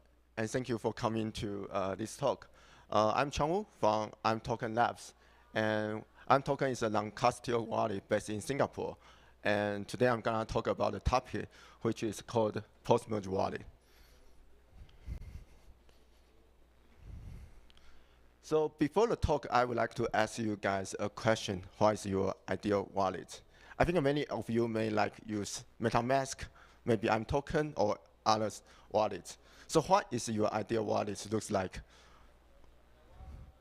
thank you for coming to this talk. I'm Changwu from I'm Token Labs, and I'm Token is a non-custodial wallet based in Singapore. And today I'm gonna talk about a topic which is called post-merge wallet. So before the talk, I would like to ask you guys a question. What is your ideal wallet? I think many of you may like use MetaMask, maybe I'm Token or other wallets. So what is your ideal wallet looks like?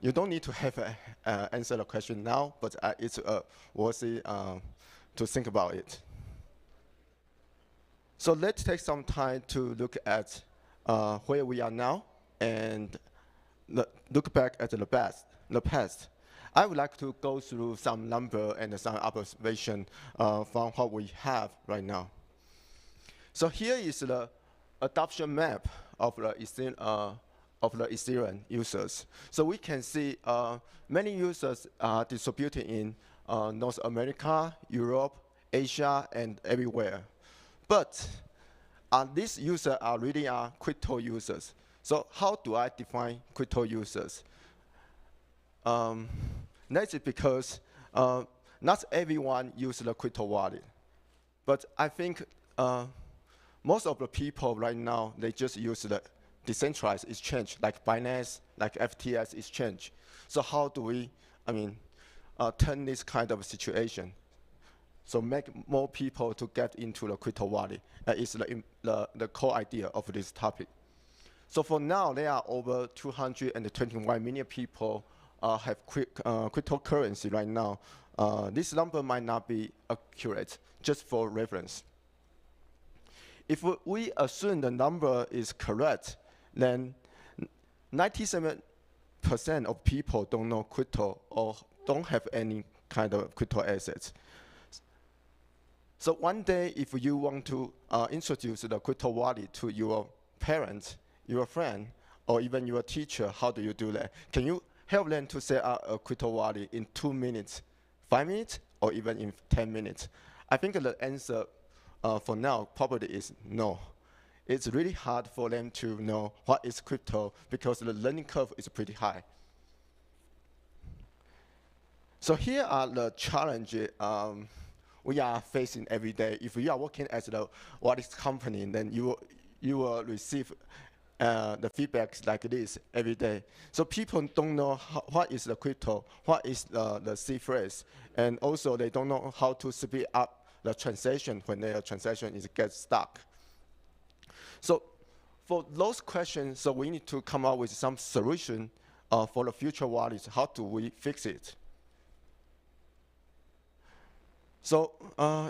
You don't need to have answer the question now, but it's worthy to think about it. So let's take some time to look at where we are now and look back at the past. I would like to go through some number and some observation from what we have right now. So here is the adoption map of the Ethereum users. So we can see many users are distributed in North America, Europe, Asia, and everywhere. But these users are really crypto users. So how do I define crypto users? That's because not everyone uses the crypto wallet. But I think most of the people right now, they just use the decentralized exchange, like Binance, like FTX exchange. So how do we, turn this kind of situation? So make more people to get into the crypto wallet is the core idea of this topic. So for now, there are over 221 million people have cryptocurrency right now. This number might not be accurate, just for reference. If we assume the number is correct, then 97% of people don't know crypto or don't have any kind of crypto assets. So one day, if you want to introduce the crypto wallet to your parents, your friend, or even your teacher, how do you do that? Can you help them to set up a crypto wallet in 2 minutes, 5 minutes, or even in 10 minutes? I think the answer for now probably is no. It's really hard for them to know what is crypto because the learning curve is pretty high. So here are the challenges we are facing every day. If you are working as the wallet company, then you will receive the feedbacks like this every day. So people don't know what is the crypto, what is the seed phrase, and also they don't know how to speed up the transaction when their transaction gets stuck. So for those questions, so we need to come up with some solution for the future wallets. How do we fix it? So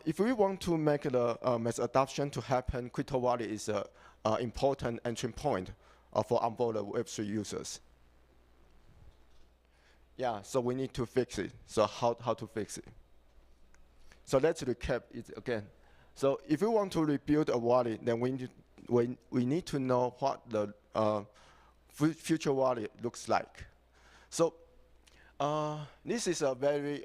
if we want to make the mass adoption to happen, crypto wallet is an important entry point for onboard Web3 users. Yeah, so we need to fix it. So how to fix it? So let's recap it again. So if we want to rebuild a wallet, then we need to know what the future wallet looks like. So this is a very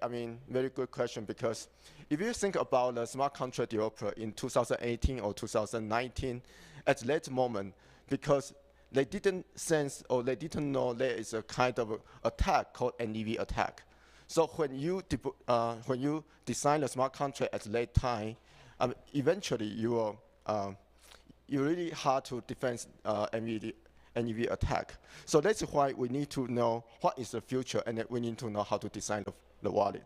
good question, because if you think about the smart contract developer in 2018 or 2019, at that moment, because they didn't sense or they didn't know there is a kind of attack called NDV attack. So when you design a smart contract at that time, eventually you really hard to defend NEV attack. So that's why we need to know what is the future, and then we need to know how to design the wallet.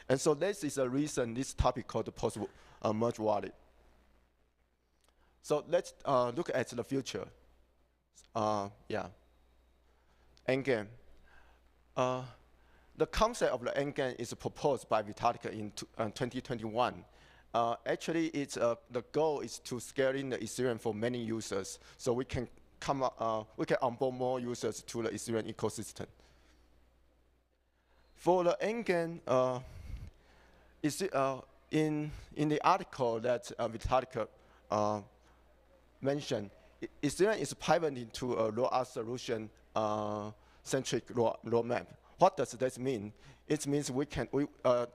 And so this is a reason this topic called the post-merge wallet. So let's look at the future. Endgame. The concept of the endgame is proposed by Vitalik in 2021. Actually, it's the goal is to scaling the Ethereum for many users, so we can onboard more users to the Ethereum ecosystem. For the endgame, in the article that Vitalik mentioned, Ethereum is pivoting to a rollup solution centric roadmap. What does that mean? It means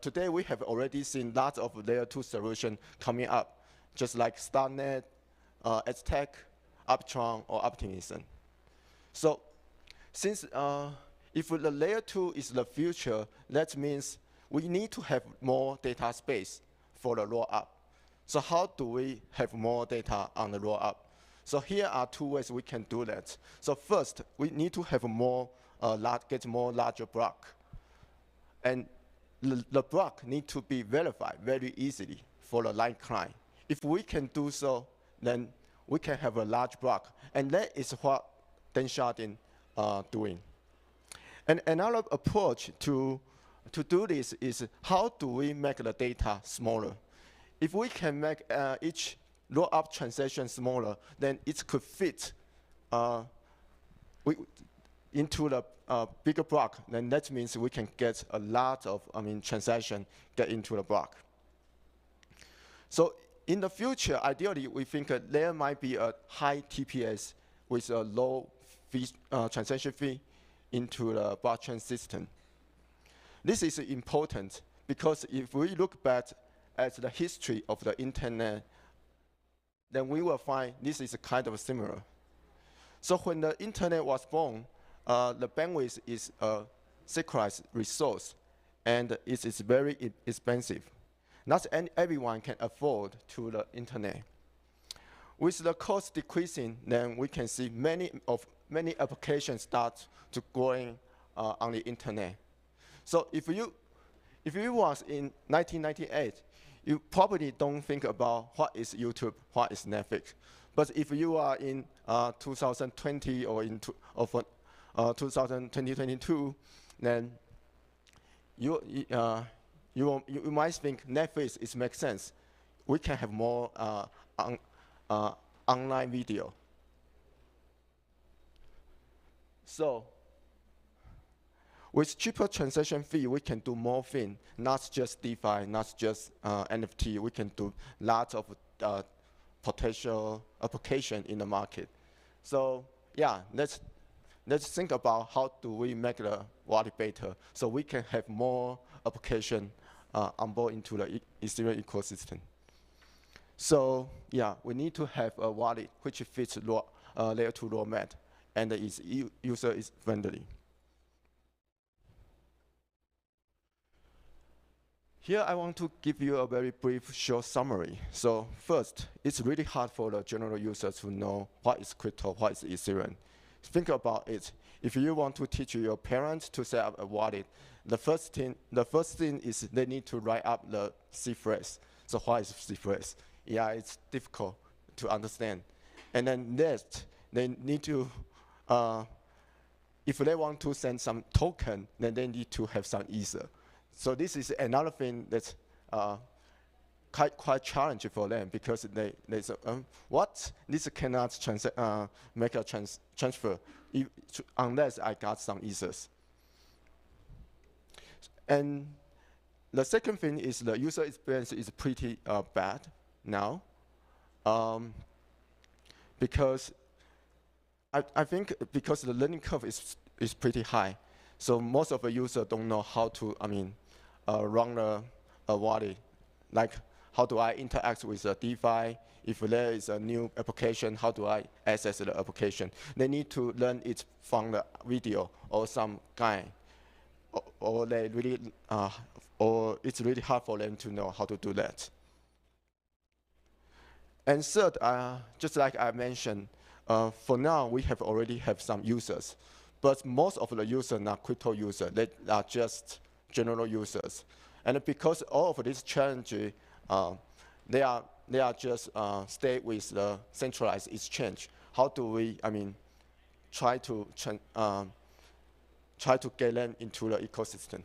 today we have already seen lots of layer 2 solutions coming up, just like Starnet, Aztec, Uptron, or Optimism. So since if the layer 2 is the future, that means we need to have more data space for the rollup. So how do we have more data on the rollup? So here are 2 ways we can do that. So first, we need to have get more larger block. And the block need to be verified very easily for the line client. If we can do so, then we can have a large block. And that is what Dan Chardin doing. And another approach to do this is how do we make the data smaller? If we can make each rollup transaction smaller, then it could fit into the bigger block. Then that means we can get a lot of transaction get into the block. So in the future, ideally, we think there might be a high TPS with a low transaction fee into the blockchain system. This is important because if we look back at the history of the internet, then we will find this is kind of similar. So when the internet was born, the bandwidth is a scarce resource, and it is very expensive. Not everyone can afford to the internet. With the cost decreasing, then we can see many applications start to growing on the internet. So if you was in 1998, you probably don't think about what is YouTube, what is Netflix. But if you are in 2020 or in 2022, then you might think Netflix makes sense. We can have more online video. So with cheaper transaction fee, we can do more things, not just DeFi, not just NFT. We can do lots of potential application in the market. So yeah, let's think about how do we make the wallet better so we can have more application on board into the Ethereum ecosystem. So yeah, we need to have a wallet which fits layer 2 roadmap and is user friendly. Here I want to give you a very brief short summary. So first, it's really hard for the general user to know what is crypto, what is Ethereum. Think about it. If you want to teach your parents to set up a wallet, the first thing is they need to write up the C phrase. So what is C phrase? Yeah, it's difficult to understand. And then next, they need to, if they want to send some token, then they need to have some Ether. So this is another thing that's quite challenging for them because they say, what? This cannot make a transfer unless I got some Ethers. And the second thing is the user experience is pretty bad now because I think because the learning curve is pretty high. So most of the users don't know how to, run a wallet. Like, how do I interact with a DeFi? If there is a new application, how do I access the application? They need to learn it from the video or some guide, or it's really hard for them to know how to do that. And third, just like I mentioned, For now, we have already have some users, but most of the users are not crypto users. They are just general users. And because all of these challenges, they are just stay with the centralized exchange. How do we, try to get them into the ecosystem?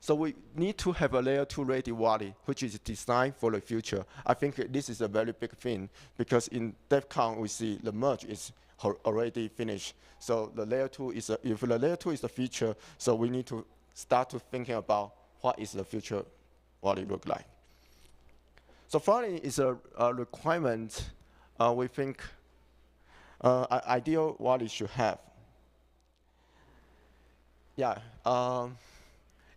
So we need to have a layer 2 ready wallet, which is designed for the future. I think this is a very big thing, because in Devcon we see the merge is already finished. So the layer 2 is, if the layer 2 is the future, so we need to start to thinking about what is the future wallet look like. So following is a requirement we think an ideal wallet should have. Yeah.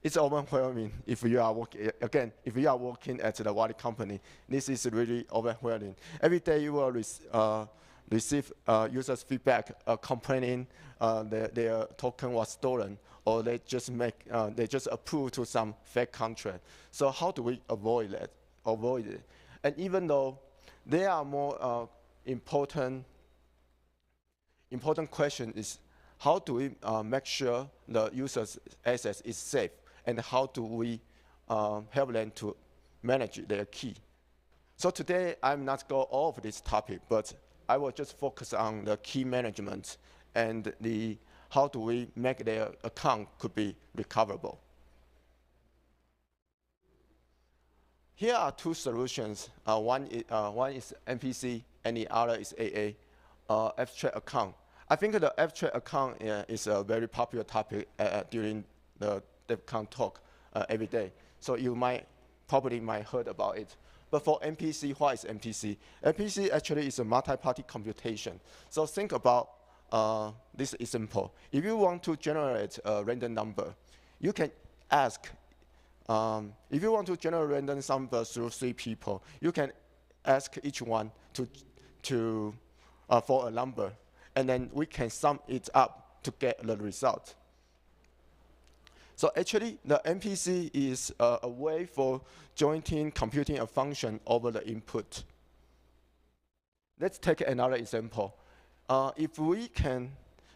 It's overwhelming if you are working, again, if you are working at the wallet company. This is really overwhelming. Every day you will receive users' feedback complaining their token was stolen, or they just approve to some fake contract. So how do we avoid that? Avoid it. And even though there are more important question is, how do we make sure the user's access is safe? And how do we help them to manage their key? So today, I'm not going all of this topic, but I will just focus on the key management and how do we make their account could be recoverable. Here are two solutions. One is MPC, and the other is AA, abstract account. I think the abstract account is a very popular topic during the Devcon talk every day. So you probably might heard about it. But for MPC, what is MPC? MPC actually is a multi-party computation. So think about this example. If you want to generate a random number, you can ask, if you want to generate a random number through 3 people, you can ask each one for a number, and then we can sum it up to get the result. So actually, the MPC is a way for jointly computing a function over the input. Let's take another example. If we can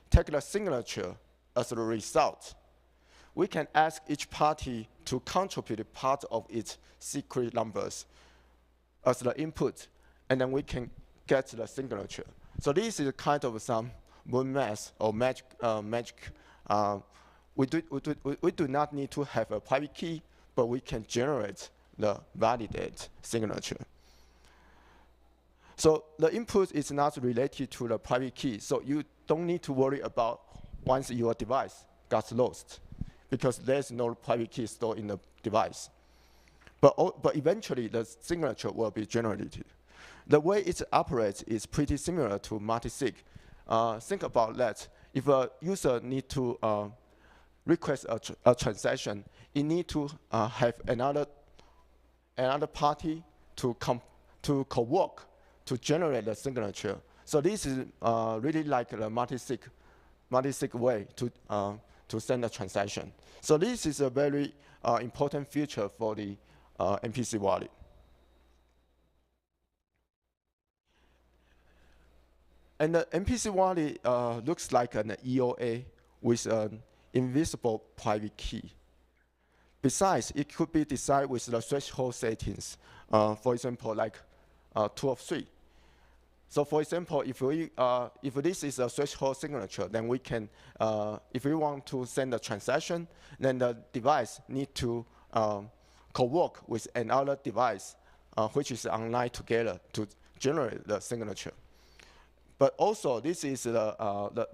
take the signature as the result, we can ask each party to contribute part of its secret numbers as the input, and then we can get the signature. So this is kind of some moon math or magic. We do not need to have a private key, but we can generate the validated signature. So the input is not related to the private key, so you don't need to worry about once your device got lost, because there's no private key stored in the device. But eventually, the signature will be generated. The way it operates is pretty similar to multi-sig. Think about that. If a user needs to request a transaction, it needs to have another party to co-work to generate the signature. So this is really like the multi-sig way to send a transaction. So this is a very important feature for the MPC wallet. And the MPC wallet looks like an EOA with an invisible private key. Besides, it could be designed with the threshold settings. For example, like 2 of 3. So for example, if this is a threshold signature, then we can, if we want to send a transaction, then the device needs to co-work with another device, which is online together to generate the signature. But also, this is the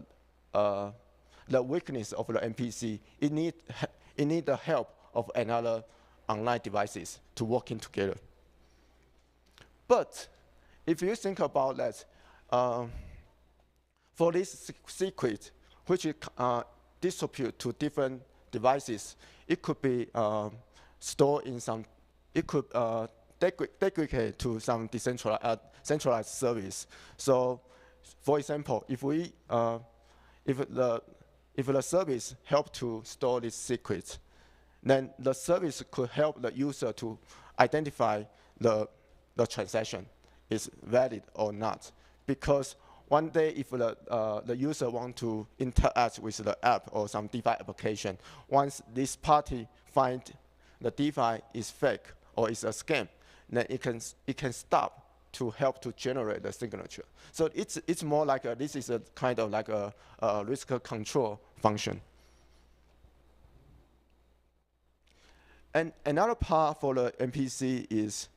weakness of the MPC. It need the help of another online devices to working together. But if you think about that, for this secret, which is distributed to different devices, it could be stored in some, it could delegate to some decentralized centralized service. So, for example, if the service help to store this secret, then the service could help the user to identify the transaction is valid or not. Because one day, if the user want to interact with the app or some DeFi application, once this party find the DeFi is fake or is a scam, then it can stop to help to generate the signature. So it's more like this is a kind of like a risk control function. And another part for the MPC is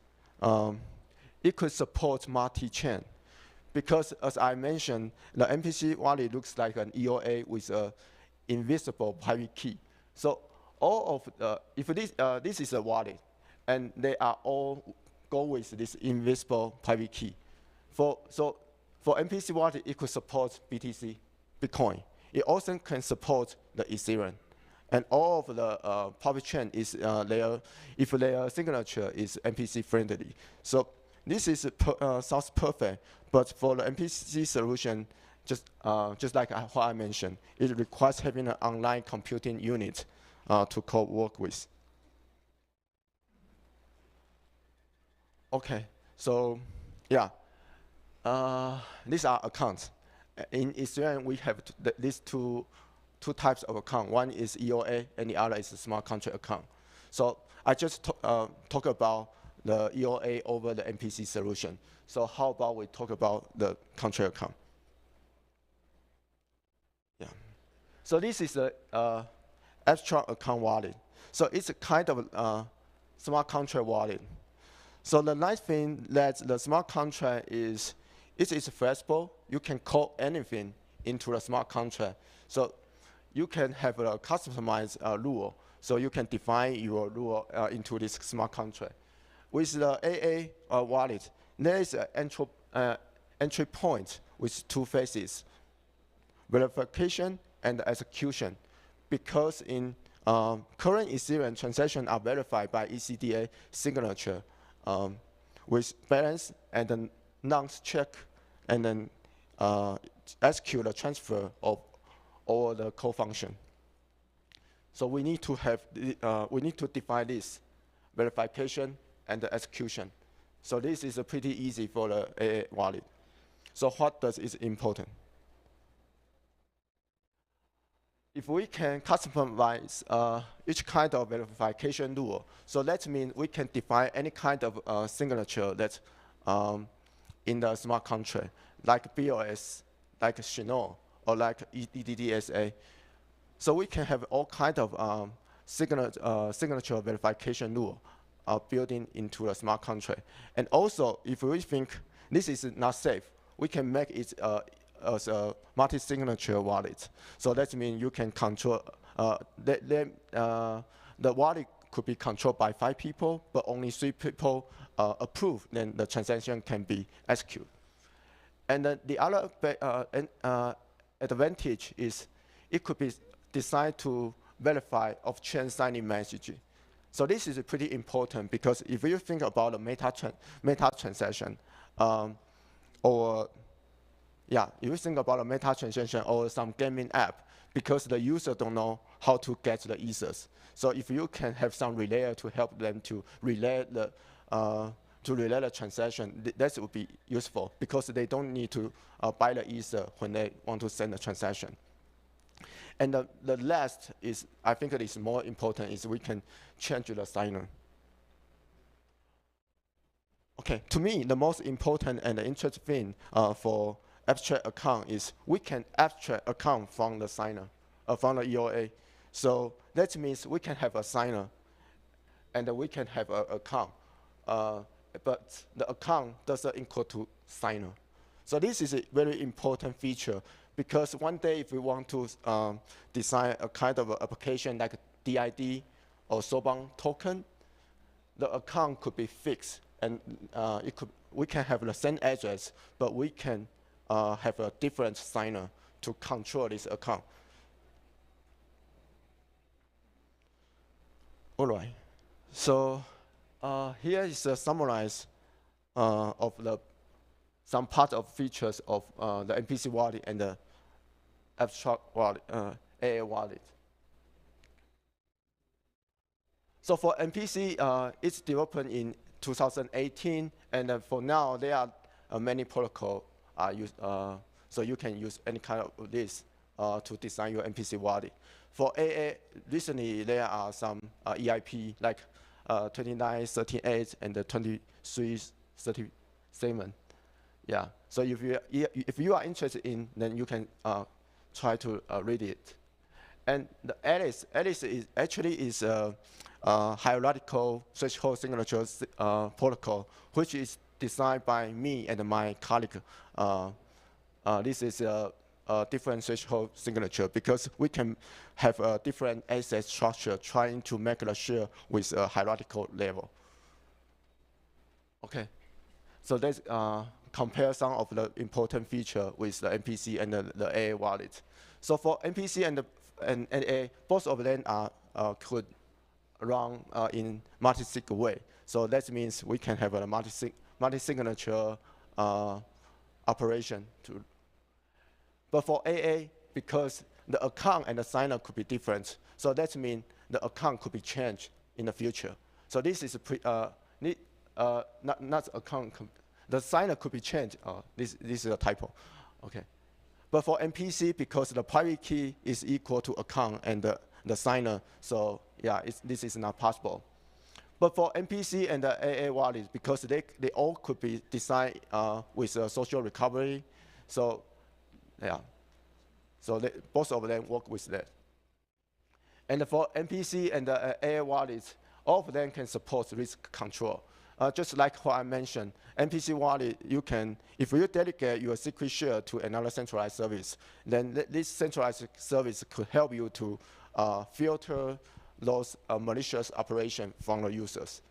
it could support multi-chain. Because as I mentioned, the MPC wallet looks like an EOA with an invisible private key. So all of if this is a wallet, and they are all go with this invisible private key. For MPC wallet, it could support BTC, Bitcoin. It also can support the Ethereum. And all of the public chain is if their signature is MPC friendly. So this is sounds perfect, but for the MPC solution, just like what I mentioned, it requires having an online computing unit to co-work with. Okay, so yeah, these are accounts. In Ethereum, we have these two types of account. One is EOA, and the other is a smart contract account. So I just talk about the EOA over the MPC solution. So how about we talk about the contract account? Yeah. So this is the abstract account wallet. So it's a kind of smart contract wallet. So the nice thing that the smart contract is, it is flexible. You can code anything into the smart contract. So you can have a customized rule. So you can define your rule into this smart contract. With the AA wallet, there is an entry point with two phases, verification and execution. Because in current Ethereum, transactions are verified by ECDA signature with balance and then nonce check, and then execute the transfer of all the code function. So we need to have we need to define this verification and the execution. So this is pretty easy for the AA wallet. So what does is important? If we can customize each kind of verification rule, so that means we can define any kind of signature that's in the smart contract, like BOS, like Chinook, or like EDDSA. So we can have all kinds of signature verification rule building into the smart contract. And also, if we think this is not safe, we can make it as a multi-signature wallet. So that means you can control, the wallet could be controlled by 5 people, but only 3 people approve, then the transaction can be executed. And then the other advantage is it could be designed to verify off-chain signing message. So this is pretty important because if you think about a meta transaction, or yeah, if you think about a meta transaction or some gaming app, because the user don't know how to get the ethers. So if you can have some relayer to help them to relay the transaction, that would be useful because they don't need to buy the ether when they want to send the transaction. And the last is, I think it is more important, is we can change the signer. Okay, to me, the most important and the interesting thing for abstract account is we can abstract account from the signer, from the EOA. So that means we can have a signer and we can have an account, but the account doesn't equal to signer. So this is a very important feature because one day if we want to design a kind of application like DID or Soban token, the account could be fixed and we can have the same address, but we can have a different signer to control this account. All right. So here is a summarize of some part of features of the MPC wallet and the abstract wallet, AA wallet. So for MPC, it's developed in 2018, and for now they are many protocols are used, so you can use any kind of this to design your MPC wallet. For AA, recently there are some EIP like 2938 and the 2337. Yeah. So if you are interested in, then you can try to read it. And the Alice is actually a hierarchical threshold signature protocol, which is designed by me and my colleague. This is a different threshold signature because we can have a different asset structure trying to make the share with a hierarchical level. Okay, so let's compare some of the important feature with the MPC and the AA wallet. So for MPC and AA, both of them could run in multi-sig way. So that means we can have a multi-signature operation too. But for AA, because the account and the signer could be different, so that means the account could be changed in the future. So this is not account. The signer could be changed. This is a typo. Okay. But for MPC, because the private key is equal to account and the signer, so yeah, this is not possible. But for MPC and the AA wallet, because they all could be designed with social recovery, so yeah, so both of them work with that. And for MPC and the AA wallets, all of them can support risk control. Just like what I mentioned, MPC wallet, you can, if you delegate your secret share to another centralized service, then this centralized service could help you to filter those malicious operations from the users.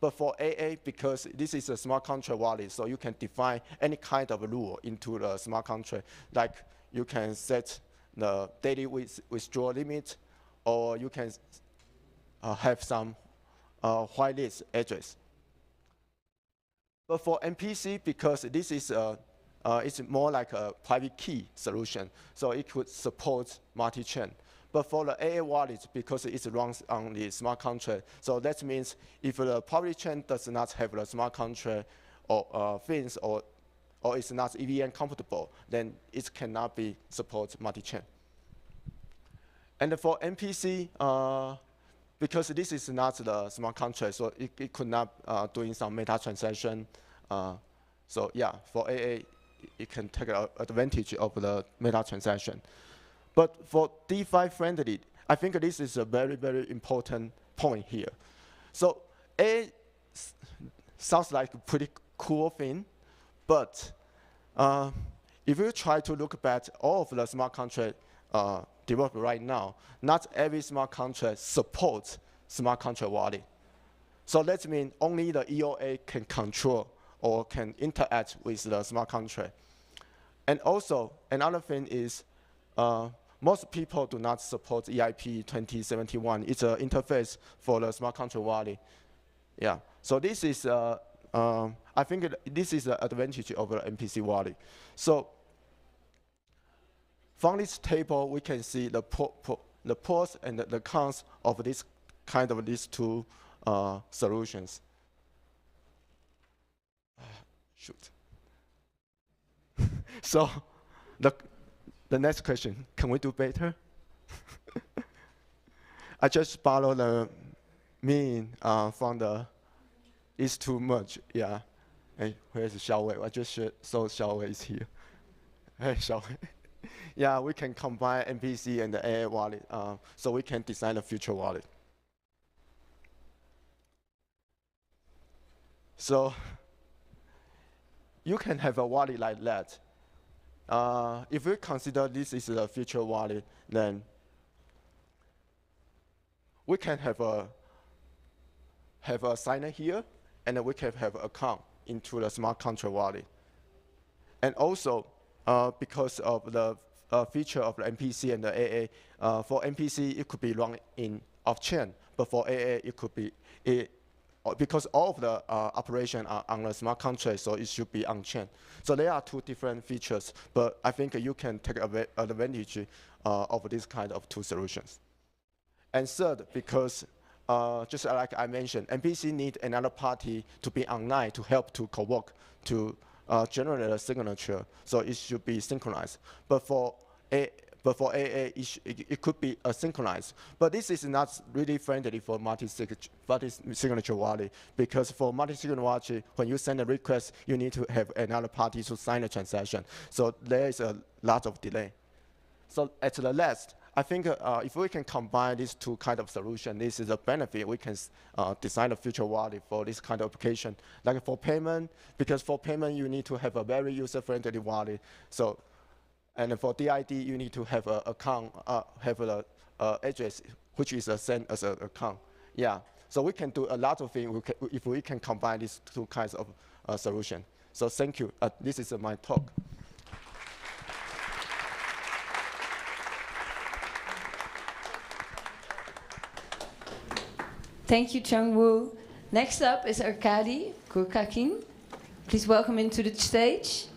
But for AA, because this is a smart contract wallet, so you can define any kind of rule into the smart contract, like you can set the daily withdrawal limit, or you can have some whitelist address. But for MPC, because this is it's more like a private key solution, so it could support multi-chain. But for the AA wallet, because it runs on the smart contract, so that means if the public chain does not have the smart contract or fins or it's not EVM compatible, then it cannot be support multi-chain. And for MPC, because this is not the smart contract, so it could not doing some meta transaction. So yeah, for AA, it can take advantage of the meta transaction. But for DeFi friendly, I think this is a very, very important point here. So AA sounds like a pretty cool thing, but if you try to look back all of the smart contract developed right now, not every smart contract supports smart contract wallet. So that means only the EOA can control or can interact with the smart contract. And also, another thing is most people do not support EIP 2071. It's an interface for the smart contract wallet. Yeah, so this is, I think this is the advantage of the MPC wallet. So from this table, we can see the pros and the cons of this kind of these two solutions. Shoot. So the next question, can we do better? I just follow the mean from the, it's too much, yeah. Hey, where's Xiaowei? I just saw Xiaowei is here. Hey, Xiaowei. Yeah, we can combine MPC and the AA wallet, so we can design a future wallet. So you can have a wallet like that. If we consider this is a future wallet, then we can have a signer here, and then we can have an account into the smart contract wallet. And also, because of the feature of the MPC and the AA, for MPC it could be run in off-chain, but for AA it could be because all of the operations are on the smart contract, so it should be on-chain. So there are two different features, but I think you can take advantage of this kind of two solutions. And third, because just like I mentioned, MPC need another party to be online to help to co-work to generate a signature, so it should be synchronized. But for AA, it could be asynchronized. But this is not really friendly for multi-signature wallet, because for multi-signature wallet, when you send a request, you need to have another party to sign the transaction. So there is a lot of delay. So at the last, I think if we can combine these two kind of solution, this is a benefit. We can design a future wallet for this kind of application. Like for payment, because for payment, you need to have a very user-friendly wallet. So, and for DID, you need to have an account, have an address, which is sent as an account. Yeah, so we can do a lot of things if we can combine these two kinds of solution. So thank you. This is my talk. Thank you, Chang-Woo. Next up is Arkady Kurkakin. Please welcome him to the stage.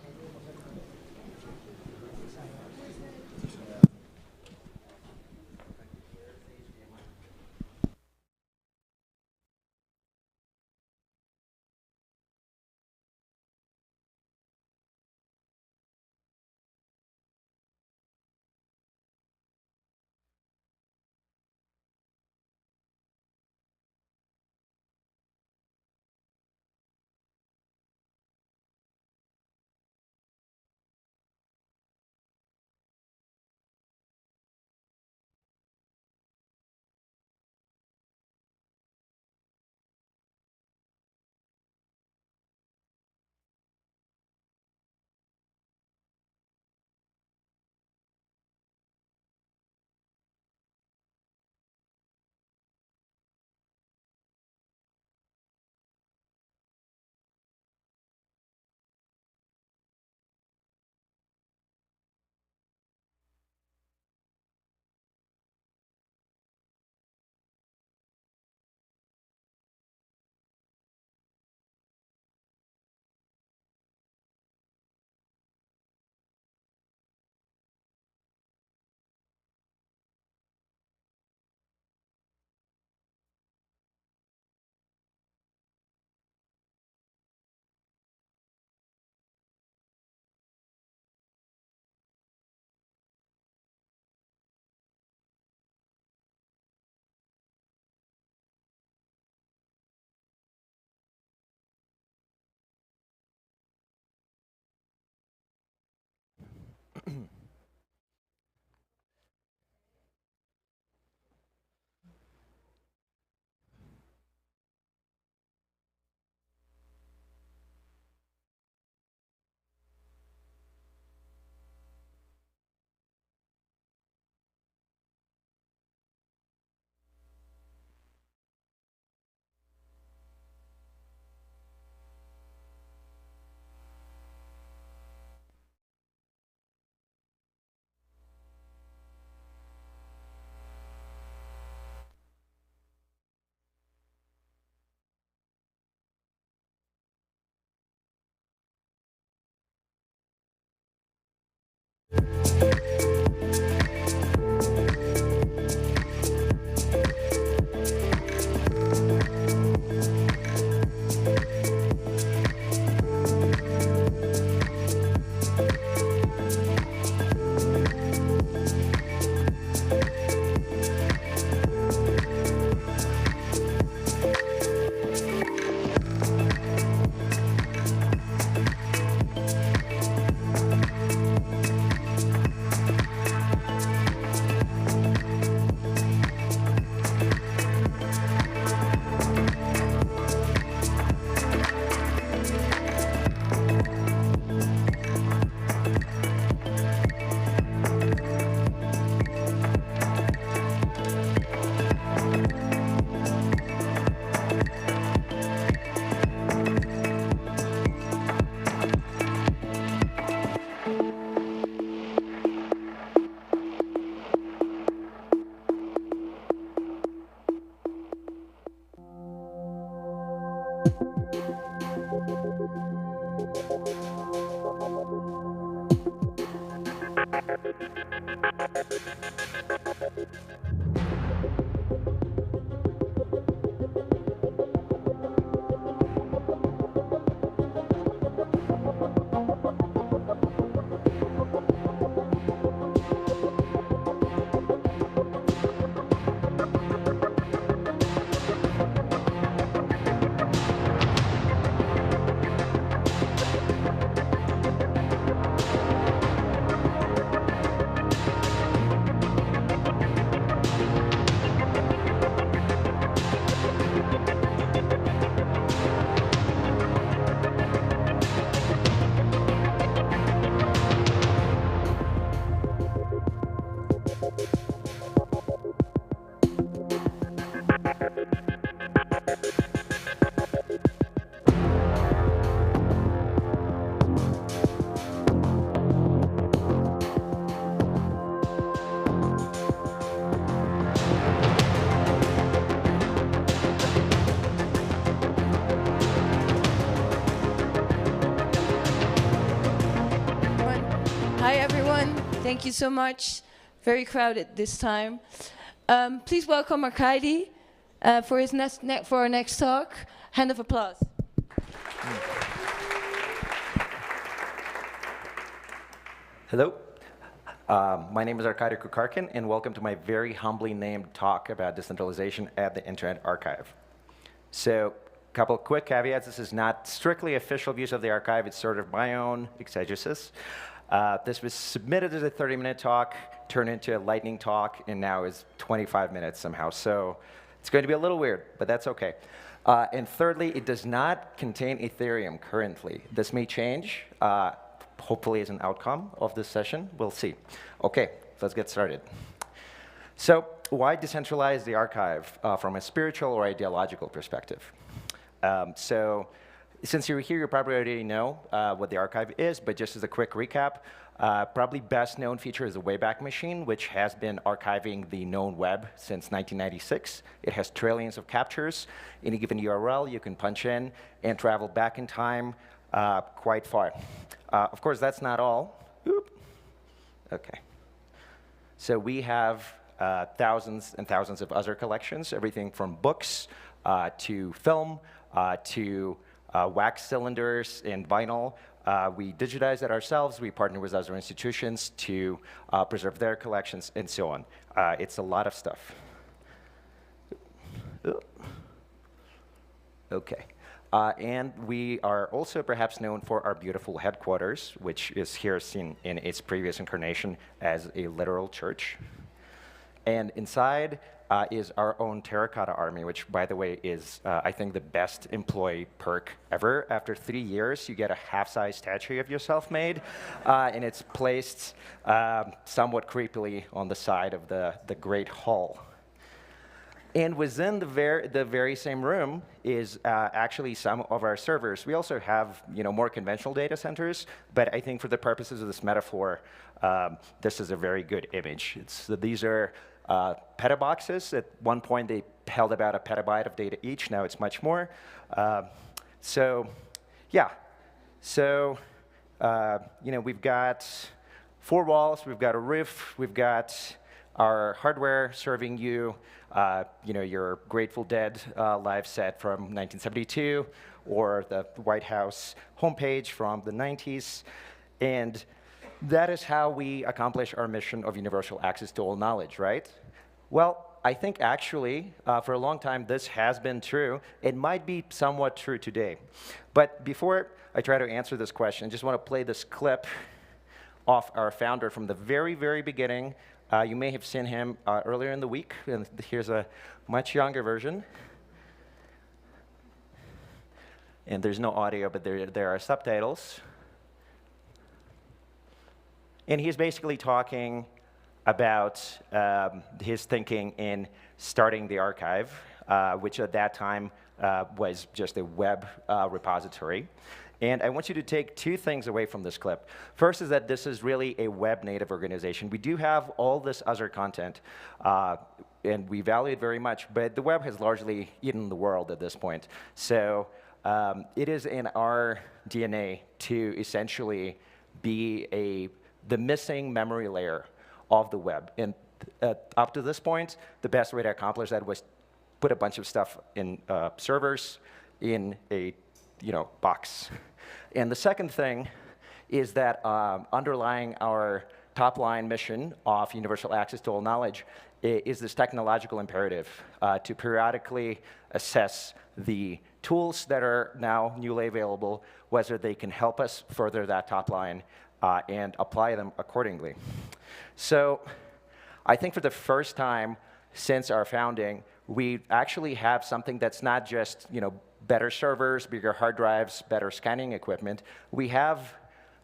Hi, everyone. Thank you so much. Very crowded this time. Please welcome Arkady for our next talk. Hand of applause. Hello. My name is Arkady Kukarkin, and welcome to my very humbly named talk about decentralization at the Internet Archive. So, a couple of quick caveats. This is not strictly official views of the archive. It's sort of my own exegesis. This was submitted as a 30-minute talk, turned into a lightning talk, and now is 25 minutes somehow. So it's going to be a little weird, but that's OK. And thirdly, it does not contain Ethereum currently. This may change, hopefully as an outcome of this session. We'll see. OK, let's get started. So why decentralize the archive from a spiritual or ideological perspective? So since you're here, you probably already know what the archive is, but just as a quick recap, probably best known feature is the Wayback Machine, which has been archiving the known web since 1996. It has trillions of captures. Any given URL you can punch in and travel back in time quite far. Of course, that's not all. Oop. OK. So we have thousands and thousands of other collections, everything from books to film to wax cylinders and vinyl. We digitize it ourselves. We partner with other institutions to preserve their collections and so on. It's a lot of stuff. OK. And we are also perhaps known for our beautiful headquarters, which is here seen in its previous incarnation as a literal church. And inside is our own terracotta army, which, by the way, is, I think, the best employee perk ever. After 3 years, you get a half-size statue of yourself made, and it's placed somewhat creepily on the side of the Great Hall. And within the very same room is actually some of our servers. We also have more conventional data centers, but I think for the purposes of this metaphor, this is a very good image. These are petaboxes. At one point, they held about a petabyte of data each. Now it's much more. So yeah. So we've got 4 walls. We've got a roof. We've got our hardware serving you, your Grateful Dead live set from 1972, or the White House homepage from the 90s. And that is how we accomplish our mission of universal access to all knowledge, right? Well, I think actually, for a long time, this has been true. It might be somewhat true today. But before I try to answer this question, I just want to play this clip of our founder from the very, very beginning. You may have seen him earlier in the week, and here's a much younger version. And there's no audio, but there are subtitles. And he's basically talking about his thinking in starting the archive, which at that time was just a web repository. And I want you to take 2 things away from this clip. First is that this is really a web-native organization. We do have all this other content, and we value it very much, but the web has largely eaten the world at this point. So it is in our DNA to essentially be the missing memory layer of the web. And up to this point, the best way to accomplish that was put a bunch of stuff in servers in a box. And the second thing is that underlying our top-line mission of universal access to all knowledge is this technological imperative to periodically assess the tools that are now newly available, whether they can help us further that top line, and apply them accordingly. So I think for the first time since our founding, we actually have something that's not just better servers, bigger hard drives, better scanning equipment. We have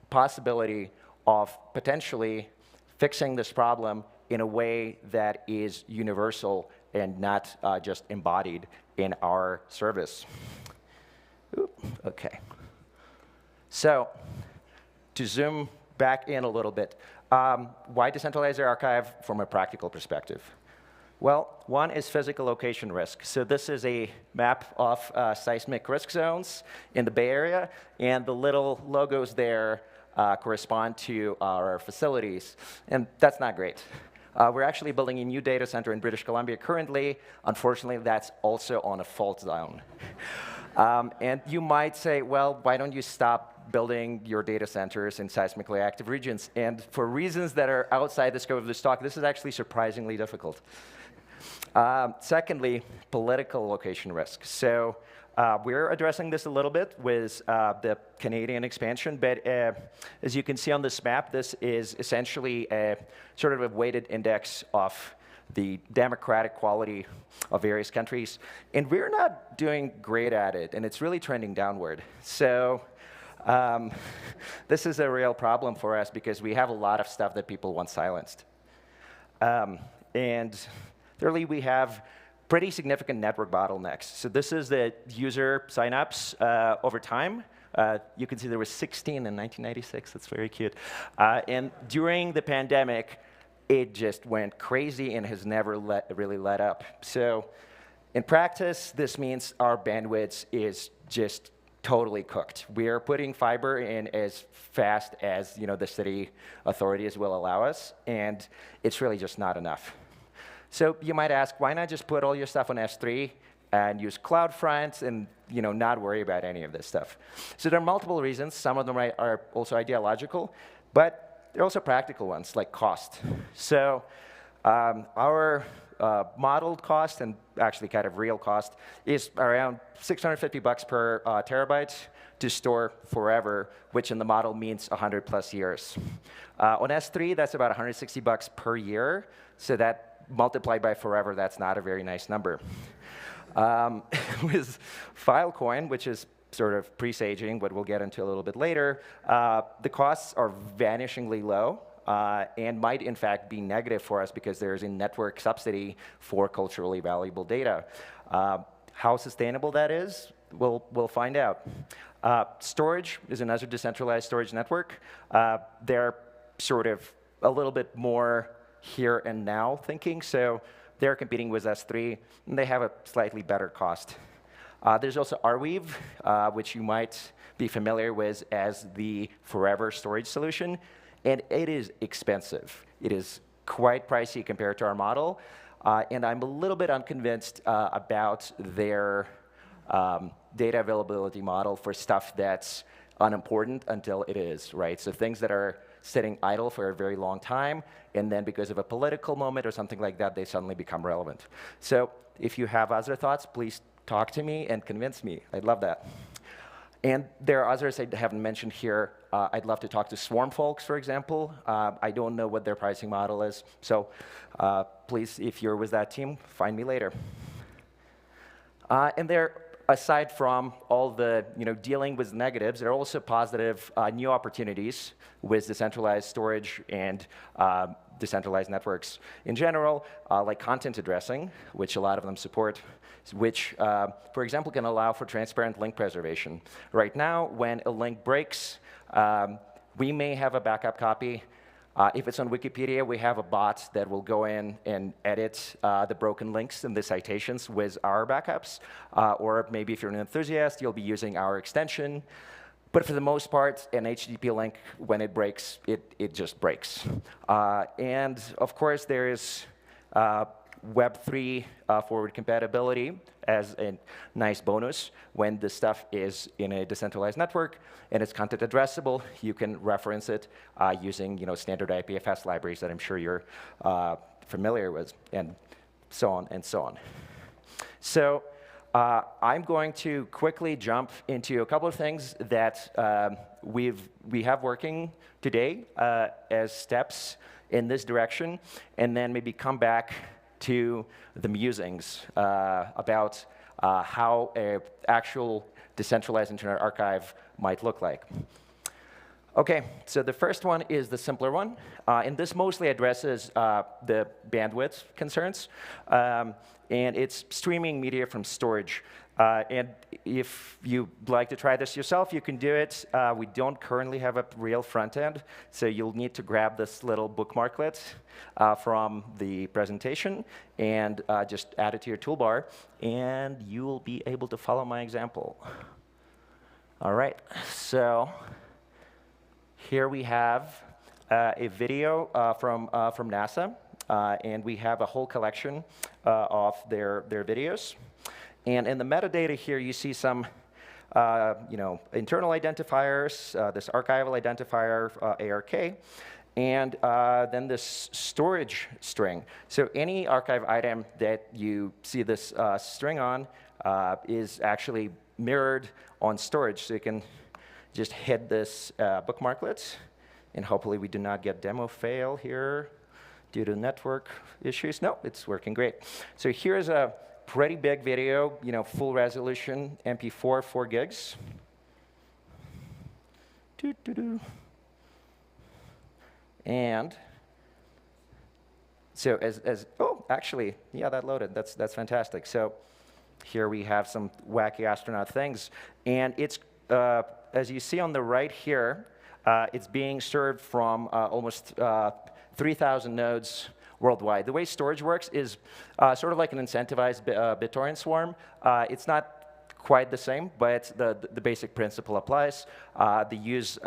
possibility of potentially fixing this problem in a way that is universal and not just embodied in our service. Oop, OK. So to zoom back in a little bit, why decentralize the archive from a practical perspective? Well, one is physical location risk. So this is a map of seismic risk zones in the Bay Area, and the little logos there correspond to our facilities, and that's not great. We're actually building a new data center in British Columbia currently. Unfortunately, that's also on a fault zone. And you might say, well, why don't you stop building your data centers in seismically active regions? And for reasons that are outside the scope of this talk, this is actually surprisingly difficult. Secondly, political location risk. So we're addressing this a little bit with the Canadian expansion, but as you can see on this map, this is essentially a sort of a weighted index of the democratic quality of various countries. And we're not doing great at it, and it's really trending downward. So this is a real problem for us because we have a lot of stuff that people want silenced. And thirdly, we have pretty significant network bottlenecks. So this is the user signups over time. You can see there was 16 in 1996. That's very cute. And during the pandemic, it just went crazy and has never really let up. So in practice, this means our bandwidth is just totally cooked. We are putting fiber in as fast as the city authorities will allow us, and it's really just not enough. So you might ask, why not just put all your stuff on S3 and use CloudFront and not worry about any of this stuff? So there are multiple reasons. Some of them are also ideological, but there are also practical ones, like cost. So our modeled cost, and actually kind of real cost, is around $650 per terabyte to store forever, which in the model means 100+ years. On S3, that's about $160 per year. So that multiplied by forever, that's not a very nice number. With Filecoin, which is sort of presaging, but we'll get into a little bit later, the costs are vanishingly low and might, in fact, be negative for us because there's a network subsidy for culturally valuable data. How sustainable that is, we'll find out. Storage is another decentralized storage network. They're sort of a little bit more here and now thinking, so they're competing with S3, and they have a slightly better cost. There's also Arweave, which you might be familiar with as the forever storage solution, and it is expensive. It is quite pricey compared to our model, and I'm a little bit unconvinced about their data availability model for stuff that's unimportant until it is, right? So things that are sitting idle for a very long time, and then because of a political moment or something like that, they suddenly become relevant. So if you have other thoughts, please talk to me and convince me. I'd love that. And there are others I haven't mentioned here. I'd love to talk to Swarm folks, for example. I don't know what their pricing model is. So please, if you're with that team, find me later. And there, aside from all the dealing with negatives, there are also positive new opportunities with decentralized storage and decentralized networks in general, like content addressing, which a lot of them support, which, for example, can allow for transparent link preservation. Right now, when a link breaks, we may have a backup copy. If it's on Wikipedia, we have a bot that will go in and edit the broken links in the citations with our backups. Or maybe if you're an enthusiast, you'll be using our extension. But for the most part, an HTTP link, when it breaks, it just breaks. And of course, there is Web3 forward compatibility as a nice bonus. When the stuff is in a decentralized network and it's content addressable, you can reference it using standard IPFS libraries that I'm sure you're familiar with, and so on and so on. So I'm going to quickly jump into a couple of things that we have working today as steps in this direction, and then maybe come back to the musings about how an actual decentralized Internet Archive might look like. OK, so the first one is the simpler one. And this mostly addresses the bandwidth concerns. And it's streaming media from storage. And if you'd like to try this yourself, you can do it. We don't currently have a real front end, so you'll need to grab this little bookmarklet from the presentation and just add it to your toolbar, and you will be able to follow my example. All right, so Here we have a video from NASA, and we have a whole collection of their videos. And in the metadata here, you see some internal identifiers, this archival identifier, ARK, and then this storage string. So any archive item that you see this string on is actually mirrored on storage. So you can just hit this bookmarklet, and hopefully we do not get demo fail here due to network issues. No, it's working great. So here's a pretty big video, full resolution, MP4, 4 gigs. And so oh, actually, yeah, that loaded. That's fantastic. So here we have some wacky astronaut things. And it's, as you see on the right here, it's being served from almost 3,000 nodes worldwide. The way storage works is sort of like an incentivized BitTorrent swarm. It's not quite the same, but the basic principle applies. They use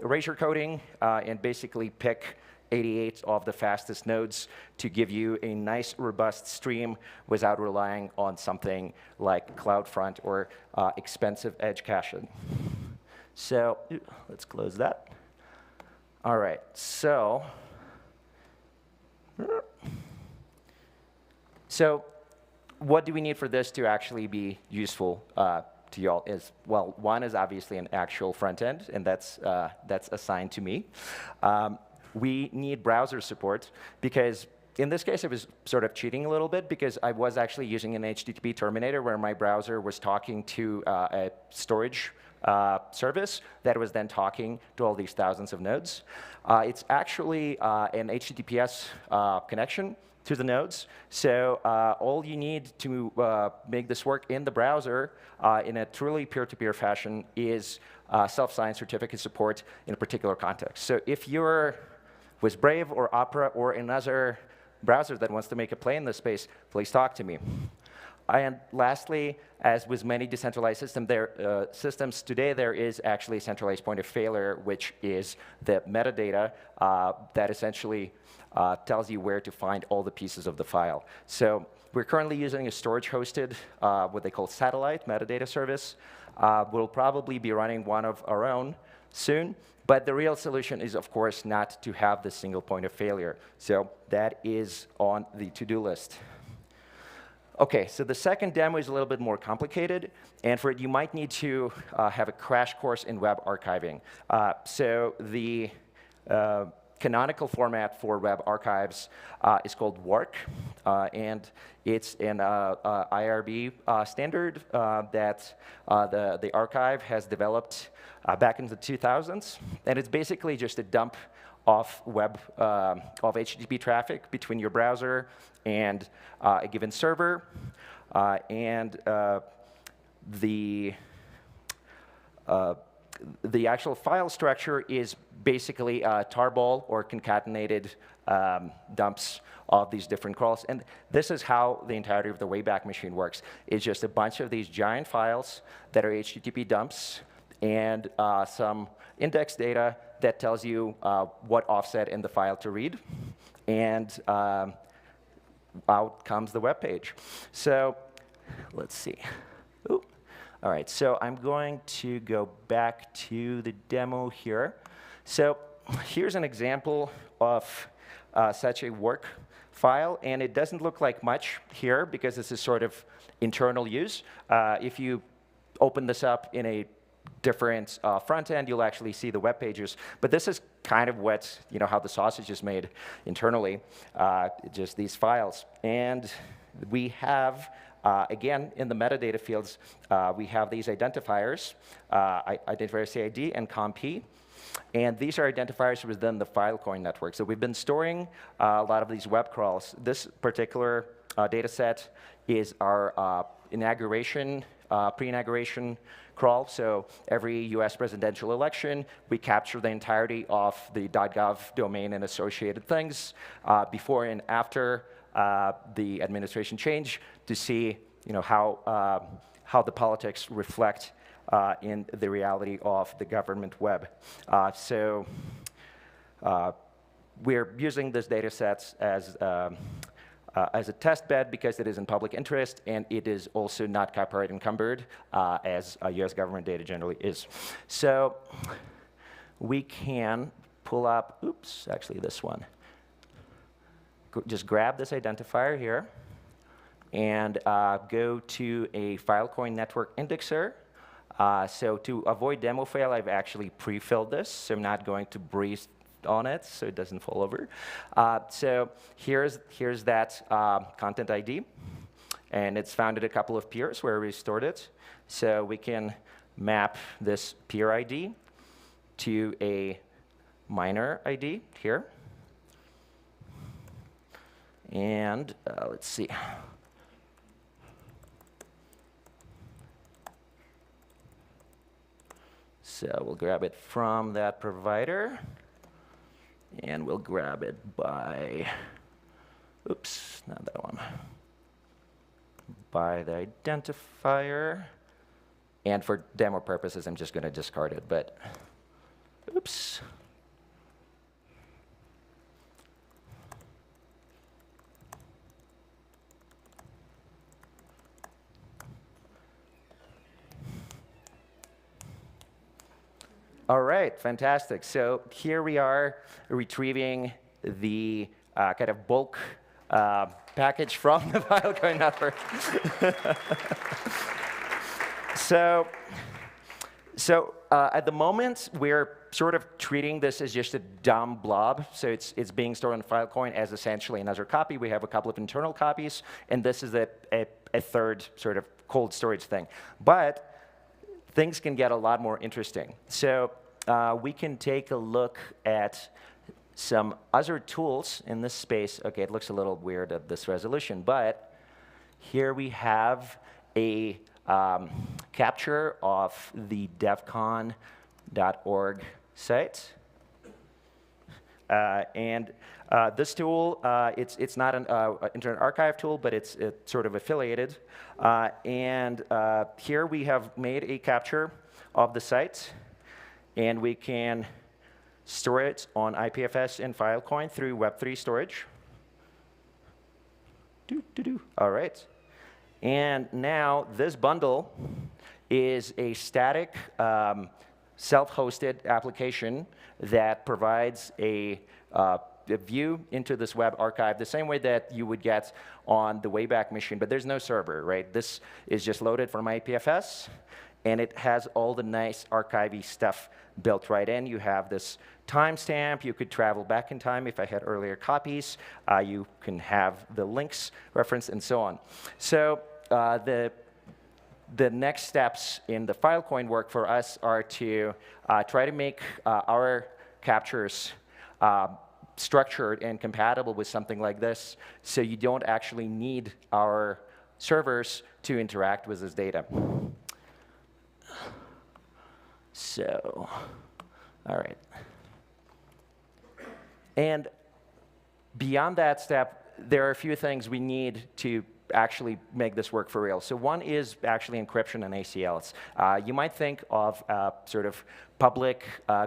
erasure coding and basically pick 88 of the fastest nodes to give you a nice, robust stream without relying on something like CloudFront or expensive edge caching. So let's close that. All right, so what do we need for this to actually be useful to y'all? Is, well, one is obviously an actual front end, and that's assigned to me. We need browser support, because in this case, I was sort of cheating a little bit, because I was actually using an HTTP terminator where my browser was talking to a storage service that was then talking to all these thousands of nodes. It's actually an HTTPS connection to the nodes. So all you need to make this work in the browser in a truly peer-to-peer fashion is self-signed certificate support in a particular context. So if you're with Brave or Opera or another browser that wants to make a play in this space, please talk to me. And lastly, as with many decentralized systems today, there is actually a centralized point of failure, which is the metadata that essentially tells you where to find all the pieces of the file. So we're currently using a storage-hosted, what they call satellite metadata service. We'll probably be running one of our own soon. But the real solution is, of course, not to have the single point of failure. So that is on the to-do list. OK, so the second demo is a little bit more complicated. And for it, you might need to have a crash course in web archiving. So the canonical format for web archives is called WARC. And it's an IRB standard that the archive has developed back in the 2000s. And it's basically just a dump of of HTTP traffic between your browser and a given server. And the actual file structure is basically tarball or concatenated dumps of these different crawls. And this is how the entirety of the Wayback Machine works. It's just a bunch of these giant files that are HTTP dumps and some index data that tells you what offset in the file to read. And out comes the web page. So let's see. Ooh. All right, so I'm going to go back to the demo here. So here's an example of such a work file. And it doesn't look like much here, because this is sort of internal use. If you open this up in a different front end, you'll actually see the web pages. But this is kind of what, how the sausage is made internally, just these files. And we have, again, in the metadata fields, we have these identifiers, identifier CID and COMP. And these are identifiers within the Filecoin network. So we've been storing a lot of these web crawls. This particular data set is our inauguration, pre-inauguration crawl. So every US presidential election, we capture the entirety of the .gov domain and associated things before and after the administration change to see how the politics reflect in the reality of the government web. We're using this data sets as a test bed because it is in public interest, and it is also not copyright encumbered, as US government data generally is. So we can pull up, oops, actually this one. Just grab this identifier here and go to a Filecoin network indexer. So to avoid demo fail, I've actually pre-filled this, so I'm not going to breathe on it so it doesn't fall over. So here's that content ID, and it's found at a couple of peers where we stored it. So we can map this peer ID to a miner ID here. And let's see. So we'll grab it from that provider, and we'll grab it by, oops, not that one, by the identifier. And for demo purposes, I'm just going to discard it, but oops. All right, fantastic. So here we are retrieving the kind of bulk package from the Filecoin network. So at the moment, we're sort of treating this as just a dumb blob. So it's being stored on Filecoin as essentially another copy. We have a couple of internal copies, and this is a third sort of cold storage thing. But things can get a lot more interesting. So we can take a look at some other tools in this space. OK, it looks a little weird at this resolution, but here we have a capture of the devcon.org site. And this tool, it's not an Internet Archive tool, but it's sort of affiliated. And here we have made a capture of the site, and we can store it on IPFS and Filecoin through Web3 storage. All right. And now this bundle is a static self-hosted application that provides a view into this web archive the same way that you would get on the Wayback Machine, but there's no server, right? This is just loaded from IPFS, and it has all the nice archivy stuff built right in. You have this timestamp. You could travel back in time if I had earlier copies. You can have the links referenced and so on. So the next steps in the Filecoin work for us are to try to make our captures structured and compatible with something like this, so you don't actually need our servers to interact with this data. So, all right. And beyond that step, there are a few things we need to actually make this work for real. So one is actually encryption and ACLs. You might think of sort of public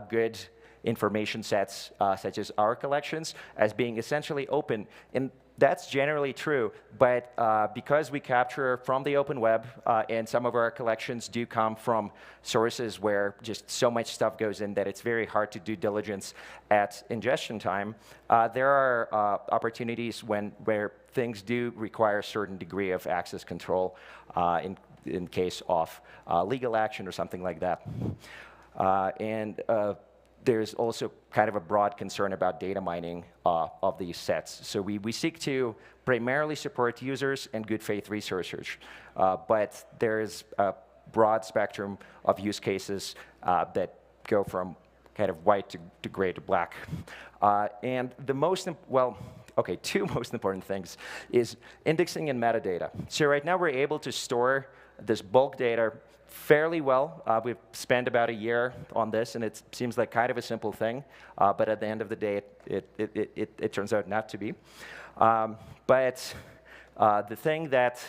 good information sets, such as our collections, as being essentially open. And that's generally true, but because we capture from the open web, and some of our collections do come from sources where just so much stuff goes in that it's very hard to do diligence at ingestion time, there are opportunities where things do require a certain degree of access control in case of legal action or something like that. There's also kind of a broad concern about data mining of these sets. So we seek to primarily support users and good faith researchers, but there is a broad spectrum of use cases that go from kind of white to gray to black. And the most, two most important things is indexing and metadata. So right now we're able to store this bulk data fairly well. We've spent about a year on this, and it seems like kind of a simple thing, but at the end of the day, it turns out not to be. But the thing that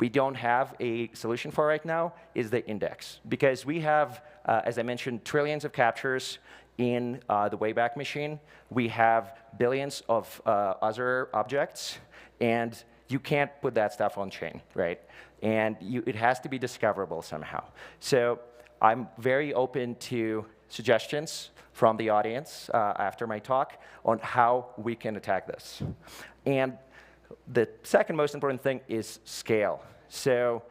we don't have a solution for right now is the index. Because we have, as I mentioned, trillions of captures in the Wayback Machine. We have billions of other objects, and you can't put that stuff on chain, right? And it has to be discoverable somehow. So I'm very open to suggestions from the audience after my talk on how we can attack this. And the second most important thing is scale. So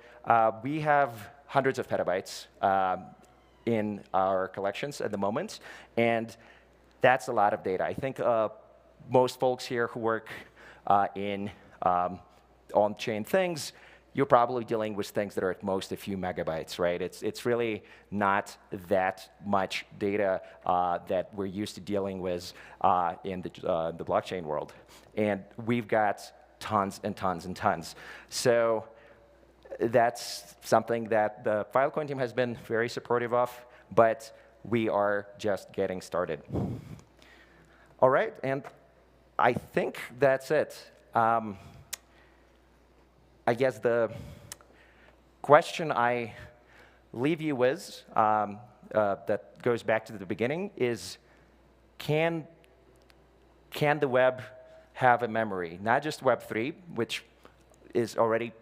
we have hundreds of petabytes in our collections at the moment, and that's a lot of data. I think most folks here who work in on-chain things, you're probably dealing with things that are at most a few megabytes, right? It's really not that much data that we're used to dealing with in the blockchain world. And we've got tons and tons and tons. So that's something that the Filecoin team has been very supportive of, but we are just getting started. All right, and I think that's it. I guess the question I leave you with that goes back to the beginning is, can the web have a memory? Not just Web3, which is already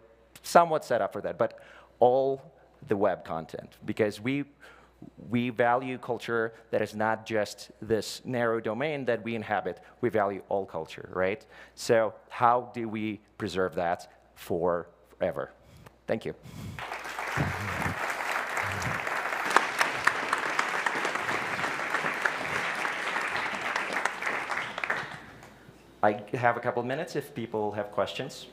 somewhat set up for that, but all the web content. Because we value culture that is not just this narrow domain that we inhabit. We value all culture, right? So how do we preserve that forever? Thank you. I have a couple of minutes if people have questions.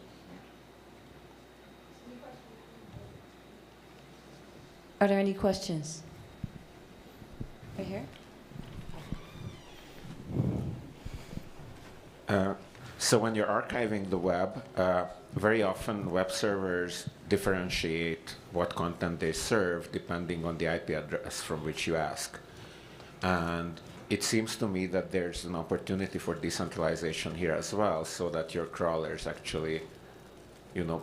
Are there any questions? Right here? So when you're archiving the web, very often web servers differentiate what content they serve depending on the IP address from which you ask. And it seems to me that there's an opportunity for decentralization here as well, so that your crawlers actually,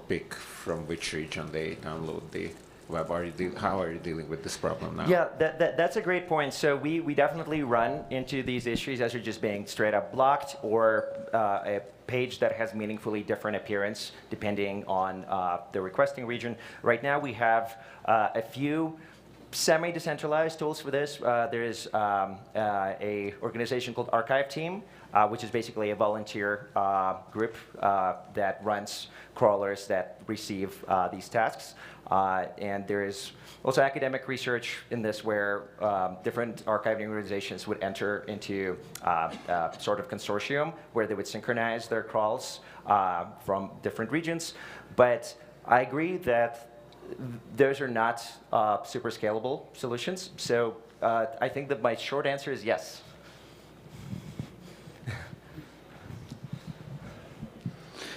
pick from which region they download the web. How are you dealing with this problem now? Yeah, that's a great point. So we definitely run into these issues as you're just being straight up blocked, or a page that has meaningfully different appearance depending on the requesting region. Right now we have a few semi-decentralized tools for this. There is a organization called Archive Team, which is basically a volunteer group that runs crawlers that receive these tasks. And there is also academic research in this where different archiving organizations would enter into a sort of consortium where they would synchronize their crawls from different regions. But I agree that those are not super scalable solutions. So I think that my short answer is yes.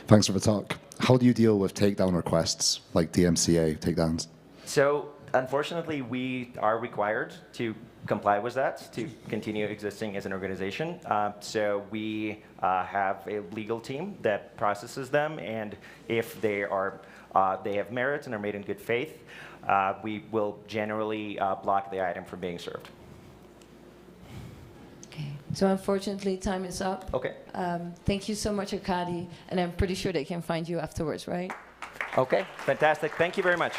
Thanks for the talk. How do you deal with takedown requests, like DMCA takedowns? So unfortunately, we are required to comply with that to continue existing as an organization. So we have a legal team that processes them, and if they have merit and are made in good faith, we will generally block the item from being served. Okay. So unfortunately, time is up. Okay. Thank you so much, Arkady, and I'm pretty sure they can find you afterwards, right? Okay, fantastic. Thank you very much.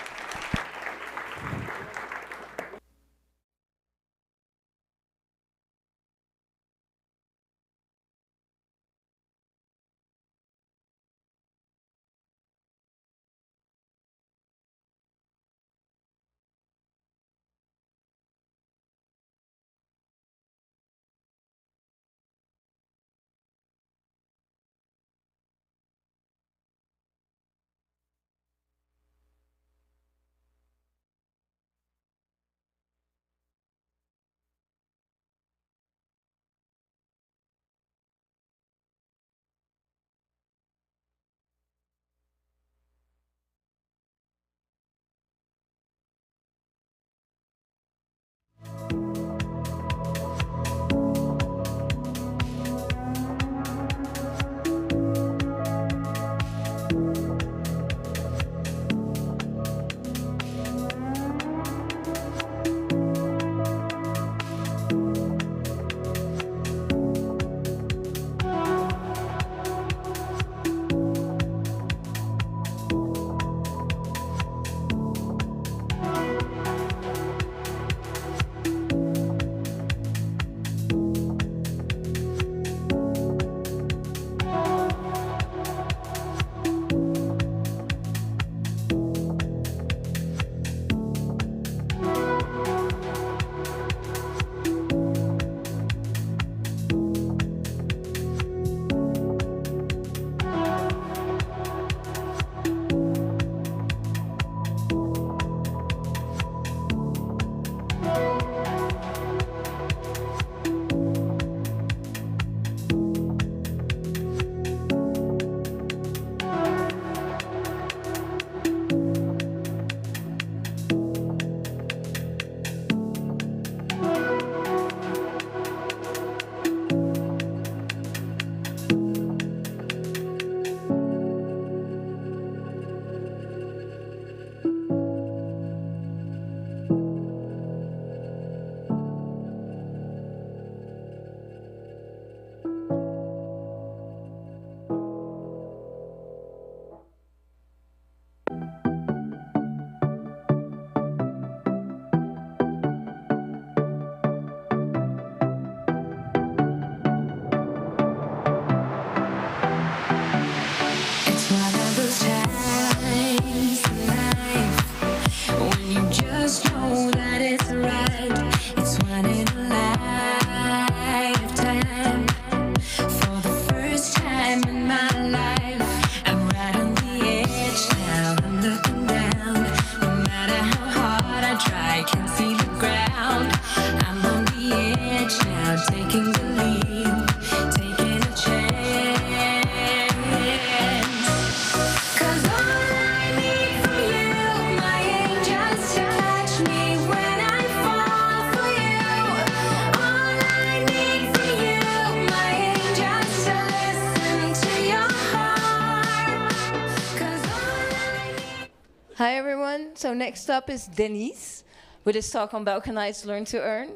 Hi, everyone. So next up is Denise with his talk on balkanized learn to earn.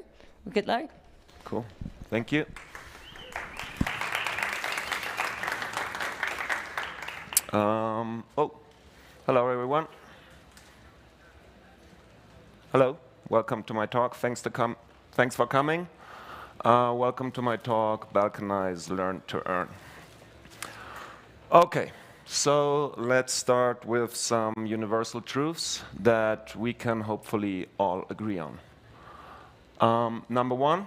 Good luck. Cool. Thank you. Hello, everyone. Hello. Welcome to my talk. Thanks for coming. Welcome to my talk, Balkanized Learn to Earn. Okay. So let's start with some universal truths that we can hopefully all agree on. Number one,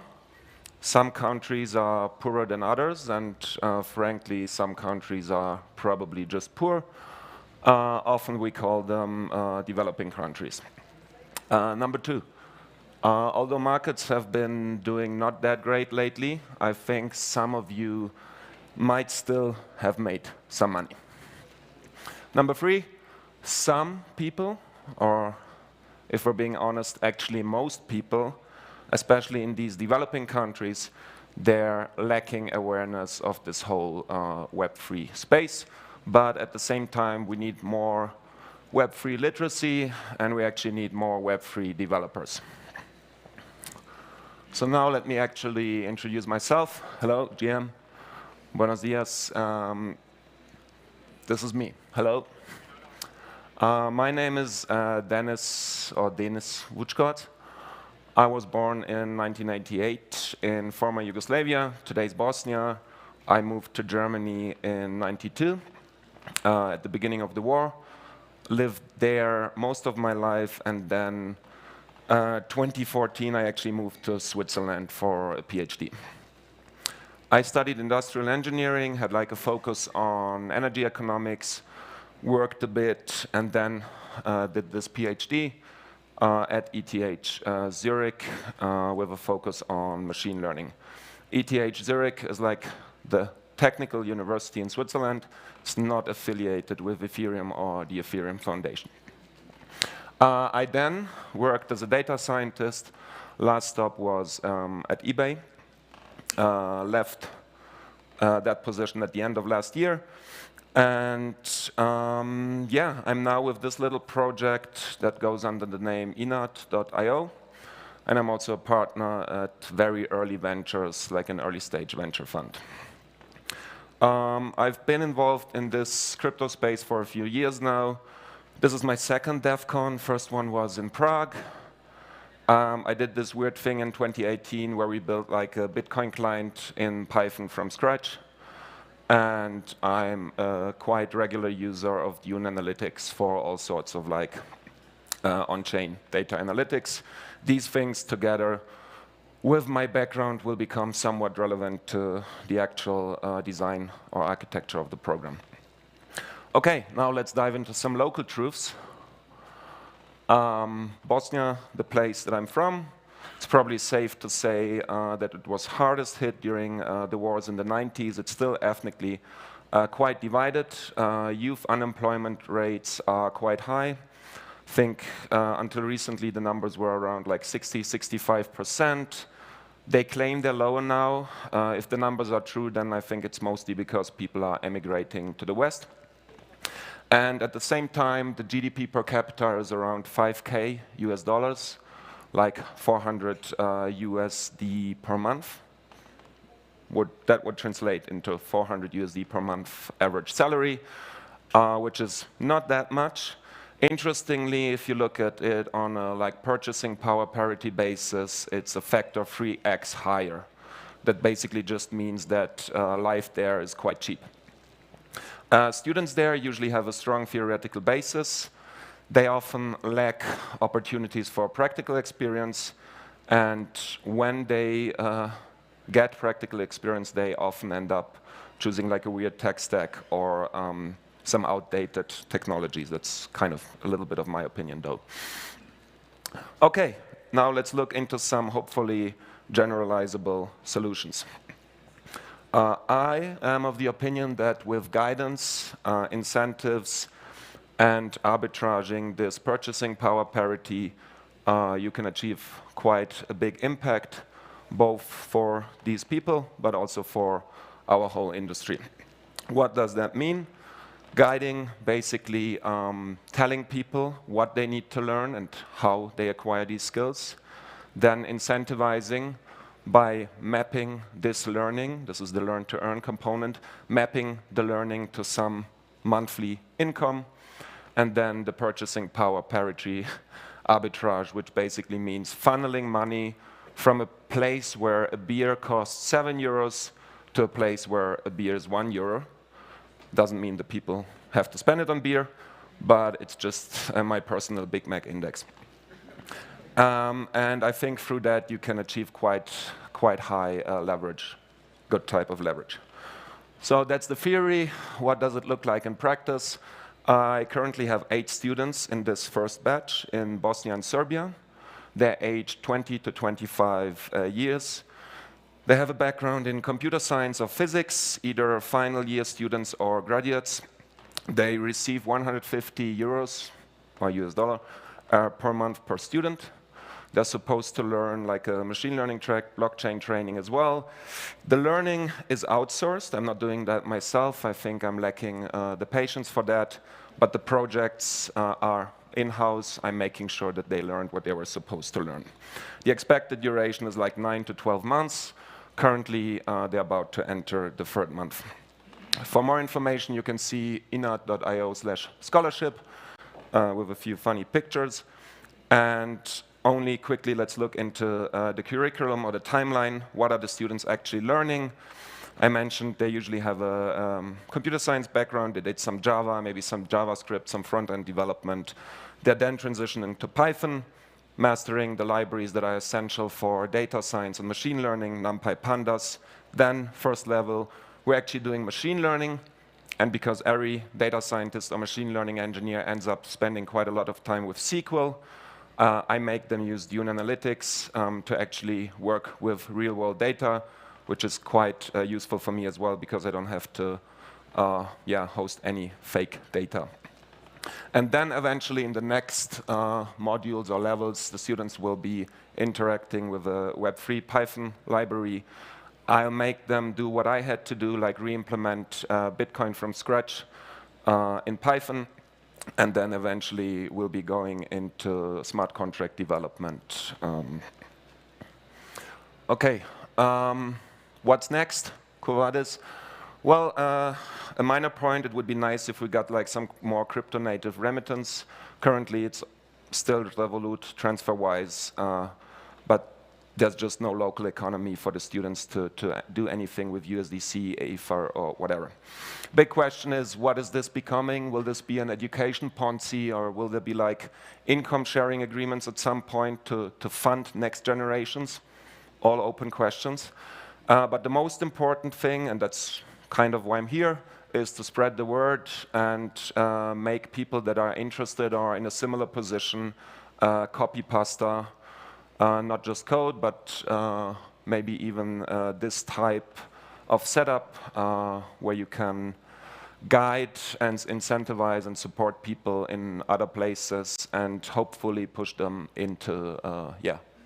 some countries are poorer than others, and frankly, some countries are probably just poor. Often we call them developing countries. Number two, although markets have been doing not that great lately, I think some of you might still have made some money. Number three, some people, or if we're being honest, actually most people, especially in these developing countries, they're lacking awareness of this whole Web3 space. But at the same time, we need more Web3 literacy, and we actually need more Web3 developers. So now let me actually introduce myself. Hello, GM. Buenos dias. This is me. Hello. My name is Denis Vučković. I was born in 1988 in former Yugoslavia, today's Bosnia. I moved to Germany in '92 at the beginning of the war. Lived there most of my life, and then 2014 I actually moved to Switzerland for a PhD. I studied industrial engineering, had like a focus on energy economics, worked a bit, and then did this PhD at ETH Zurich with a focus on machine learning. ETH Zurich is like the technical university in Switzerland. It's not affiliated with Ethereum or the Ethereum Foundation. I then worked as a data scientist. Last stop was at eBay. Left that position at the end of last year. And yeah, I'm now with this little project that goes under the name inat.io. And I'm also a partner at very early ventures, like an early stage venture fund. I've been involved in this crypto space for a few years now. This is my second Devcon. First one was in Prague. I did this weird thing in 2018 where we built like a Bitcoin client in Python from scratch. And I'm a quite regular user of Dune Analytics for all sorts of like on-chain data analytics. These things together with my background will become somewhat relevant to the actual design or architecture of the program. Okay, now let's dive into some local truths. Bosnia, the place that I'm from, it's probably safe to say that it was hardest hit during the wars in the 90s. It's still ethnically quite divided. Youth unemployment rates are quite high. I think until recently the numbers were around like 60, 65%. They claim they're lower now. If the numbers are true, then I think it's mostly because people are emigrating to the West. And at the same time, the GDP per capita is around 5K US dollars, like 400 USD per month. That would translate into 400 USD per month average salary, which is not that much. Interestingly, if you look at it on a like purchasing power parity basis, it's a factor 3x higher. That basically just means that life there is quite cheap. Students there usually have a strong theoretical basis. They often lack opportunities for practical experience, and when they get practical experience, they often end up choosing like a weird tech stack or some outdated technologies. That's kind of a little bit of my opinion, though. Okay, now let's look into some hopefully generalizable solutions. I am of the opinion that with guidance, incentives, and arbitraging this purchasing power parity, you can achieve quite a big impact, both for these people, but also for our whole industry. What does that mean? guiding, basically telling people what they need to learn and how they acquire these skills. Then incentivizing by mapping this learning, this is the learn to earn component, mapping the learning to some monthly income, and then the purchasing power parity arbitrage, which basically means funneling money from a place where a beer costs 7 euros to a place where a beer is 1 euro. Doesn't mean that people have to spend it on beer, but it's just my personal Big Mac index. And I think through that you can achieve quite high leverage, good type of leverage. So that's the theory. What does it look like in practice? I currently have 8 students in this first batch in Bosnia and Serbia. They're aged 20 to 25 years. They have a background in computer science or physics, either final year students or graduates. They receive 150 euros, or US dollar, per month per student. They're supposed to learn like a machine learning track, blockchain training as well. The learning is outsourced. I'm not doing that myself. I think I'm lacking the patience for that. But the projects are in-house. I'm making sure that they learned what they were supposed to learn. The expected duration is like 9 to 12 months. Currently, they're about to enter the 3rd month. For more information, you can see inart.io/scholarship with a few funny pictures. And only quickly, let's look into the curriculum or the timeline. What are the students actually learning? I mentioned they usually have a computer science background. They did some Java, maybe some JavaScript, some front-end development. They're then transitioning to Python, mastering the libraries that are essential for data science and machine learning, NumPy, Pandas. Then, first level, we're actually doing machine learning. And because every data scientist or machine learning engineer ends up spending quite a lot of time with SQL, I make them use Dune Analytics to actually work with real-world data, which is quite useful for me as well because I don't have to host any fake data. And then eventually in the next modules or levels, the students will be interacting with a Web3 Python library. I'll make them do what I had to do, like re-implement Bitcoin from scratch in Python. And then eventually we'll be going into smart contract development. Okay, what's next? Kubernetes. Well, a minor point, it would be nice if we got like some more crypto native remittance. Currently it's still Revolut, TransferWise, but there's just no local economy for the students to do anything with USDC, Ether, or whatever. Big question is, what is this becoming? Will this be an education Ponzi, or will there be like income sharing agreements at some point to fund next generations? All open questions. But the most important thing, and that's kind of why I'm here, is to spread the word and make people that are interested or in a similar position copy pasta, not just code, but maybe even this type of setup where you can guide and incentivize and support people in other places and hopefully push them into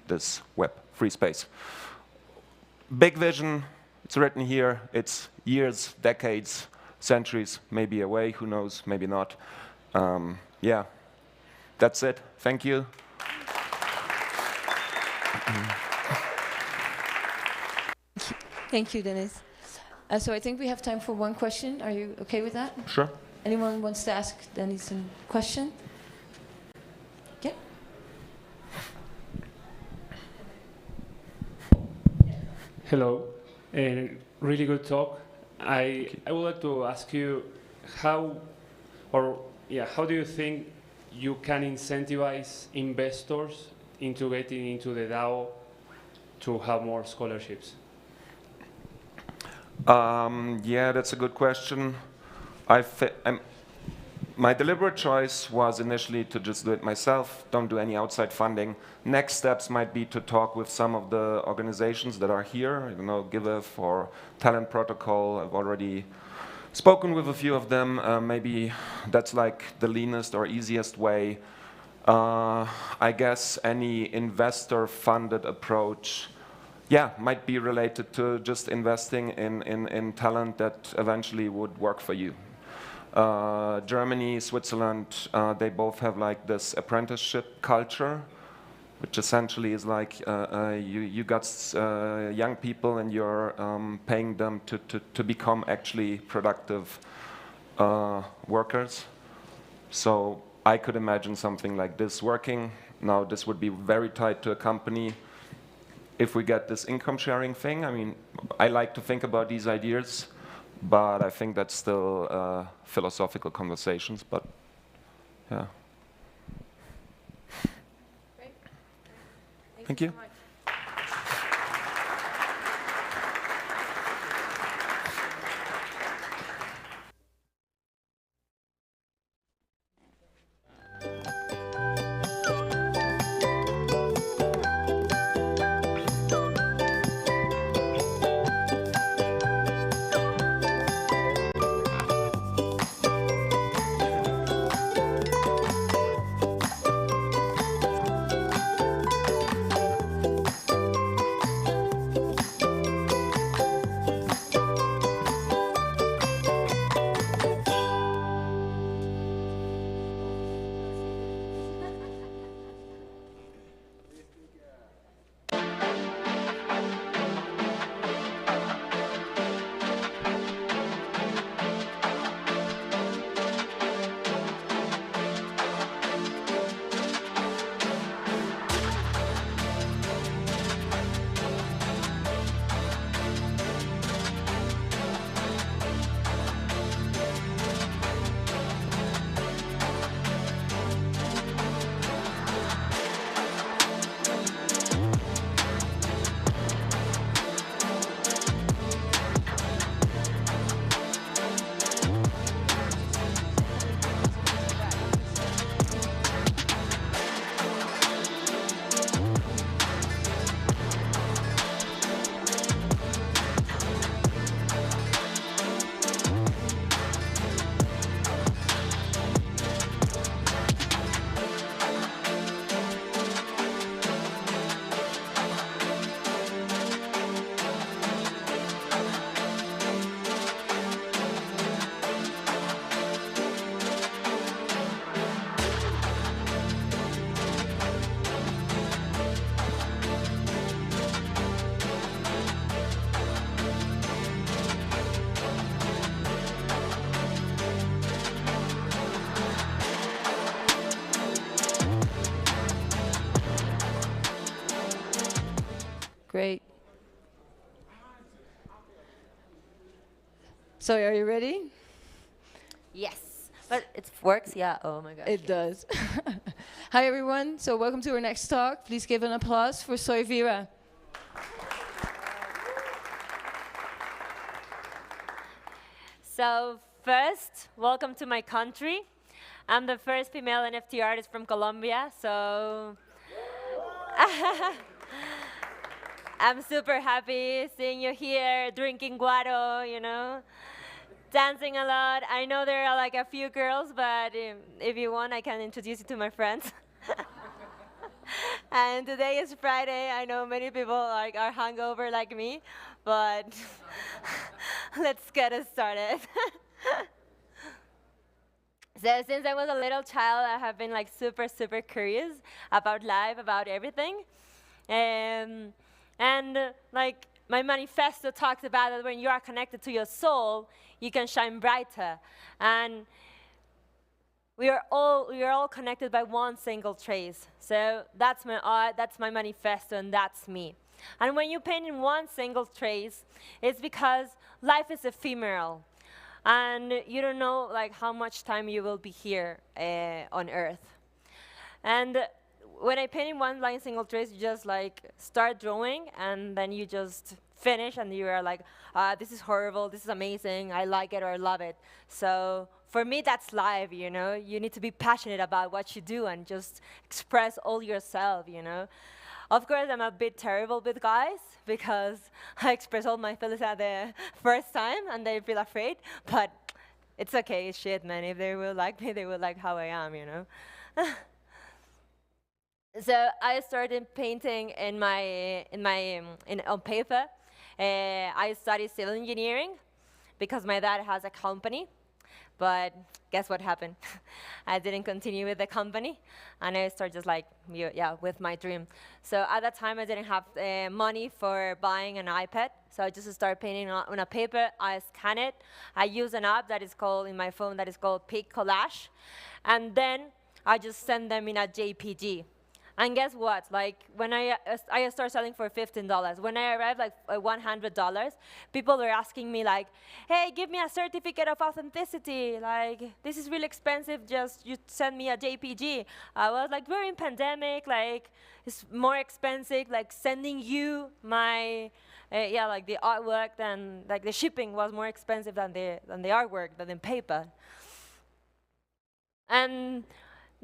this Web3 space. Big vision, it's written here, it's years, decades, centuries, maybe away, who knows, maybe not. Yeah, that's it. Thank you. Thank you, Dennis. So I think we have time for one question. Are you okay with that? Sure. Anyone wants to ask Dennis a question? Yeah. Hello. Really good talk. I would like to ask you how do you think you can incentivize investors into getting into the DAO to have more scholarships? Yeah, that's a good question. My deliberate choice was initially to just do it myself, don't do any outside funding. Next steps might be to talk with some of the organizations that are here, I don't know, GiveF or Talent Protocol. I've already spoken with a few of them. Maybe that's like the leanest or easiest way. I guess any investor-funded approach, might be related to just investing in talent that eventually would work for you. Germany, Switzerland, they both have like this apprenticeship culture, which essentially is like you got young people and you're paying them to become actually productive workers. So I could imagine something like this working. Now this would be very tied to a company. If we get this income sharing thing, I mean, I like to think about these ideas, but I think that's still philosophical conversations, but yeah. Great. Thank you. So much. Great. So are you ready? Yes, but it works, yeah. Oh my gosh. It does. Hi everyone. So welcome to our next talk. Please give an applause for Soy Vera. So first, welcome to my country. I'm the first female NFT artist from Colombia, so I'm super happy seeing you here, drinking guaro, you know, dancing a lot. I know there are like a few girls, but if you want, I can introduce you to my friends. And today is Friday. I know many people like are hungover like me, but let's get it started. So since I was a little child, I have been like super curious about life, about everything. And like my manifesto talks about that when you are connected to your soul, you can shine brighter. And we are all connected by one single trace. So that's my art, that's my manifesto, and that's me. And when you paint in one single trace, it's because life is ephemeral. And you don't know like how much time you will be here on Earth. And when I paint in one line single trace, you just like start drawing, and then you just finish, and you are like, this is horrible, this is amazing, I like it or I love it. So for me, that's life, you know. You need to be passionate about what you do and just express all yourself, you know. Of course, I'm a bit terrible with guys because I express all my feelings at the first time and they feel afraid, but it's okay, shit, man. If they will like me, they will like how I am, you know. So I started painting on paper. I studied civil engineering because my dad has a company. But guess what happened? I didn't continue with the company, and I started just like, with my dream. So at that time, I didn't have money for buying an iPad, so I just started painting on a paper. I scan it. I use an app that is called, in my phone, that is called Pic Collage, and then I just send them in a JPG. And guess what? Like when I started selling for $15. When I arrived like $100, people were asking me like, "Hey, give me a certificate of authenticity. Like this is really expensive. Just you send me a JPG." I was like, "We're in pandemic. Like it's more expensive. Like sending you my like the artwork than like the shipping was more expensive than the artwork than paper." And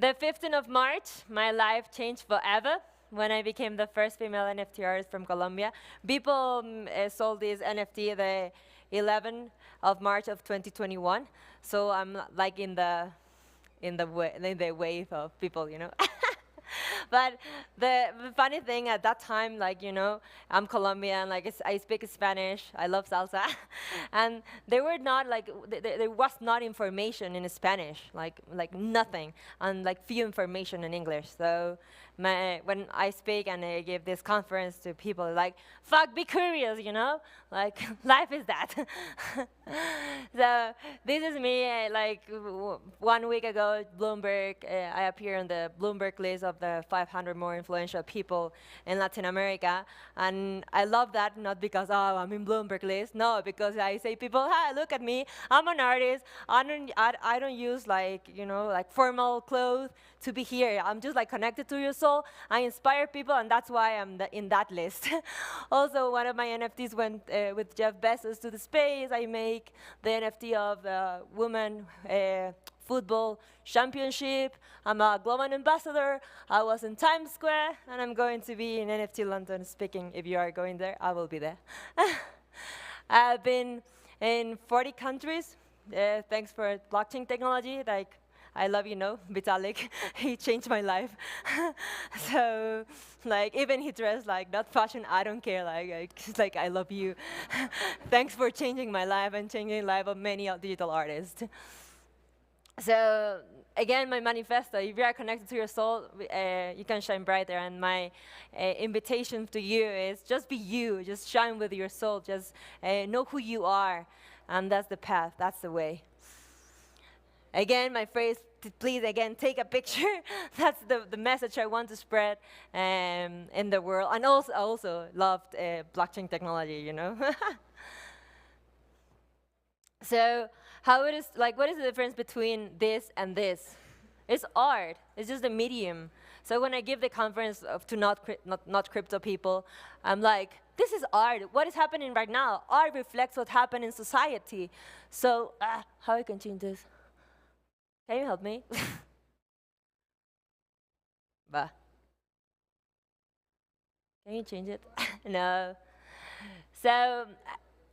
the 15th of March, my life changed forever when I became the first female NFT artist from Colombia. People sold this NFT the 11th of March of 2021. So I'm like in the wave of people, you know. But the funny thing at that time, like, you know, I'm Colombian, like I speak Spanish, I love salsa, and they were not like, there was not information in Spanish, like nothing, and like few information in English. So when I speak and I give this conference to people, like, fuck, be curious, you know? Like, life is that. So this is me, like 1 week ago, Bloomberg, I appeared on the Bloomberg list of the 500 more influential people in Latin America. And I love that, not because, oh, I'm in Bloomberg list. No, because I say people, hi, look at me, I'm an artist. I don't use like, you know, like formal clothes to be here. I'm just like connected to your soul. I inspire people, and that's why I'm in that list. Also, one of my NFTs went with Jeff Bezos to the space. I make the NFT of the women football championship. I'm a global ambassador. I was in Times Square, and I'm going to be in NFT London speaking. If you are going there, I will be there. I've been in 40 countries. Thanks for blockchain technology. Like, I love you, know, Vitalik. He changed my life. So, like, even he dressed like not fashion. I don't care. Like I love you. Thanks for changing my life and changing the life of many digital artists. So, again, my manifesto. If you are connected to your soul, you can shine brighter. And my invitation to you is just be you. Just shine with your soul. Just know who you are, and that's the path. That's the way. Again, my phrase, please, again, take a picture. That's the message I want to spread in the world. And also, I also loved blockchain technology, you know. So what is the difference between this and this? It's art. It's just a medium. So when I give the conference to not crypto people, I'm like, this is art. What is happening right now? Art reflects what happened in society. So how I can change this? Can you help me? Bah. Can you change it? No. So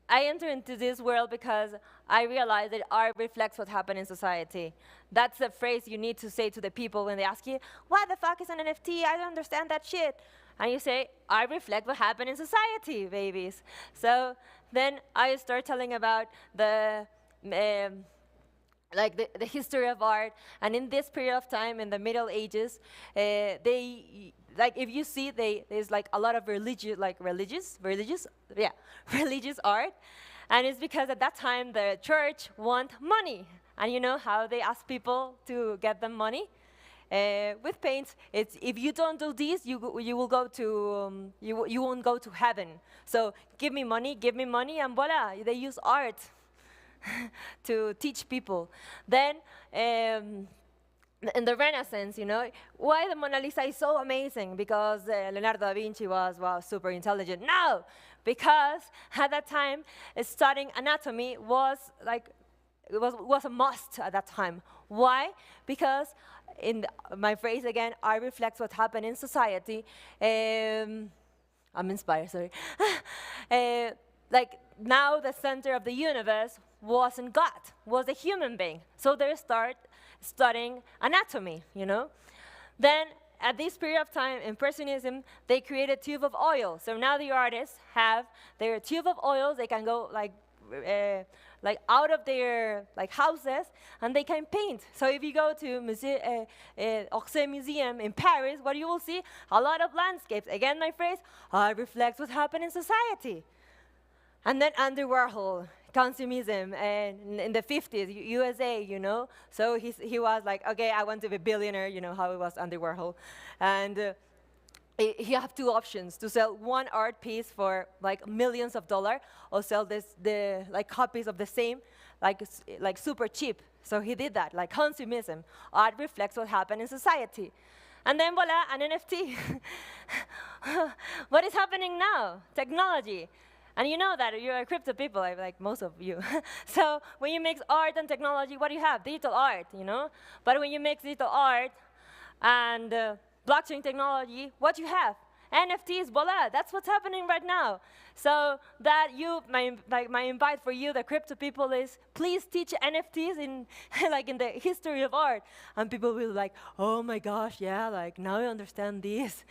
I enter into this world because I realized that art reflects what happened in society. That's the phrase you need to say to the people when they ask you, what the fuck is an NFT? I don't understand that shit. And you say, I reflect what happened in society, babies. So then I start telling about the history of art, and in this period of time, in the Middle Ages, if you see, there's like a lot of religious art, and it's because at that time the church want money, and you know how they ask people to get them money? With paints, it's if you don't do this, you will go to you won't go to heaven. So give me money, and voila, they use art to teach people. Then in the Renaissance, you know, why the Mona Lisa is so amazing? Because Leonardo da Vinci was super intelligent. No, because at that time, studying anatomy was a must at that time. Why? Because in my phrase again, I reflect what happened in society. I'm inspired, sorry. Now the center of the universe wasn't God, was a human being. So they start studying anatomy, you know. Then at this period of time, Impressionism, they created tube of oil. So now the artists have their tube of oils. They can go like out of their like houses, and they can paint. So if you go to Orsay Museum in Paris, what you will see, a lot of landscapes. Again, my phrase, reflects what happened in society. And then Andy Warhol, consumerism, and in the 50s, USA, you know. So he was like, okay, I want to be a billionaire, you know how it was, Andy Warhol. And he have two options: to sell one art piece for like millions of dollars, or sell the like copies of the same, like super cheap. So he did that, like consumerism. Art reflects what happened in society. And then voila, an NFT. What is happening now? Technology. And you know that you're a crypto people, like most of you. So when you mix art and technology, what do you have? Digital art, you know? But when you mix digital art and blockchain technology, what you have? NFTs, voila, that's what's happening right now. So that my invite for you, the crypto people, is please teach NFTs in like in the history of art. And people will like, oh my gosh, yeah, like now I understand this.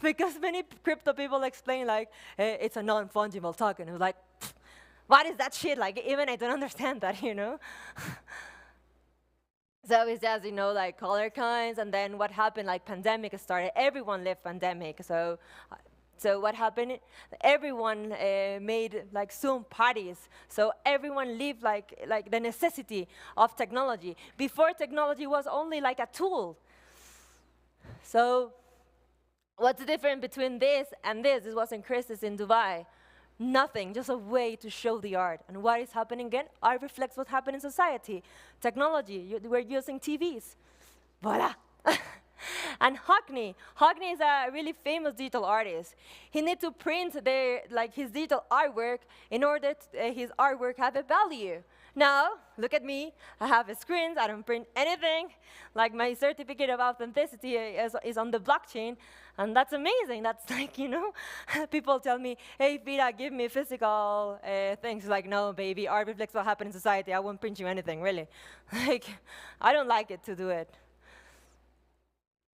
Because many crypto people explain like, it's a non-fungible token. It's like, what is that shit? Like even I don't understand that, you know? So it's just, you know, like color coins, and then what happened, like pandemic started, everyone lived pandemic. So what happened, everyone made like Zoom parties. So everyone lived like the necessity of technology. Before, technology was only like a tool. So what's the difference between this and this? This was in Christie's in Dubai. Nothing, just a way to show the art. And what is happening again? Art reflects what happened in society. Technology, we're using TVs. Voila. And Hockney is a really famous digital artist. He needs to print his digital artwork in order his artwork have a value. Now, look at me. I have screens. I don't print anything. Like my certificate of authenticity is on the blockchain, and that's amazing. That's like, you know, people tell me, hey, Vida, give me physical things. Like, no, baby, art reflects what happened in society. I won't print you anything, really. Like, I don't like it to do it.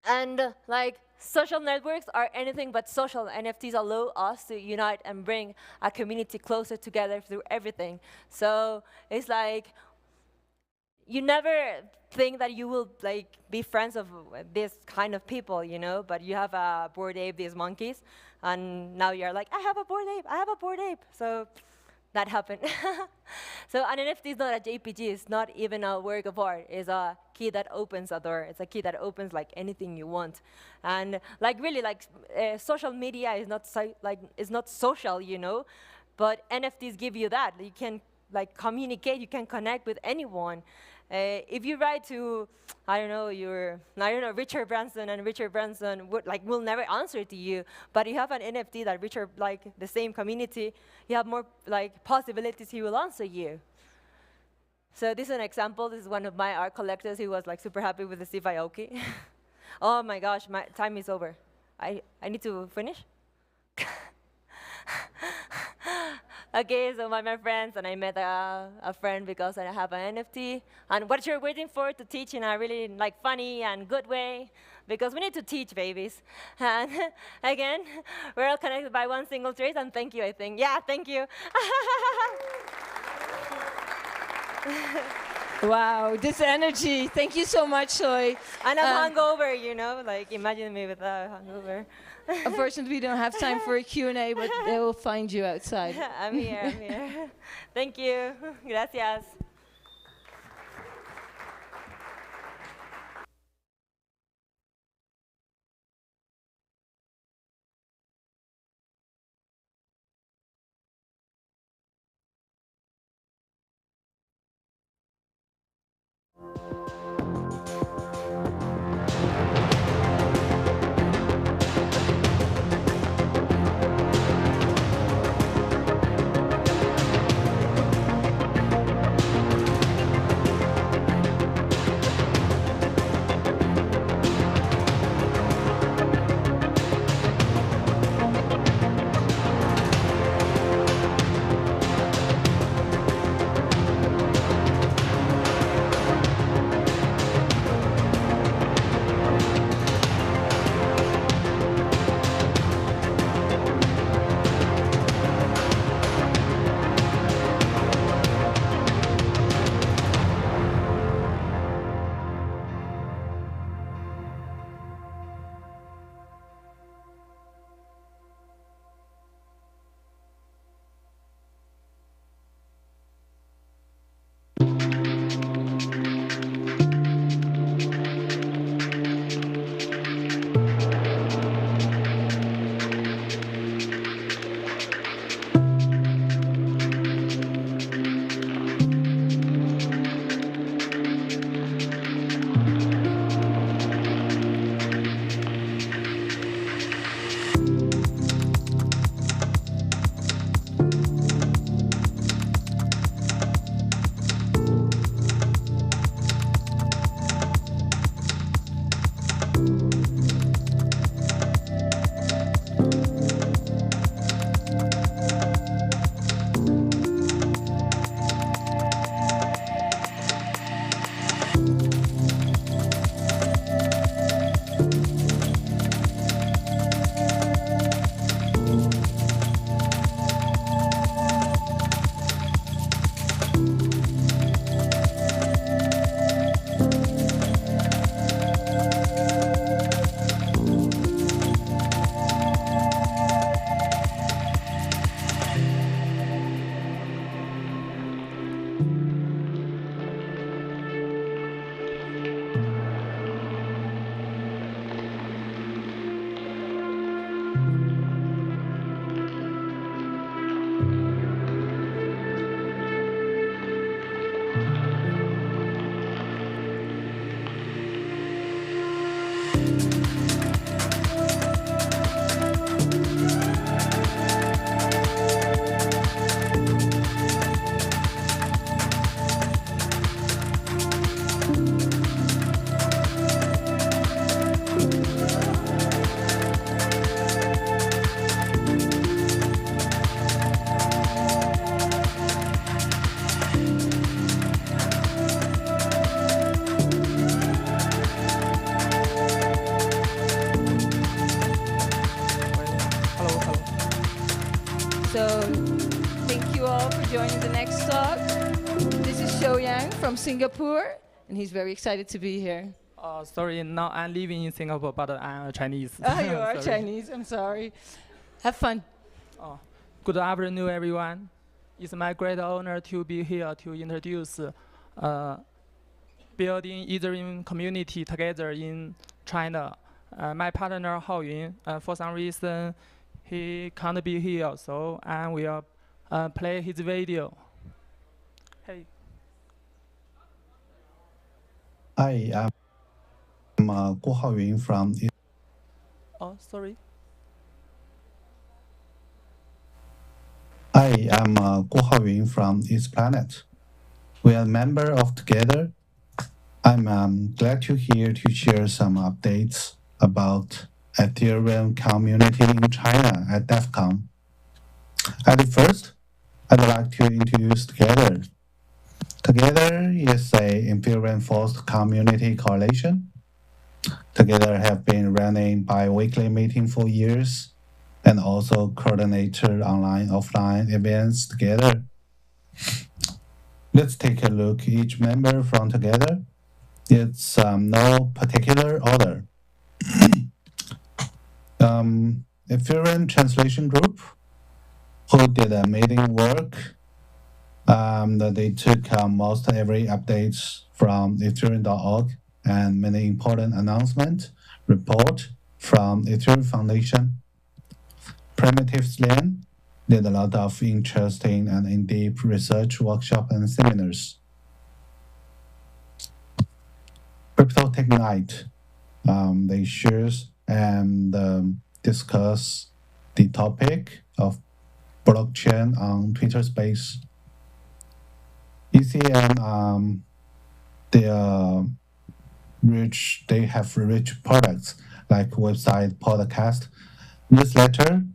And like social networks are anything but social. NFTs allow us to unite and bring a community closer together through everything. So it's like you never think that you will like be friends of this kind of people, you know, but you have a Bored Ape, these monkeys, and now you're like, I have a Bored Ape, I have a Bored Ape. So that happened. So an NFT is not a JPG, it's not even a work of art. It's a key that opens a door. It's a key that opens like anything you want. And like really like social media is not is not social, you know, but NFTs give you that. You can like communicate, you can connect with anyone. If you write to, I don't know, Richard Branson, and Richard Branson will never answer to you, but you have an NFT that Richard, like the same community, you have more like possibilities he will answer you. So this is an example. This is one of my art collectors. He was like super happy with the Steve Aoki. Oh my gosh, my time is over. I need to finish? Okay, so my friends, and I met a friend because I have an NFT. And what you're waiting for to teach in a really like funny and good way, because we need to teach babies. And again, we're all connected by one single trace, and thank you, I think. Yeah, thank you. Wow, this energy. Thank you so much, Soy. And I'm hungover, you know, like imagine me with a hungover. Unfortunately, we don't have time for a Q&A, but they will find you outside. I'm here. Thank you. Gracias. From Singapore, and he's very excited to be here. Sorry, now I'm living in Singapore, but I'm Chinese. Oh, you are Sorry. Chinese, I'm sorry. Have fun. Good afternoon, everyone. It's my great honor to be here to introduce building Ethereum community together in China. My partner Hao Yun, for some reason, he can't be here, so I will play his video. Hey. Hi, I'm Guo Haoyun from. Oh, sorry. Hi, I'm Guo Haoyun from East Planet. We are a member of Together. I'm glad to here to share some updates about Ethereum community in China at Devcon. At first, I'd like to introduce Together. Together is a Ethereum-forced community coalition. Together have been running bi-weekly meeting for years and also coordinated online, offline events together. Let's take a look each member from Together. It's no particular order. Ethereum Translation Group, who did amazing work. They took most every updates from Ethereum.org and many important announcements, report from Ethereum Foundation. Primitive Slam did a lot of interesting and in-depth research workshop and seminars. Crypto Tech Night, they shares and discuss the topic of blockchain on Twitter Space. ECN, they have rich products like website, podcast, newsletter,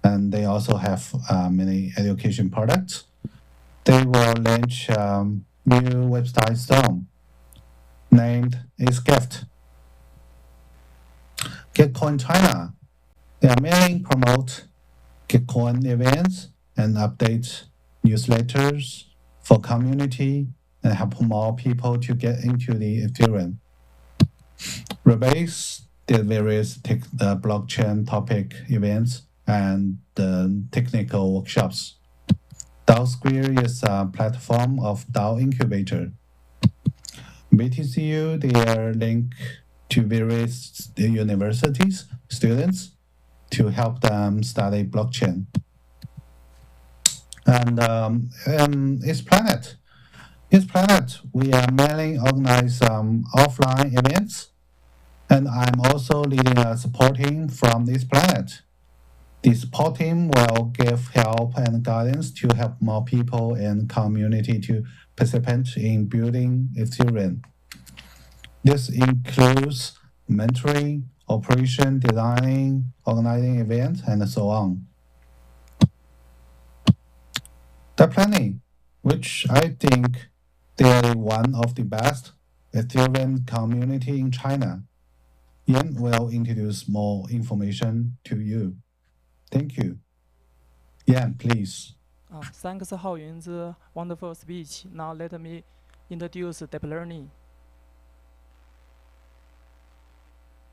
and they also have many education products. They will launch new website soon named Is Gift. Gitcoin China, they are mainly promote Gitcoin events and update newsletters for community and help more people to get into the Ethereum. Rebase did various blockchain topic events and technical workshops. DAO Square is a platform of DAO incubator. BTCU, they are linked to various universities, students, to help them study blockchain. And its planet, we are mainly organize offline events, and I'm also leading a support team from this planet. The support team will give help and guidance to help more people and community to participate in building Ethereum. This includes mentoring, operation, designing, organizing events, and so on. The planning, which I think they are one of the best Ethereum community in China. Yan will introduce more information to you. Thank you. Yan, please. Thanks, Haoyun's wonderful speech. Now let me introduce deep learning.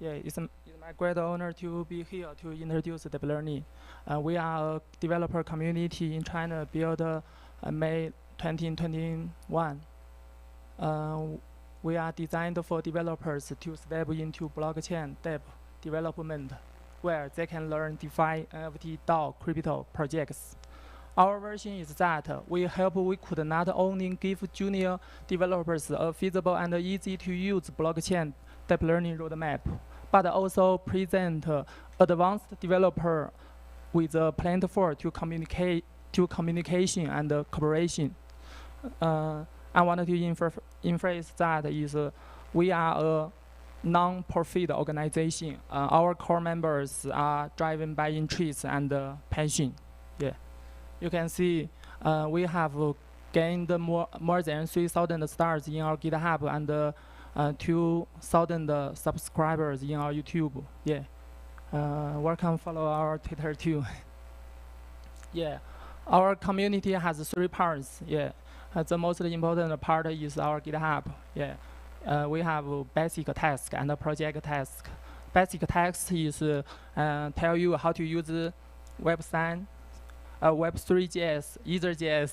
Yeah, it's my great honor to be here to introduce deep learning. We are a developer community in China built May 2021. We are designed for developers to step into blockchain development, where they can learn DeFi, NFT, DAO, crypto projects. Our version is that we could not only give junior developers a feasible and easy to use blockchain deep learning roadmap, but also present advanced developer with a platform to communication and cooperation. I wanted to emphasize that we are a non-profit organization. Our core members are driven by interest and passion. Yeah, you can see we have gained more than 3,000 stars in our GitHub and 2,000 subscribers in our YouTube. Yeah, welcome follow our Twitter too. Yeah, our community has 3 parts. Yeah, the most important part is our GitHub. Yeah. We have basic task and a project task. Basic task is tell you how to use Web3, Web3.js, Ether.js,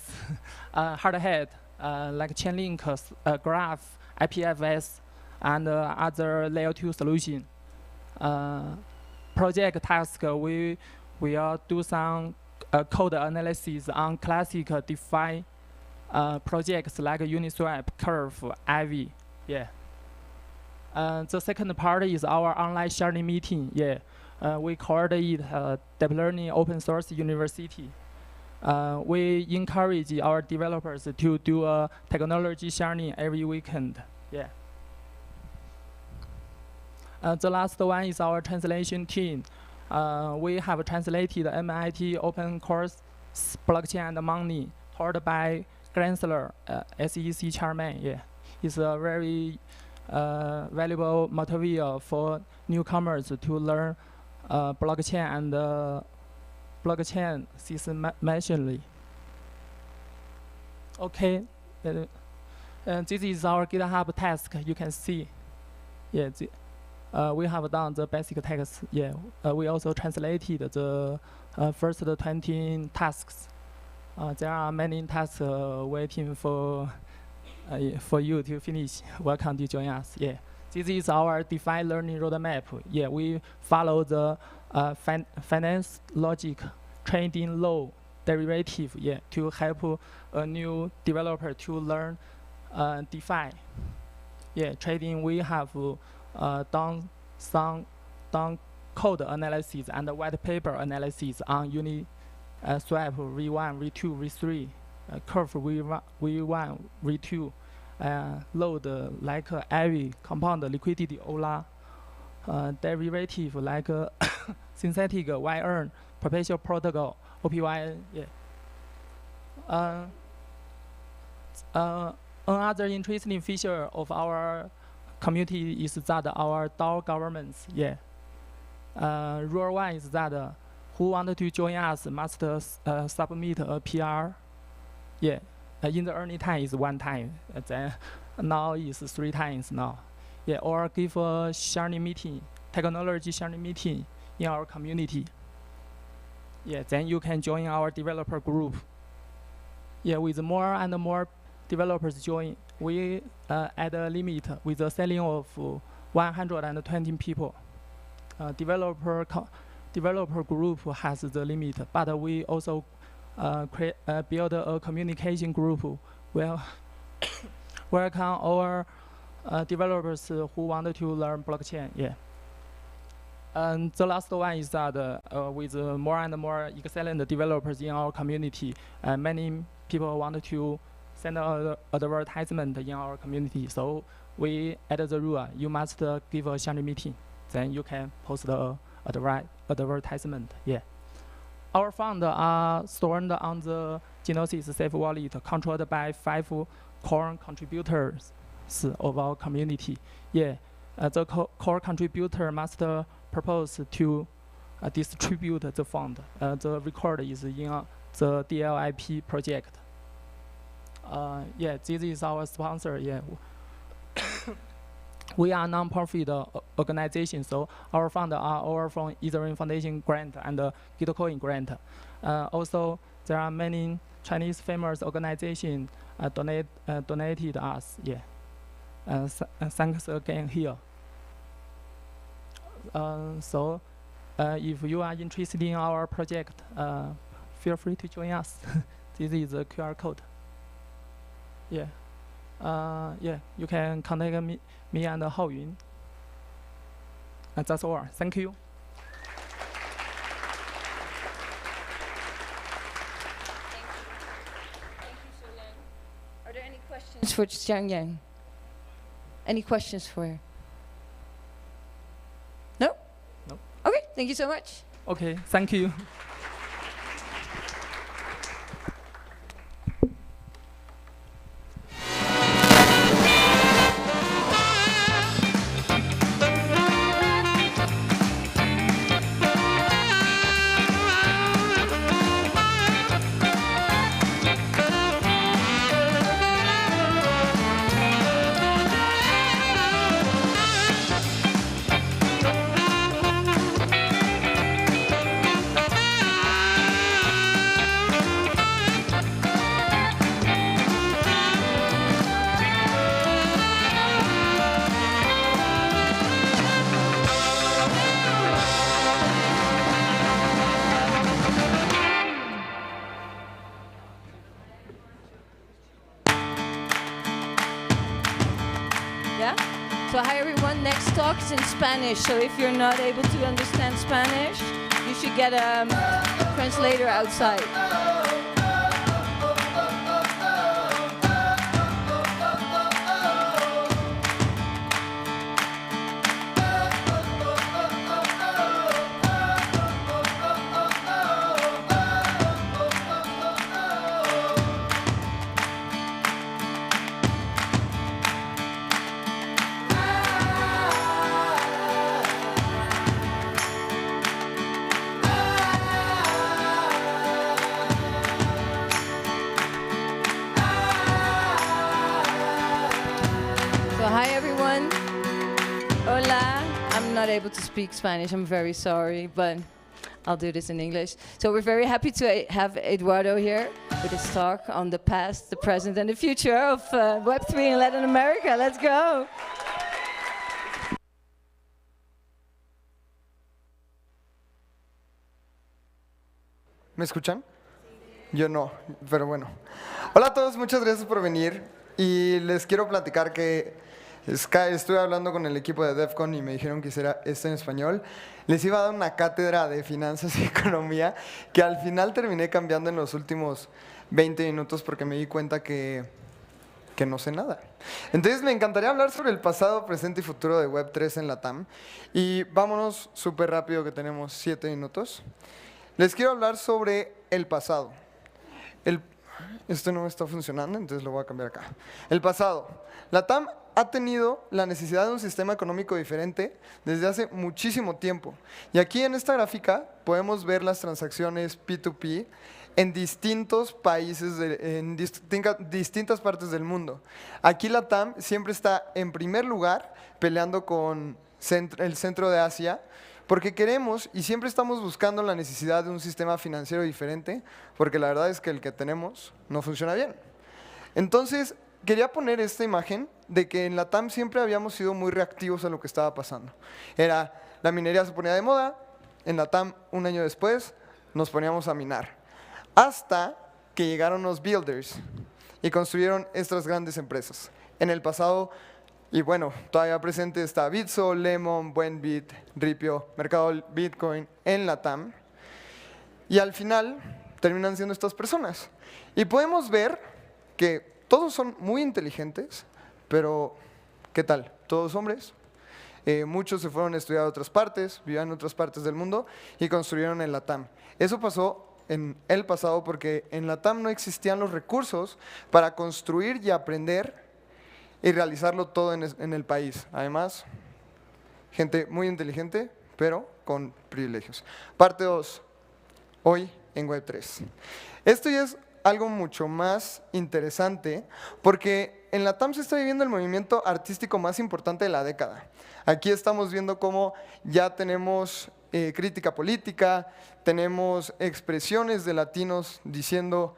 hard-hat, like Chainlink, Graph, IPFS, and other layer 2 solution. Project task, we will do some code analysis on classic DeFi projects like Uniswap, Curve, Ivy. Yeah. The second part is our online sharing meeting. Yeah. We called it Deep Learning Open Source University. We encourage our developers to do a technology sharing every weekend. Yeah. The last one is our translation team. We have translated MIT Open Course Blockchain and Money, taught by Gensler, SEC chairman. Yeah. It's a very valuable material for newcomers to learn blockchain and blockchain systematically. Okay, this is our GitHub task. You can see. Yeah, we have done the basic tasks. Yeah, we also translated the first 20 tasks. There are many tasks waiting for you to finish. Welcome to join us. Yeah, this is our DeFi learning roadmap. Yeah, we follow the finance logic, trading law, derivative. Yeah, to help a new developer to learn DeFi. Yeah, trading we have done code analysis and white paper analysis on Uniswap V1, V2, V3. Curve V1, V2, load like Ivy, compound liquidity OLA, derivative like synthetic Y-earn, perpetual protocol, OPYN. Yeah. Another interesting feature of our community is that our DAO governments. Yeah. Rule 1 is that who wanted to join us must submit a PR. Yeah, in the early time is 1 time, then now is 3 times now. Yeah, or give a sharing meeting, technology sharing meeting in our community. Yeah, then you can join our developer group. Yeah, with more and more developers join, we add a limit with a ceiling of 120 people. Developer group has the limit, but we also build a communication group where welcome our developers who want to learn blockchain. Yeah. And the last one is that with more and more excellent developers in our community, many people want to send an advertisement in our community. So we added the rule: you must give a sharing meeting, then you can post the advertisement. Yeah. Our funds are stored on the Genesis Safe Wallet, controlled by 5 core contributors of our community. Yeah. The core contributor must propose to distribute the fund. The record is in the DLIP project. Yeah, this is our sponsor. Yeah. We are a non-profit organization, so our funds are all from Ethereum Foundation grant and Gitcoin grant. Also, there are many Chinese famous organizations donated us. Yeah. Thanks again here. So, if you are interested in our project, feel free to join us. This is the QR code. Yeah. Yeah, you can contact me and Hao Yun. And that's all. Thank you. Are there any questions for Xiang Yang? Any questions for her? No? No. Okay, thank you so much. Okay, thank you. So hi everyone, next talk is in Spanish, so if you're not able to understand Spanish, you should get a translator outside. Able to speak Spanish, I'm very sorry, but I'll do this in English. So we're very happy to have Eduardo here with his talk on the past, the present, and the future of Web3 in Latin America. Let's go. ¿Me escuchan? Yo no, pero bueno. Hola a todos, muchas gracias por venir y les quiero platicar que estuve hablando con el equipo de Devcon y me dijeron que hiciera esto en español. Les iba a dar una cátedra de finanzas y economía que al final terminé cambiando en los últimos 20 minutos porque me di cuenta que no sé nada. Entonces me encantaría hablar sobre el pasado, presente y futuro de Web3 en la TAM. Y vámonos súper rápido que tenemos 7 minutos. Les quiero hablar sobre el pasado. Esto no está funcionando, entonces lo voy a cambiar acá. El pasado. La TAM ha tenido la necesidad de un sistema económico diferente desde hace muchísimo tiempo. Y aquí en esta gráfica podemos ver las transacciones P2P en distintos países, en distintas partes del mundo. Aquí la TAM siempre está en primer lugar peleando con el centro de Asia, porque queremos y siempre estamos buscando la necesidad de un sistema financiero diferente, porque la verdad es que el que tenemos no funciona bien. Entonces, quería poner esta imagen de que en la TAM siempre habíamos sido muy reactivos a lo que estaba pasando. La minería se ponía de moda, en la TAM un año después nos poníamos a minar, hasta que llegaron los builders y construyeron estas grandes empresas. En el pasado, y bueno, todavía presente está Bitso, Lemon, Buenbit, Ripio, Mercado Bitcoin en la TAM. Y al final terminan siendo estas personas. Y podemos ver que todos son muy inteligentes, pero ¿qué tal? Todos hombres. Muchos se fueron a estudiar a otras partes, vivían en otras partes del mundo y construyeron en la TAM. Eso pasó en el pasado porque en la TAM no existían los recursos para construir y aprender y realizarlo todo en el país. Además, gente muy inteligente, pero con privilegios. Parte 2, hoy en Web3. Esto ya es algo mucho más interesante porque en la TAM se está viviendo el movimiento artístico más importante de la década. Aquí estamos viendo cómo ya tenemos crítica política, tenemos expresiones de latinos diciendo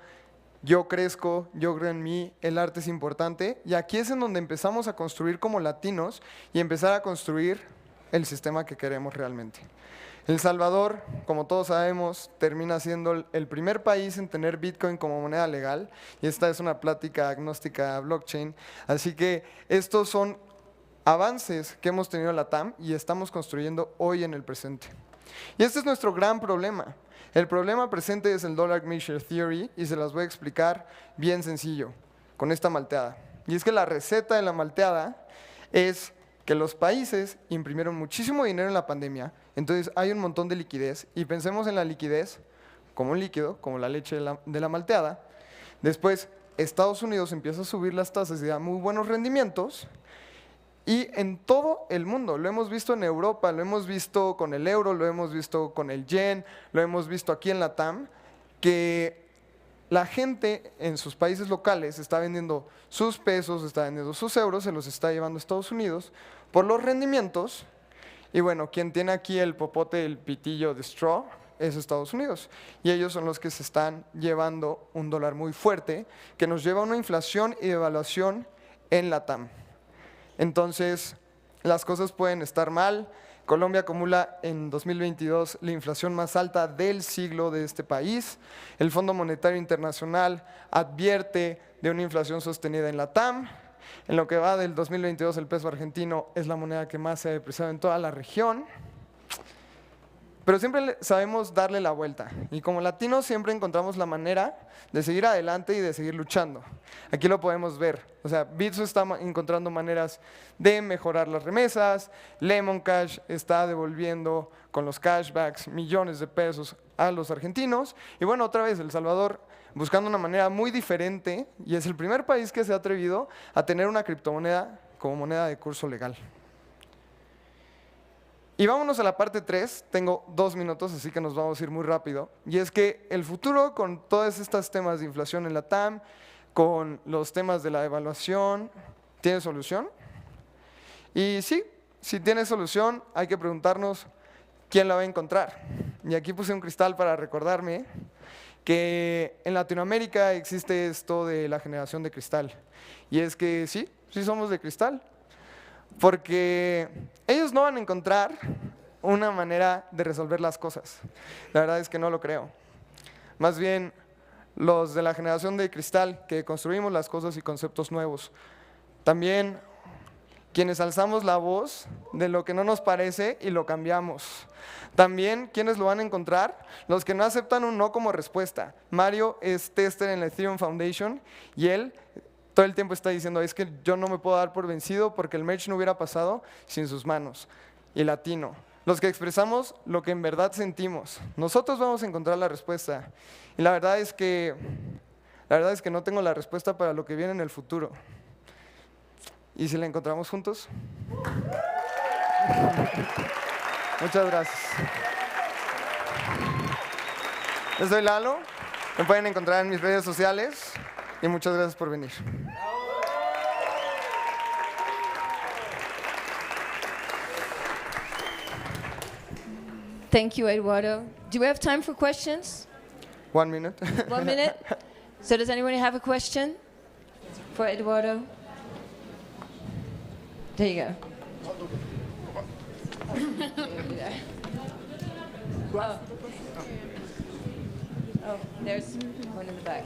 yo crezco, yo creo en mí, el arte es importante, y aquí es en donde empezamos a construir como latinos y empezar a construir el sistema que queremos realmente. El Salvador, como todos sabemos, termina siendo el primer país en tener Bitcoin como moneda legal, y esta es una plática agnóstica a blockchain, así que estos son avances que hemos tenido en la TAM y estamos construyendo hoy en el presente. Y este es nuestro gran problema. El problema presente es el Dollar Measure Theory y se las voy a explicar bien sencillo, con esta malteada. Y es que la receta de la malteada es que los países imprimieron muchísimo dinero en la pandemia, entonces hay un montón de liquidez y pensemos en la liquidez como un líquido, como la leche de la malteada. Después Estados Unidos empieza a subir las tasas y da muy buenos rendimientos. Y en todo el mundo, lo hemos visto en Europa, lo hemos visto con el euro, lo hemos visto con el yen, lo hemos visto aquí en la TAM, que la gente en sus países locales está vendiendo sus pesos, está vendiendo sus euros, se los está llevando a Estados Unidos por los rendimientos. Y bueno, quien tiene aquí el popote, el pitillo de straw, es Estados Unidos. Y ellos son los que se están llevando un dólar muy fuerte, que nos lleva a una inflación y devaluación en la TAM. Entonces, las cosas pueden estar mal. Colombia acumula en 2022 la inflación más alta del siglo de este país. El Fondo Monetario Internacional advierte de una inflación sostenida en la TAM. En lo que va del 2022, el peso argentino es la moneda que más se ha depreciado en toda la región. Pero siempre sabemos darle la vuelta. Y como latinos siempre encontramos la manera de seguir adelante y de seguir luchando. Aquí lo podemos ver. O sea, Bitso está encontrando maneras de mejorar las remesas. Lemon Cash está devolviendo con los cashbacks millones de pesos a los argentinos. Y bueno, otra vez El Salvador buscando una manera muy diferente. Y es el primer país que se ha atrevido a tener una criptomoneda como moneda de curso legal. Y vámonos a la parte 3, tengo 2 minutos, así que nos vamos a ir muy rápido. Y es que el futuro con todos estos temas de inflación en la TAM, con los temas de la devaluación, ¿tiene solución? Y sí, si tiene solución, hay que preguntarnos quién la va a encontrar. Y aquí puse un cristal para recordarme que en Latinoamérica existe esto de la generación de cristal. Y es que sí somos de cristal. Porque ellos no van a encontrar una manera de resolver las cosas. La verdad es que no lo creo. Más bien, los de la generación de cristal, que construimos las cosas y conceptos nuevos. También, quienes alzamos la voz de lo que no nos parece y lo cambiamos. También, ¿quiénes lo van a encontrar? Los que no aceptan un no como respuesta. Mario es tester en la Ethereum Foundation y él todo el tiempo está diciendo, es que yo no me puedo dar por vencido porque el merge no hubiera pasado sin sus manos. Y latino, los que expresamos lo que en verdad sentimos. Nosotros vamos a encontrar la respuesta. Y la verdad es que no tengo la respuesta para lo que viene en el futuro. ¿Y si la encontramos juntos? Muchas gracias. Yo soy Lalo, me pueden encontrar en mis redes sociales. Y muchas gracias por venir. Thank you, Eduardo. Do we have time for questions? 1 minute. 1 minute? So does anyone have a question for Eduardo? There you go. Oh. Oh, there's one in the back.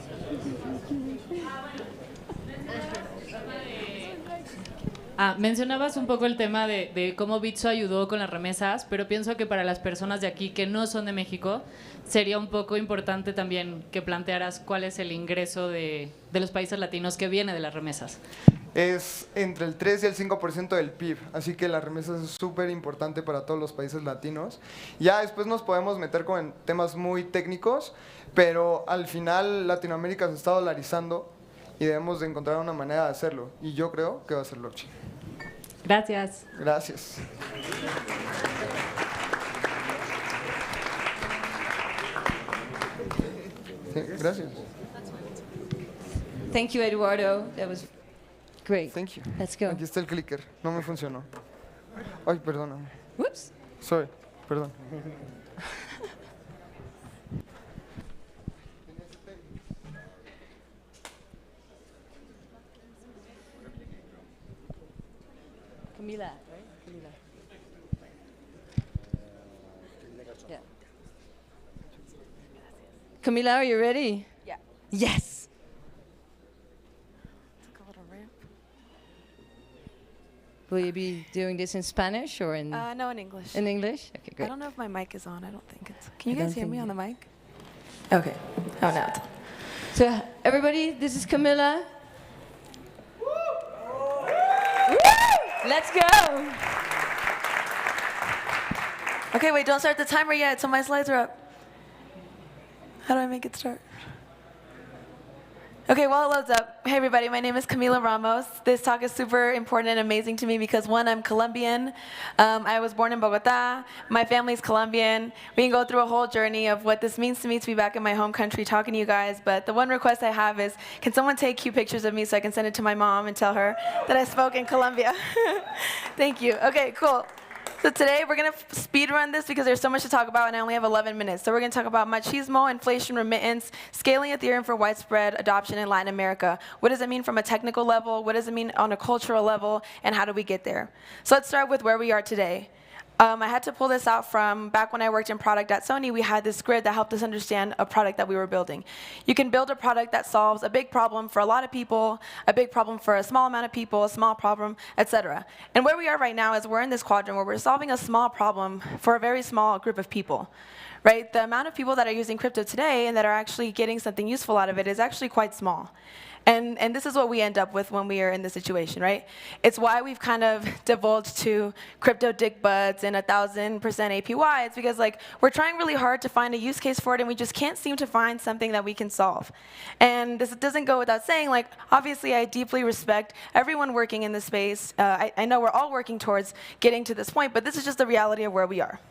Mencionabas un poco el tema de cómo Bitso ayudó con las remesas, pero pienso que para las personas de aquí que no son de México, sería un poco importante también que plantearas cuál es el ingreso de los países latinos que viene de las remesas. Es entre el 3 y el 5% del PIB, así que las remesas es súper importante para todos los países latinos. Ya después nos podemos meter con temas muy técnicos, pero al final Latinoamérica se está dolarizando y debemos de encontrar una manera de hacerlo, y yo creo que va a ser blockchain. Gracias. Gracias. Sí, gracias. Thank you, Eduardo. That was great. Thank you. Let's go. Aquí está el clicker. No me funcionó. Ay, perdóname. Whoops. Sorry, perdón. Camila, right? Camila. Yeah. Camila, are you ready? Yeah. Yes. Took a little ramp. Will you be doing this in Spanish or in? No, in English. In English? Okay, great. I don't know if my mic is on. I don't think it's. Can you I guys don't hear me think on the mic? Okay. Oh, now it's on. So, everybody, this is Camila. Let's go. Okay, wait, don't start the timer yet, so my slides are up. How do I make it start? Okay, while it loads up, hey everybody, my name is Camila Ramos. This talk is super important and amazing to me because one, I'm Colombian. I was born in Bogotá. My family's Colombian. We can go through a whole journey of what this means to me to be back in my home country talking to you guys, but the one request I have is, can someone take cute pictures of me so I can send it to my mom and tell her that I spoke in Colombia? Thank you. Okay, cool. So today we're going to speed run this because there's so much to talk about and I only have 11 minutes. So we're going to talk about machismo, inflation, remittance, scaling Ethereum for widespread adoption in Latin America. What does it mean from a technical level? What does it mean on a cultural level? And how do we get there? So let's start with where we are today. I had to pull this out from back when I worked in product at Sony. We had this grid that helped us understand a product that we were building. You can build a product that solves a big problem for a lot of people, a big problem for a small amount of people, a small problem, etc. And where we are right now is we're in this quadrant where we're solving a small problem for a very small group of people. Right? The amount of people that are using crypto today and that are actually getting something useful out of it is actually quite small. And this is what we end up with when we are in this situation, right? It's why we've kind of divulged to crypto dick buds and 1,000% APY. It's because like we're trying really hard to find a use case for it and we just can't seem to find something that we can solve. And this doesn't go without saying, like obviously I deeply respect everyone working in this space. I know we're all working towards getting to this point, but this is just the reality of where we are.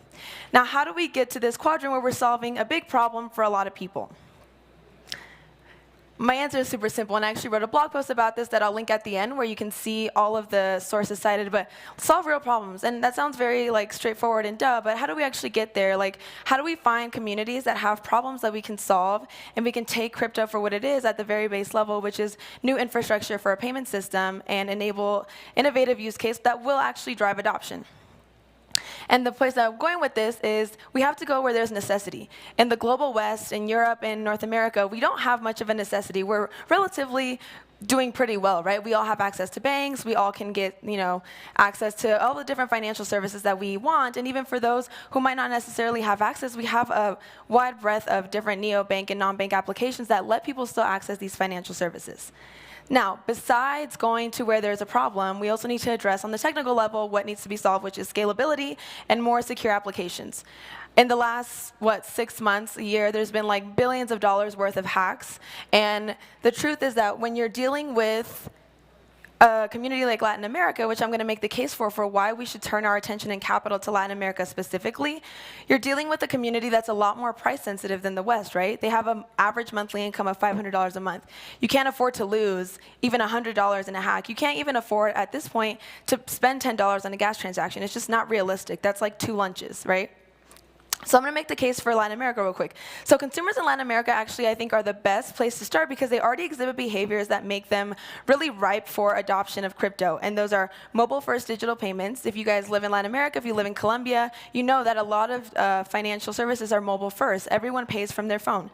Now, how do we get to this quadrant where we're solving a big problem for a lot of people? My answer is super simple, and I actually wrote a blog post about this that I'll link at the end where you can see all of the sources cited, but solve real problems. And that sounds very like straightforward and duh, but how do we actually get there? Like, how do we find communities that have problems that we can solve and we can take crypto for what it is at the very base level, which is new infrastructure for a payment system and enable innovative use case that will actually drive adoption? And the place that I'm going with this is we have to go where there's necessity. In the global West, in Europe, in North America, we don't have much of a necessity. We're relatively doing pretty well, right? We all have access to banks. We all can get, access to all the different financial services that we want. And even for those who might not necessarily have access, we have a wide breadth of different neobank and non-bank applications that let people still access these financial services. Now, besides going to where there's a problem, we also need to address on the technical level what needs to be solved, which is scalability and more secure applications. In the last, 6 months, a year, there's been like billions of dollars worth of hacks. And the truth is that when you're dealing with a community like Latin America, which I'm going to make the case for why we should turn our attention and capital to Latin America specifically, you're dealing with a community that's a lot more price sensitive than the West, right? They have an average monthly income of $500 a month. You can't afford to lose even $100 in a hack. You can't even afford, at this point, to spend $10 on a gas transaction. It's just not realistic. That's like 2 lunches, right? So I'm going to make the case for Latin America real quick. So consumers in Latin America actually, I think, are the best place to start because they already exhibit behaviors that make them really ripe for adoption of crypto. And those are mobile-first digital payments. If you guys live in Latin America, if you live in Colombia, you know that a lot of financial services are mobile-first. Everyone pays from their phone.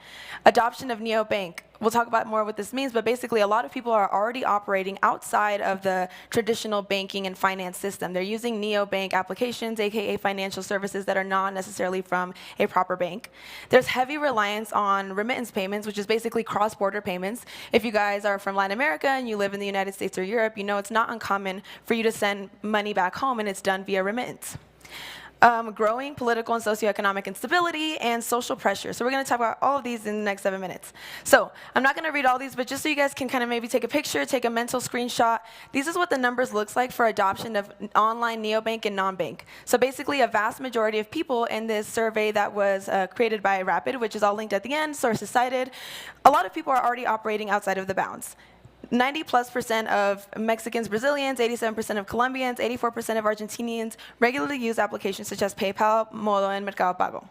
Adoption of neobank. We'll talk about more what this means, but basically a lot of people are already operating outside of the traditional banking and finance system. They're using neobank applications, aka financial services that are not necessarily from a proper bank. There's heavy reliance on remittance payments, which is basically cross-border payments. If you guys are from Latin America and you live in the United States or Europe, you know it's not uncommon for you to send money back home and it's done via remittance. Growing political and socioeconomic instability and social pressure. So we're going to talk about all of these in the next 7 minutes. So I'm not going to read all these, but just so you guys can kind of maybe take a picture, take a mental screenshot. This is what the numbers looks like for adoption of online neobank and non-bank. So basically a vast majority of people in this survey that was created by Rapid, which is all linked at the end, sources cited, a lot of people are already operating outside of the bounds. 90+% of Mexicans, Brazilians, 87% of Colombians, 84% of Argentinians regularly use applications such as PayPal, Modo, and Mercado Pago.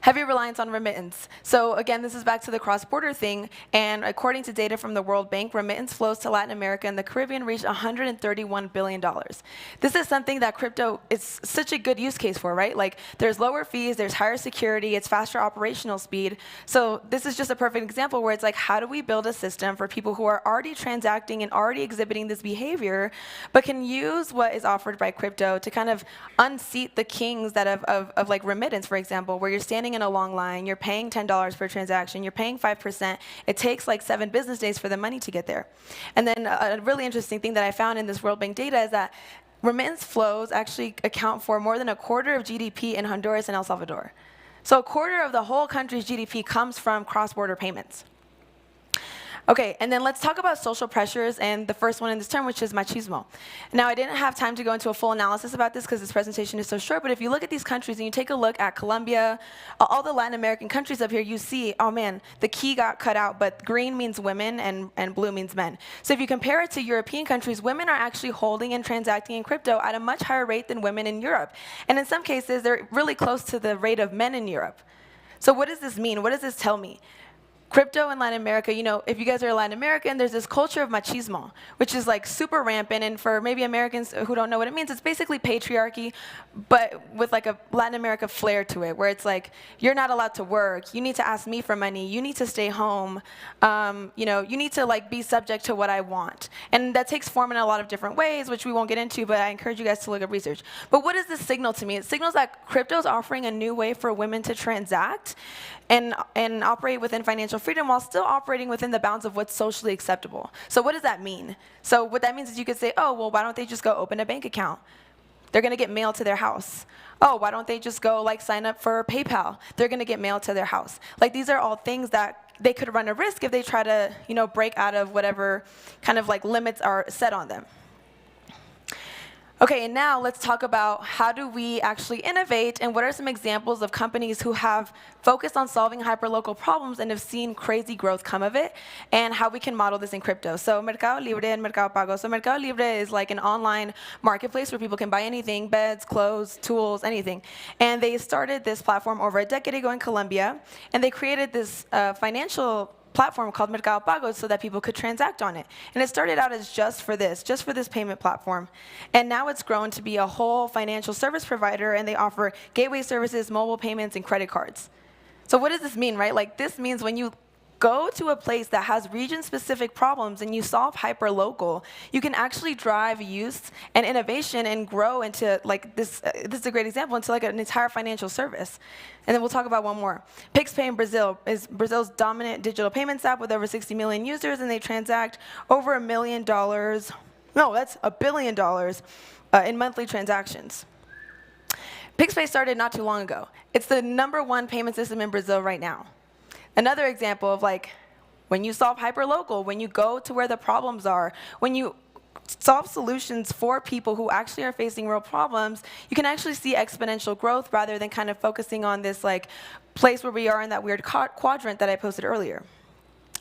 Heavy reliance on remittance. So again, this is back to the cross-border thing, and according to data from the World Bank, remittance flows to Latin America and the Caribbean reached $131 billion. This is something that crypto is such a good use case for, right? Like, there's lower fees, there's higher security, it's faster operational speed. So this is just a perfect example where it's like, how do we build a system for people who are already transacting and already exhibiting this behavior, but can use what is offered by crypto to kind of unseat the kings that of like remittance, for example, where you're standing in a long line, you're paying $10 per transaction, you're paying 5%, it takes like 7 business days for the money to get there. And then a really interesting thing that I found in this World Bank data is that remittance flows actually account for more than a quarter of GDP in Honduras and El Salvador. So a quarter of the whole country's GDP comes from cross-border payments. Okay, and then let's talk about social pressures, and the first one in this term, which is machismo. Now, I didn't have time to go into a full analysis about this because this presentation is so short, but if you look at these countries and you take a look at Colombia, all the Latin American countries up here, you see, oh man, the key got cut out, but green means women and blue means men. So if you compare it to European countries, women are actually holding and transacting in crypto at a much higher rate than women in Europe. And in some cases, they're really close to the rate of men in Europe. So what does this mean? What does this tell me? Crypto in Latin America, you know, if you guys are Latin American, there's this culture of machismo, which is like super rampant. And for maybe Americans who don't know what it means, it's basically patriarchy, but with like a Latin America flair to it, where it's like, you're not allowed to work. You need to ask me for money. You need to stay home. You know, you need to like be subject to what I want. And that takes form in a lot of different ways, which we won't get into, but I encourage you guys to look up research. But what does this signal to me? It signals that crypto is offering a new way for women to transact and operate within financial freedom while still operating within the bounds of what's socially acceptable. So what does that mean? So what that means is you could say, oh, well, why don't they just go open a bank account? They're going to get mail to their house. Oh, why don't they just go like sign up for PayPal? They're going to get mail to their house. Like, these are all things that they could run a risk if they try to, you know, break out of whatever kind of like limits are set on them. Okay, and now let's talk about how do we actually innovate, and what are some examples of companies who have focused on solving hyperlocal problems and have seen crazy growth come of it, and how we can model this in crypto. So Mercado Libre and Mercado Pago. So Mercado Libre is like an online marketplace where people can buy anything, beds, clothes, tools, anything. And they started this platform over a decade ago in Colombia, and they created this financial platform called Mercado Pago so that people could transact on it. And it started out as just for this payment platform. And now it's grown to be a whole financial service provider, and they offer gateway services, mobile payments, and credit cards. So what does this mean, right? Like, this means when you go to a place that has region-specific problems and you solve hyper-local, you can actually drive use and innovation and grow into, like, this is a great example, into like an entire financial service. And then we'll talk about one more. PixPay in Brazil is Brazil's dominant digital payments app with over 60 million users, and they transact over $1 billion, no, that's $1 billion in monthly transactions. PixPay started not too long ago. It's the #1 payment system in Brazil right now. Another example of, like, when you solve hyperlocal, when you go to where the problems are, when you solve solutions for people who actually are facing real problems, you can actually see exponential growth rather than kind of focusing on this like place where we are in that weird quadrant that I posted earlier.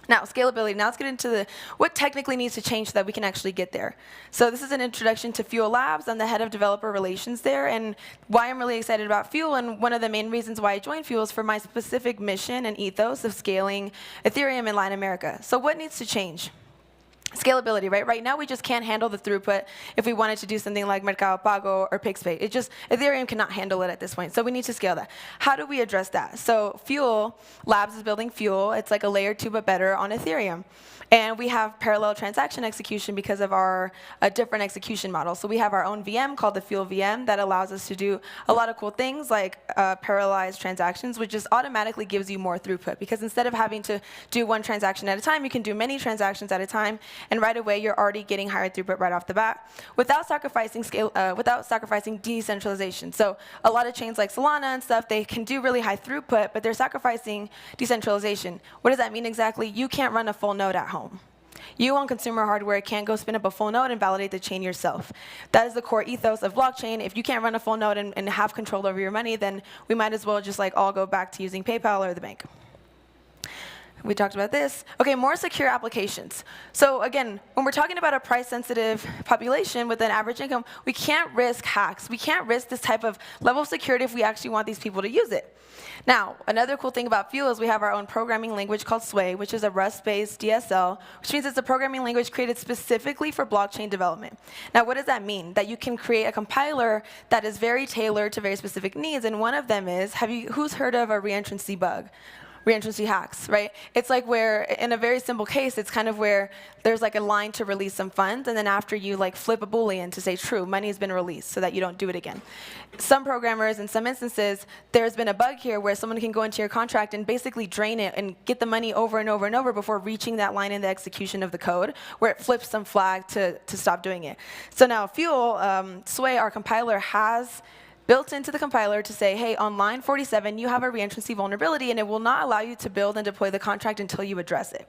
Now, scalability. Now let's get into what technically needs to change so that we can actually get there. So this is an introduction to Fuel Labs. I'm the head of developer relations there, and why I'm really excited about Fuel, and one of the main reasons why I joined Fuel is for my specific mission and ethos of scaling Ethereum in Latin America. So what needs to change? Scalability, right? Right now, we just can't handle the throughput if we wanted to do something like Mercado Pago or PixPay. Ethereum cannot handle it at this point, so we need to scale that. How do we address that? So Fuel Labs is building Fuel. It's like a layer 2 but better on Ethereum. And we have parallel transaction execution because of our different execution model. So we have our own VM called the Fuel VM that allows us to do a lot of cool things like parallelized transactions, which just automatically gives you more throughput. Because instead of having to do one transaction at a time, you can do many transactions at a time. And right away, you're already getting higher throughput right off the bat without sacrificing decentralization. So a lot of chains like Solana and stuff, they can do really high throughput, but they're sacrificing decentralization. What does that mean exactly? You can't run a full node at home. You on consumer hardware can't go spin up a full node and validate the chain yourself. That is the core ethos of blockchain. If you can't run a full node and have control over your money, then we might as well just like all go back to using PayPal or the bank. We talked about this. Okay, more secure applications. So again, when we're talking about a price-sensitive population with an average income, we can't risk hacks. We can't risk this type of level of security if we actually want these people to use it. Now, another cool thing about Fuel is we have our own programming language called Sway, which is a Rust-based DSL, which means it's a programming language created specifically for blockchain development. Now, what does that mean? That you can create a compiler that is very tailored to very specific needs, and one of them is, who's heard of a reentrancy bug? Reentrancy hacks, right? It's like where, in a very simple case, it's kind of where there's like a line to release some funds, and then after you like flip a Boolean to say true, money has been released so that you don't do it again. Some programmers, in some instances, there's been a bug here where someone can go into your contract and basically drain it and get the money over and over and over before reaching that line in the execution of the code where it flips some flag to stop doing it. So now Fuel, Sway, our compiler, has built into the compiler to say, hey, on line 47, you have a reentrancy vulnerability, and it will not allow you to build and deploy the contract until you address it.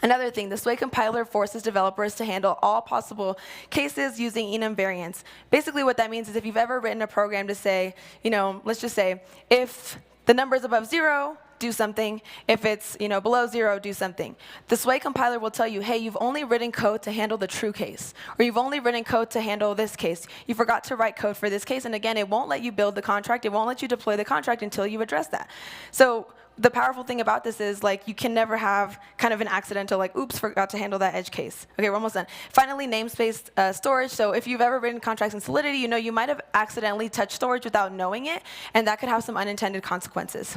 Another thing, the Sway compiler forces developers to handle all possible cases using enum variants. Basically what that means is if you've ever written a program to say, let's just say, if the number is above 0, do something. If it's below 0, do something. The Sway compiler will tell you, hey, you've only written code to handle the true case, or you've only written code to handle this case. You forgot to write code for this case, and again, it won't let you build the contract. It won't let you deploy the contract until you address that. So the powerful thing about this is you can never have kind of an accidental oops, forgot to handle that edge case. Okay, we're almost done. Finally, namespace storage. So if you've ever written contracts in Solidity, you might have accidentally touched storage without knowing it, and that could have some unintended consequences.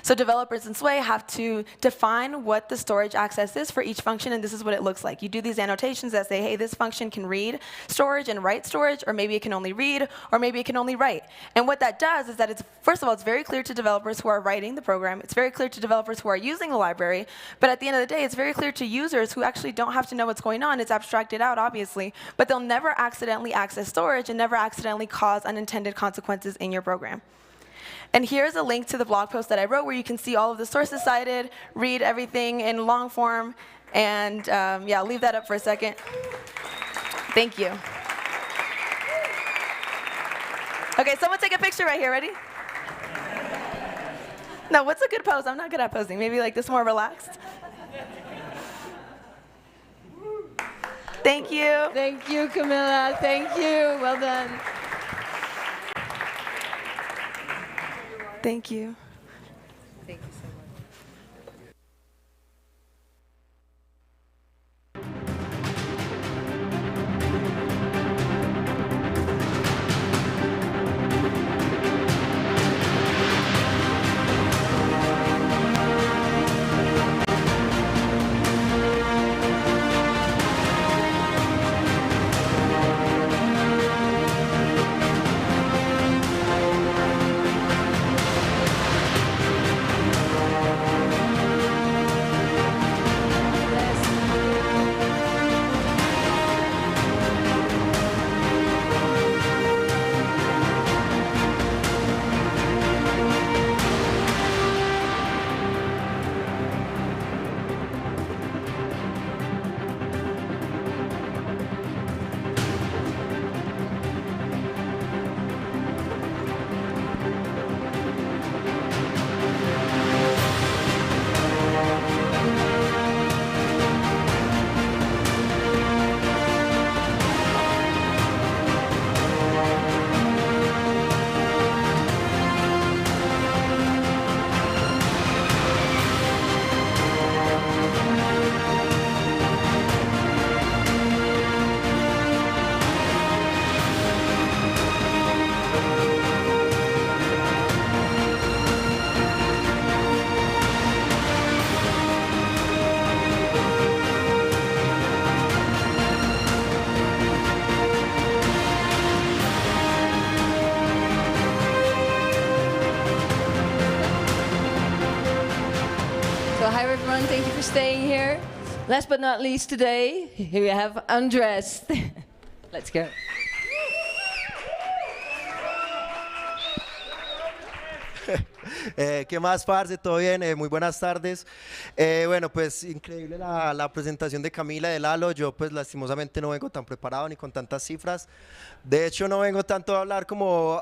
So developers in Sway have to define what the storage access is for each function, and this is what it looks like. You do these annotations that say, hey, this function can read storage and write storage, or maybe it can only read, or maybe it can only write. And what that does is that first of all, it's very clear to developers who are writing the program. It's very clear to developers who are using the library. But at the end of the day, it's very clear to users who actually don't have to know what's going on. It's abstracted out, obviously, but they'll never accidentally access storage and never accidentally cause unintended consequences in your program. And here's a link to the blog post that I wrote where you can see all of the sources cited, read everything in long form, and yeah, I'll leave that up for a second. Thank you. Okay, someone take a picture right here. Ready? No, what's a good pose? I'm not good at posing. Maybe like this, more relaxed. Thank you. Thank you, Camilla. Thank you. Well done. Thank you. Thank you so much. for staying here. Last but not least today, here we have Andres. Let's go. ¿Qué más, parce? ¿Todo bien? Muy buenas tardes. Bueno, pues increíble la presentación de Camila, de Lalo. Yo pues lastimosamente no vengo tan preparado ni con tantas cifras. De hecho, no vengo tanto a hablar como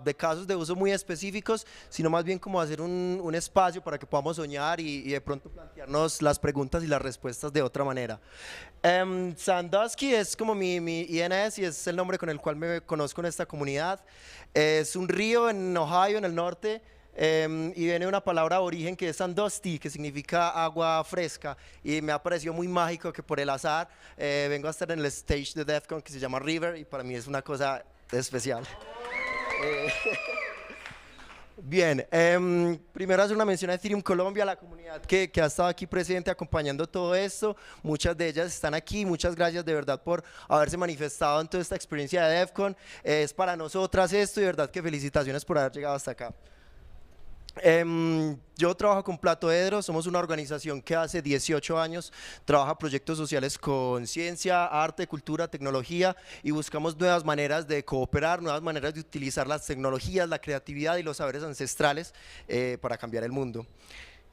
de casos de uso muy específicos, sino más bien como hacer un espacio para que podamos soñar y de pronto plantearnos las preguntas y las respuestas de otra manera. Sandusky es como mi INS y es el nombre con el cual me conozco en esta comunidad. Es un río en Ohio, en el norte. Y viene de una palabra origen que es Sandusky, que significa agua fresca, y me ha parecido muy mágico que por el azar vengo a estar en el stage de Devcon que se llama River, y para mí es una cosa especial. Bien, primero hacer una mención a Ethereum Colombia, la comunidad que ha estado aquí presente acompañando todo esto. Muchas de ellas están aquí, muchas gracias de verdad por haberse manifestado en toda esta experiencia de Devcon. Es para nosotras esto y de verdad que felicitaciones por haber llegado hasta acá. Yo trabajo con Plato Edro, somos una organización que hace 18 años trabaja proyectos sociales con ciencia, arte, cultura, tecnología, y buscamos nuevas maneras de cooperar, nuevas maneras de utilizar las tecnologías, la creatividad y los saberes ancestrales para cambiar el mundo.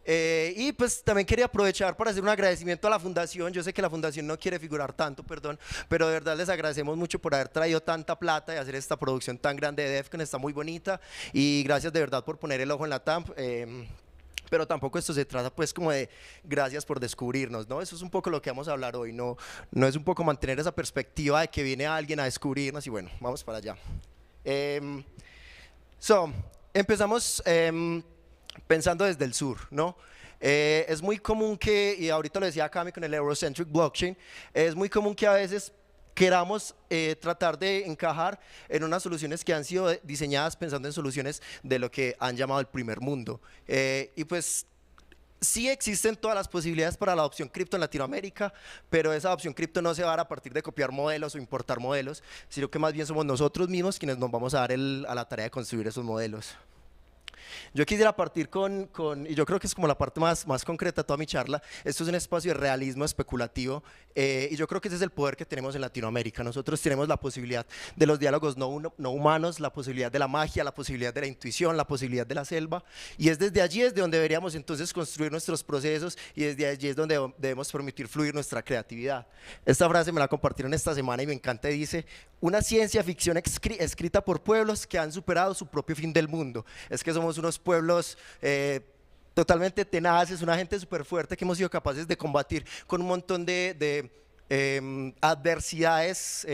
Y pues también quería aprovechar para hacer un agradecimiento a la fundación. Yo sé que la fundación no quiere figurar tanto, perdón, pero de verdad les agradecemos mucho por haber traído tanta plata y hacer esta producción tan grande de Devcon. Está muy bonita y gracias de verdad por poner el ojo en la TAMP. Pero tampoco esto se trata pues como de gracias por descubrirnos, ¿no? Eso es un poco lo que vamos a hablar hoy, no es un poco mantener esa perspectiva de que viene alguien a descubrirnos y bueno, vamos para allá. Empezamos pensando desde el sur, ¿no? Es muy común que, y ahorita lo decía Cami con el Eurocentric Blockchain, es muy común que a veces queramos tratar de encajar en unas soluciones que han sido diseñadas pensando en soluciones de lo que han llamado el primer mundo. Y pues sí existen todas las posibilidades para la adopción cripto en Latinoamérica, pero esa adopción cripto no se va a dar a partir de copiar modelos o importar modelos, sino que más bien somos nosotros mismos quienes nos vamos a dar a la tarea de construir esos modelos. Yo quisiera partir y yo creo que es como la parte más concreta de toda mi charla. Esto es un espacio de realismo especulativo y yo creo que ese es el poder que tenemos en Latinoamérica. Nosotros tenemos la posibilidad de los diálogos no humanos, la posibilidad de la magia, la posibilidad de la intuición, la posibilidad de la selva, y es desde allí es de donde deberíamos entonces construir nuestros procesos y desde allí es donde debemos permitir fluir nuestra creatividad. Esta frase me la compartieron esta semana y me encanta y dice: una ciencia ficción escrita por pueblos que han superado su propio fin del mundo. Es que somos unos pueblos totalmente tenaces, una gente súper fuerte que hemos sido capaces de combatir con un montón de adversidades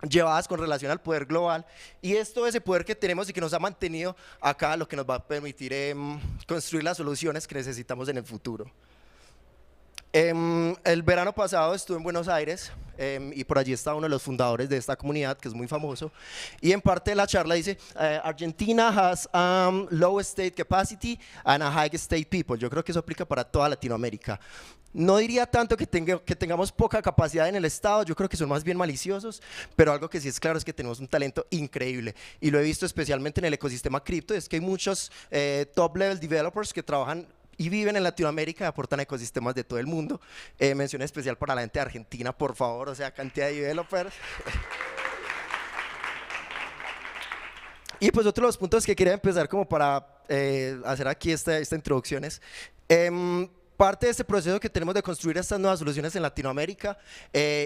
llevadas con relación al poder global, y es todo ese poder que tenemos y que nos ha mantenido acá lo que nos va a permitir construir las soluciones que necesitamos en el futuro. El verano pasado estuve en Buenos Aires y por allí está uno de los fundadores de esta comunidad que es muy famoso, y en parte de la charla dice Argentina has low state capacity and a high state people. Yo creo que eso aplica para toda Latinoamérica. No diría tanto que tengamos poca capacidad en el Estado, yo creo que son más bien maliciosos, pero algo que sí es claro es que tenemos un talento increíble, y lo he visto especialmente en el ecosistema cripto. Es que hay muchos top level developers que trabajan y viven en Latinoamérica y aportan ecosistemas de todo el mundo. Mención especial para la gente de Argentina, por favor, o sea, cantidad de developers. Y pues otro de los puntos que quería empezar como para hacer aquí esta introducción es parte de este proceso que tenemos de construir estas nuevas soluciones en Latinoamérica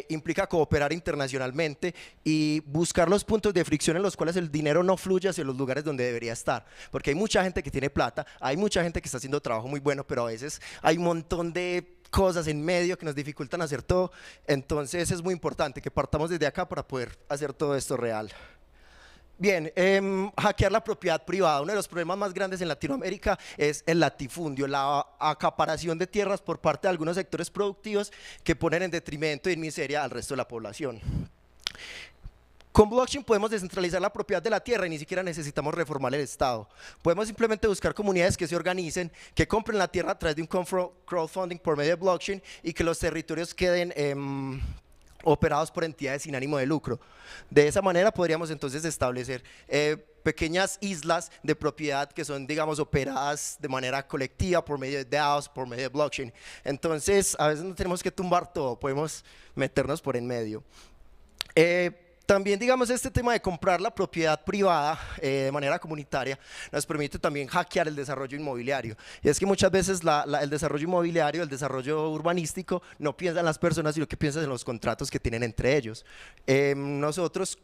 implica cooperar internacionalmente y buscar los puntos de fricción en los cuales el dinero no fluye hacia los lugares donde debería estar, porque hay mucha gente que tiene plata, hay mucha gente que está haciendo trabajo muy bueno, pero a veces hay un montón de cosas en medio que nos dificultan hacer todo. Entonces es muy importante que partamos desde acá para poder hacer todo esto real. Bien, hackear la propiedad privada. Uno de los problemas más grandes en Latinoamérica es el latifundio, la acaparación de tierras por parte de algunos sectores productivos que ponen en detrimento y en miseria al resto de la población. Con blockchain podemos descentralizar la propiedad de la tierra y ni siquiera necesitamos reformar el Estado. Podemos simplemente buscar comunidades que se organicen, que compren la tierra a través de un crowdfunding por medio de blockchain y que los territorios queden operados por entidades sin ánimo de lucro. De esa manera podríamos entonces establecer pequeñas islas de propiedad que son, digamos, operadas de manera colectiva por medio de DAOs, por medio de blockchain. Entonces, a veces no tenemos que tumbar todo, podemos meternos por en medio. También, digamos, este tema de comprar la propiedad privada de manera comunitaria nos permite también hackear el desarrollo inmobiliario. Y es que muchas veces el desarrollo inmobiliario, el desarrollo urbanístico, no piensa en las personas, sino que piensa en los contratos que tienen entre ellos. Nosotros,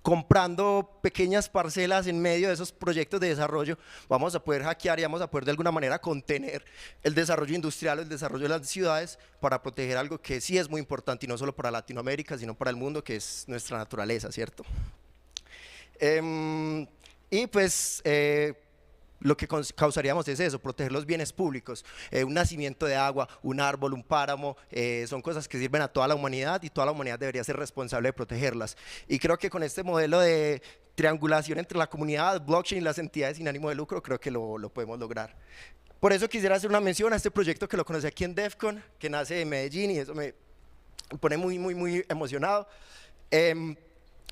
comprando pequeñas parcelas en medio de esos proyectos de desarrollo, vamos a poder hackear y vamos a poder de alguna manera contener el desarrollo industrial o el desarrollo de las ciudades para proteger algo que sí es muy importante y no solo para Latinoamérica, sino para el mundo, que es nuestra naturaleza, ¿cierto? Y pues lo que causaríamos es eso, proteger los bienes públicos, un nacimiento de agua, un árbol, un páramo, son cosas que sirven a toda la humanidad y toda la humanidad debería ser responsable de protegerlas. Y creo que con este modelo de triangulación entre la comunidad, blockchain y las entidades sin ánimo de lucro, creo que lo podemos lograr. Por eso quisiera hacer una mención a este proyecto que lo conocí aquí en Devcon, que nace en Medellín y eso me pone muy emocionado.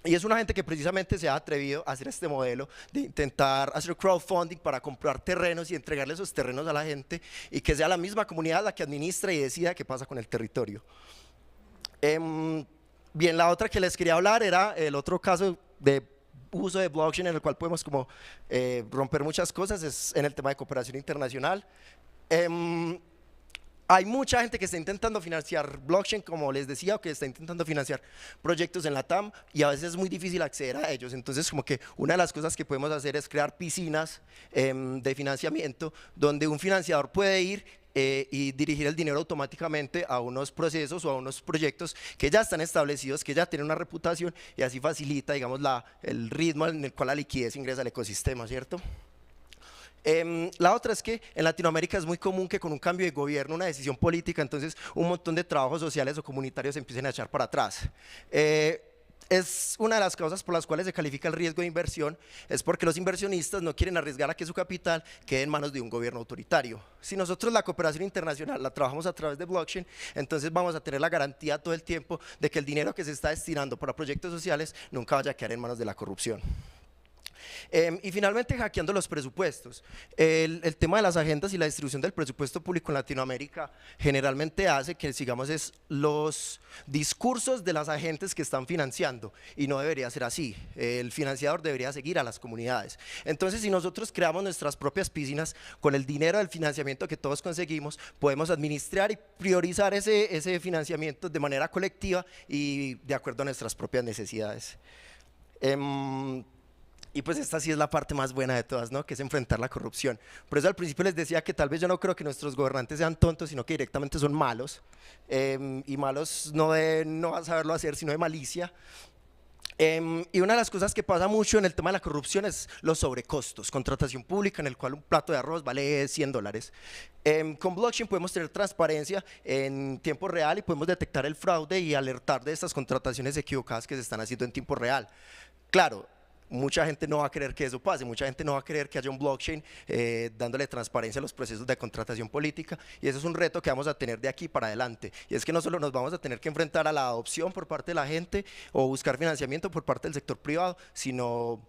Y es una gente que precisamente se ha atrevido a hacer este modelo de intentar hacer crowdfunding para comprar terrenos y entregarle esos terrenos a la gente y que sea la misma comunidad la que administra y decida qué pasa con el territorio. Bien, la otra que les quería hablar era el otro caso de uso de blockchain en el cual podemos como romper muchas cosas, es en el tema de cooperación internacional. Hay mucha gente que está intentando financiar blockchain, como les decía, o que está intentando financiar proyectos en la TAM y a veces es muy difícil acceder a ellos. Entonces, como que una de las cosas que podemos hacer es crear piscinas de financiamiento donde un financiador puede ir y dirigir el dinero automáticamente a unos procesos o a unos proyectos que ya están establecidos, que ya tienen una reputación y así facilita, digamos, el ritmo en el cual la liquidez ingresa al ecosistema, ¿cierto? La otra es que en Latinoamérica es muy común que con un cambio de gobierno, una decisión política, entonces un montón de trabajos sociales o comunitarios se empiecen a echar para atrás. Es una de las causas por las cuales se califica el riesgo de inversión, es porque los inversionistas no quieren arriesgar a que su capital quede en manos de un gobierno autoritario. Si nosotros la cooperación internacional la trabajamos a través de blockchain, entonces vamos a tener la garantía todo el tiempo de que el dinero que se está destinando para proyectos sociales nunca vaya a quedar en manos de la corrupción. Y finalmente, hackeando los presupuestos. El tema de las agendas y la distribución del presupuesto público en Latinoamérica generalmente hace que sigamos los discursos de las agentes que están financiando y no debería ser así. El financiador debería seguir a las comunidades. Entonces, si nosotros creamos nuestras propias piscinas con el dinero del financiamiento que todos conseguimos, podemos administrar y priorizar ese financiamiento de manera colectiva y de acuerdo a nuestras propias necesidades. Y pues esta sí es la parte más buena de todas, ¿no? Que es enfrentar la corrupción. Por eso al principio les decía que tal vez yo no creo que nuestros gobernantes sean tontos, sino que directamente son malos. Y malos no de no saberlo hacer, sino de malicia. Y una de las cosas que pasa mucho en el tema de la corrupción es los sobrecostos. Contratación pública en el cual un plato de arroz vale $100. Con blockchain podemos tener transparencia en tiempo real y podemos detectar el fraude y alertar de estas contrataciones equivocadas que se están haciendo en tiempo real. Claro, mucha gente no va a querer que eso pase, mucha gente no va a querer que haya un blockchain dándole transparencia a los procesos de contratación política y eso es un reto que vamos a tener de aquí para adelante y es que no solo nos vamos a tener que enfrentar a la adopción por parte de la gente o buscar financiamiento por parte del sector privado, sino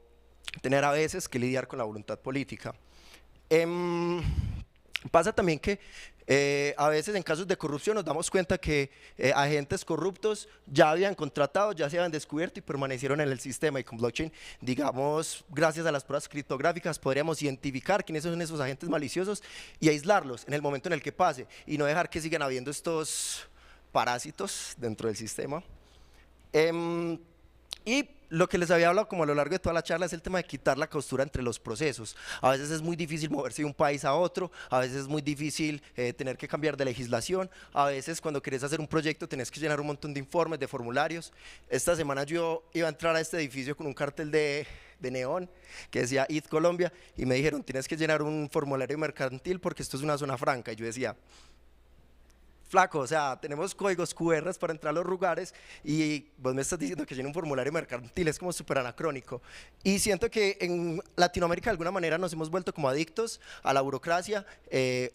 tener a veces que lidiar con la voluntad política. Pasa también que a veces en casos de corrupción nos damos cuenta que agentes corruptos ya habían contratado, ya se habían descubierto y permanecieron en el sistema y con blockchain, digamos, gracias a las pruebas criptográficas podríamos identificar quiénes son esos agentes maliciosos y aislarlos en el momento en el que pase y no dejar que sigan habiendo estos parásitos dentro del sistema. Y lo que les había hablado como a lo largo de toda la charla es el tema de quitar la costura entre los procesos. A veces es muy difícil moverse de un país a otro, a veces es muy difícil tener que cambiar de legislación, a veces cuando querés hacer un proyecto tenés que llenar un montón de informes, de formularios. Esta semana yo iba a entrar a este edificio con un cartel de neón que decía IT Colombia y me dijeron tienes que llenar un formulario mercantil porque esto es una zona franca y yo decía flaco, o sea, tenemos códigos QR para entrar a los lugares y vos me estás diciendo que llene un formulario mercantil, es como súper anacrónico. Y siento que en Latinoamérica de alguna manera nos hemos vuelto como adictos a la burocracia,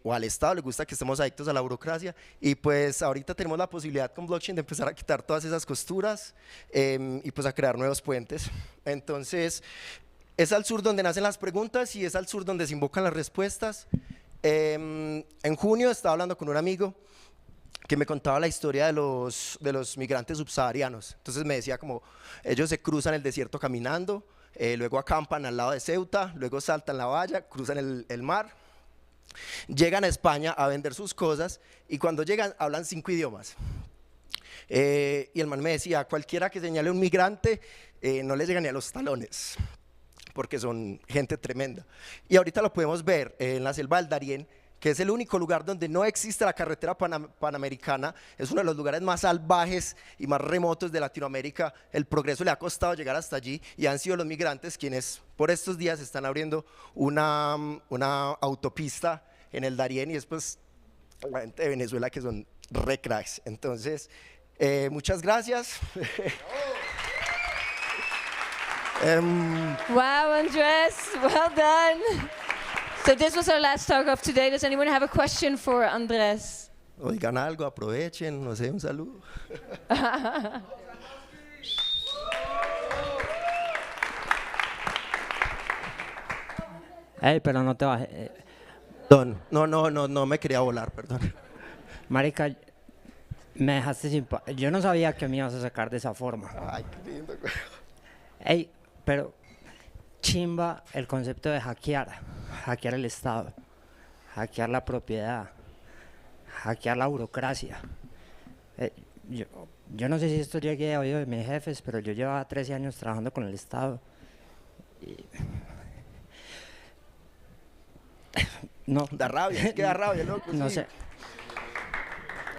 o al Estado le gusta que estemos adictos a la burocracia, y pues ahorita tenemos la posibilidad con blockchain de empezar a quitar todas esas costuras y pues a crear nuevos puentes. Entonces, es al sur donde nacen las preguntas y es al sur donde se invocan las respuestas. En junio estaba hablando con un amigo que me contaba la historia de los migrantes subsaharianos. Entonces me decía como ellos se cruzan el desierto caminando, luego acampan al lado de Ceuta, luego saltan la valla, cruzan el mar, llegan a España a vender sus cosas y cuando llegan hablan 5 idiomas. Y el man me decía, cualquiera que señale un migrante no le llega ni a los talones, porque son gente tremenda. Y ahorita lo podemos ver en la selva del Darién, que es el único lugar donde no existe la carretera panamericana, es uno de los lugares más salvajes y más remotos de Latinoamérica. El progreso le ha costado llegar hasta allí y han sido los migrantes quienes por estos días están abriendo una autopista en el Darién, y después la gente de Venezuela que son re cracks. Entonces, muchas gracias. Wow, Andres, well done. So this was our last talk of today. Does anyone have a question for Andres? Oigan algo, aprovechen, no sé, un saludo. Ey, pero no te bajes. No me quería volar, perdón. Marica, me dejaste sin yo no sabía que me ibas a sacar de esa forma. Ay, qué lindo, güey. Ey, pero chimba el concepto de hackear el Estado, hackear la propiedad, hackear la burocracia. Yo no sé si esto llegue a oído de mis jefes, pero yo llevaba 13 años trabajando con el Estado. No. Da rabia, es que da rabia, loco. No sí. sé.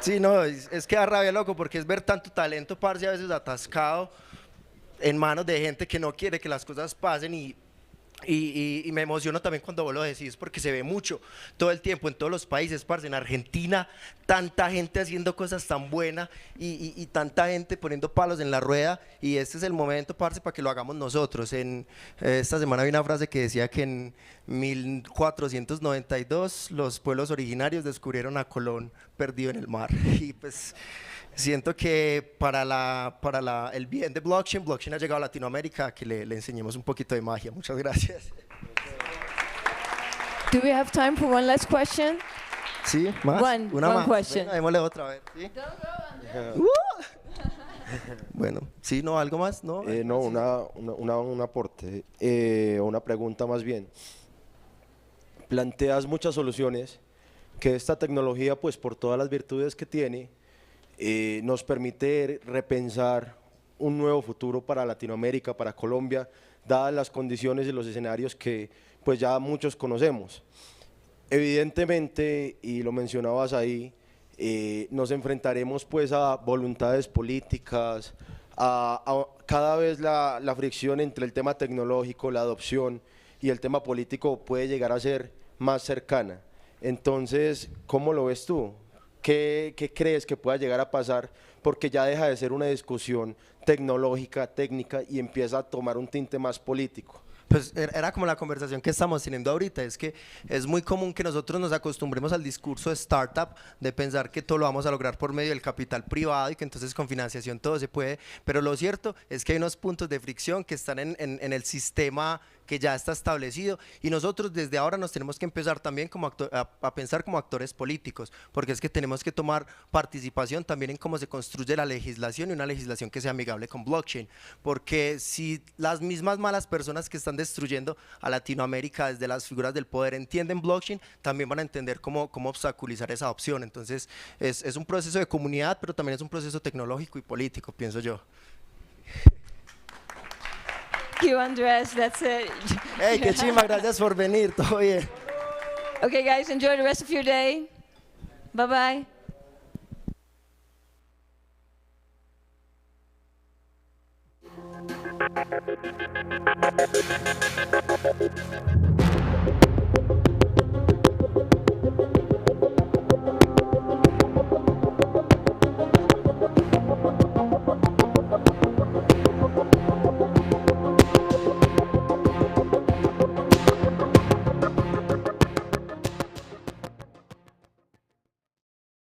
Sí, no, es que da rabia, loco, porque es ver tanto talento, parce, a veces atascado en manos de gente que no quiere que las cosas pasen y me emociono también cuando vos lo decís, porque se ve mucho todo el tiempo en todos los países, parce. En Argentina, tanta gente haciendo cosas tan buenas y tanta gente poniendo palos en la rueda, y este es el momento, parce, para que lo hagamos nosotros. Esta semana vi una frase que decía que en 1492 los pueblos originarios descubrieron a Colón perdido en el mar, y pues siento que para el bien de blockchain ha llegado a Latinoamérica, que le enseñemos un poquito de magia. Muchas gracias. Do we have time for one last question? Sí, más. One más. question. Venga, démosle otra vez. ¿Sí? Bueno, sí, no, algo más, ¿no? No, un aporte, una pregunta más bien. Planteas muchas soluciones que esta tecnología, pues por todas las virtudes que tiene, nos permite repensar un nuevo futuro para Latinoamérica, para Colombia, dadas las condiciones y los escenarios que pues ya muchos conocemos. Evidentemente, y lo mencionabas ahí, nos enfrentaremos pues a voluntades políticas, a cada vez la fricción entre el tema tecnológico, la adopción y el tema político puede llegar a ser más cercana. Entonces, ¿cómo lo ves tú? ¿Qué crees que pueda llegar a pasar? Porque ya deja de ser una discusión tecnológica, técnica, y empieza a tomar un tinte más político. Pues era como la conversación que estamos teniendo ahorita, es que es muy común que nosotros nos acostumbremos al discurso de startup, de pensar que todo lo vamos a lograr por medio del capital privado y que entonces con financiación todo se puede, pero lo cierto es que hay unos puntos de fricción que están en el sistema que ya está establecido, y nosotros desde ahora nos tenemos que empezar también a pensar como actores políticos, porque es que tenemos que tomar participación también en cómo se construye la legislación, y una legislación que sea amigable con blockchain, porque si las mismas malas personas que están destruyendo a Latinoamérica desde las figuras del poder entienden blockchain, también van a entender cómo obstaculizar esa opción. Entonces es un proceso de comunidad, pero también es un proceso tecnológico y político, pienso yo. Thank you, Andres. That's it. Hey, qué chimba, gracias por venir, todo bien. Okay, guys, enjoy the rest of your day. Bye-bye.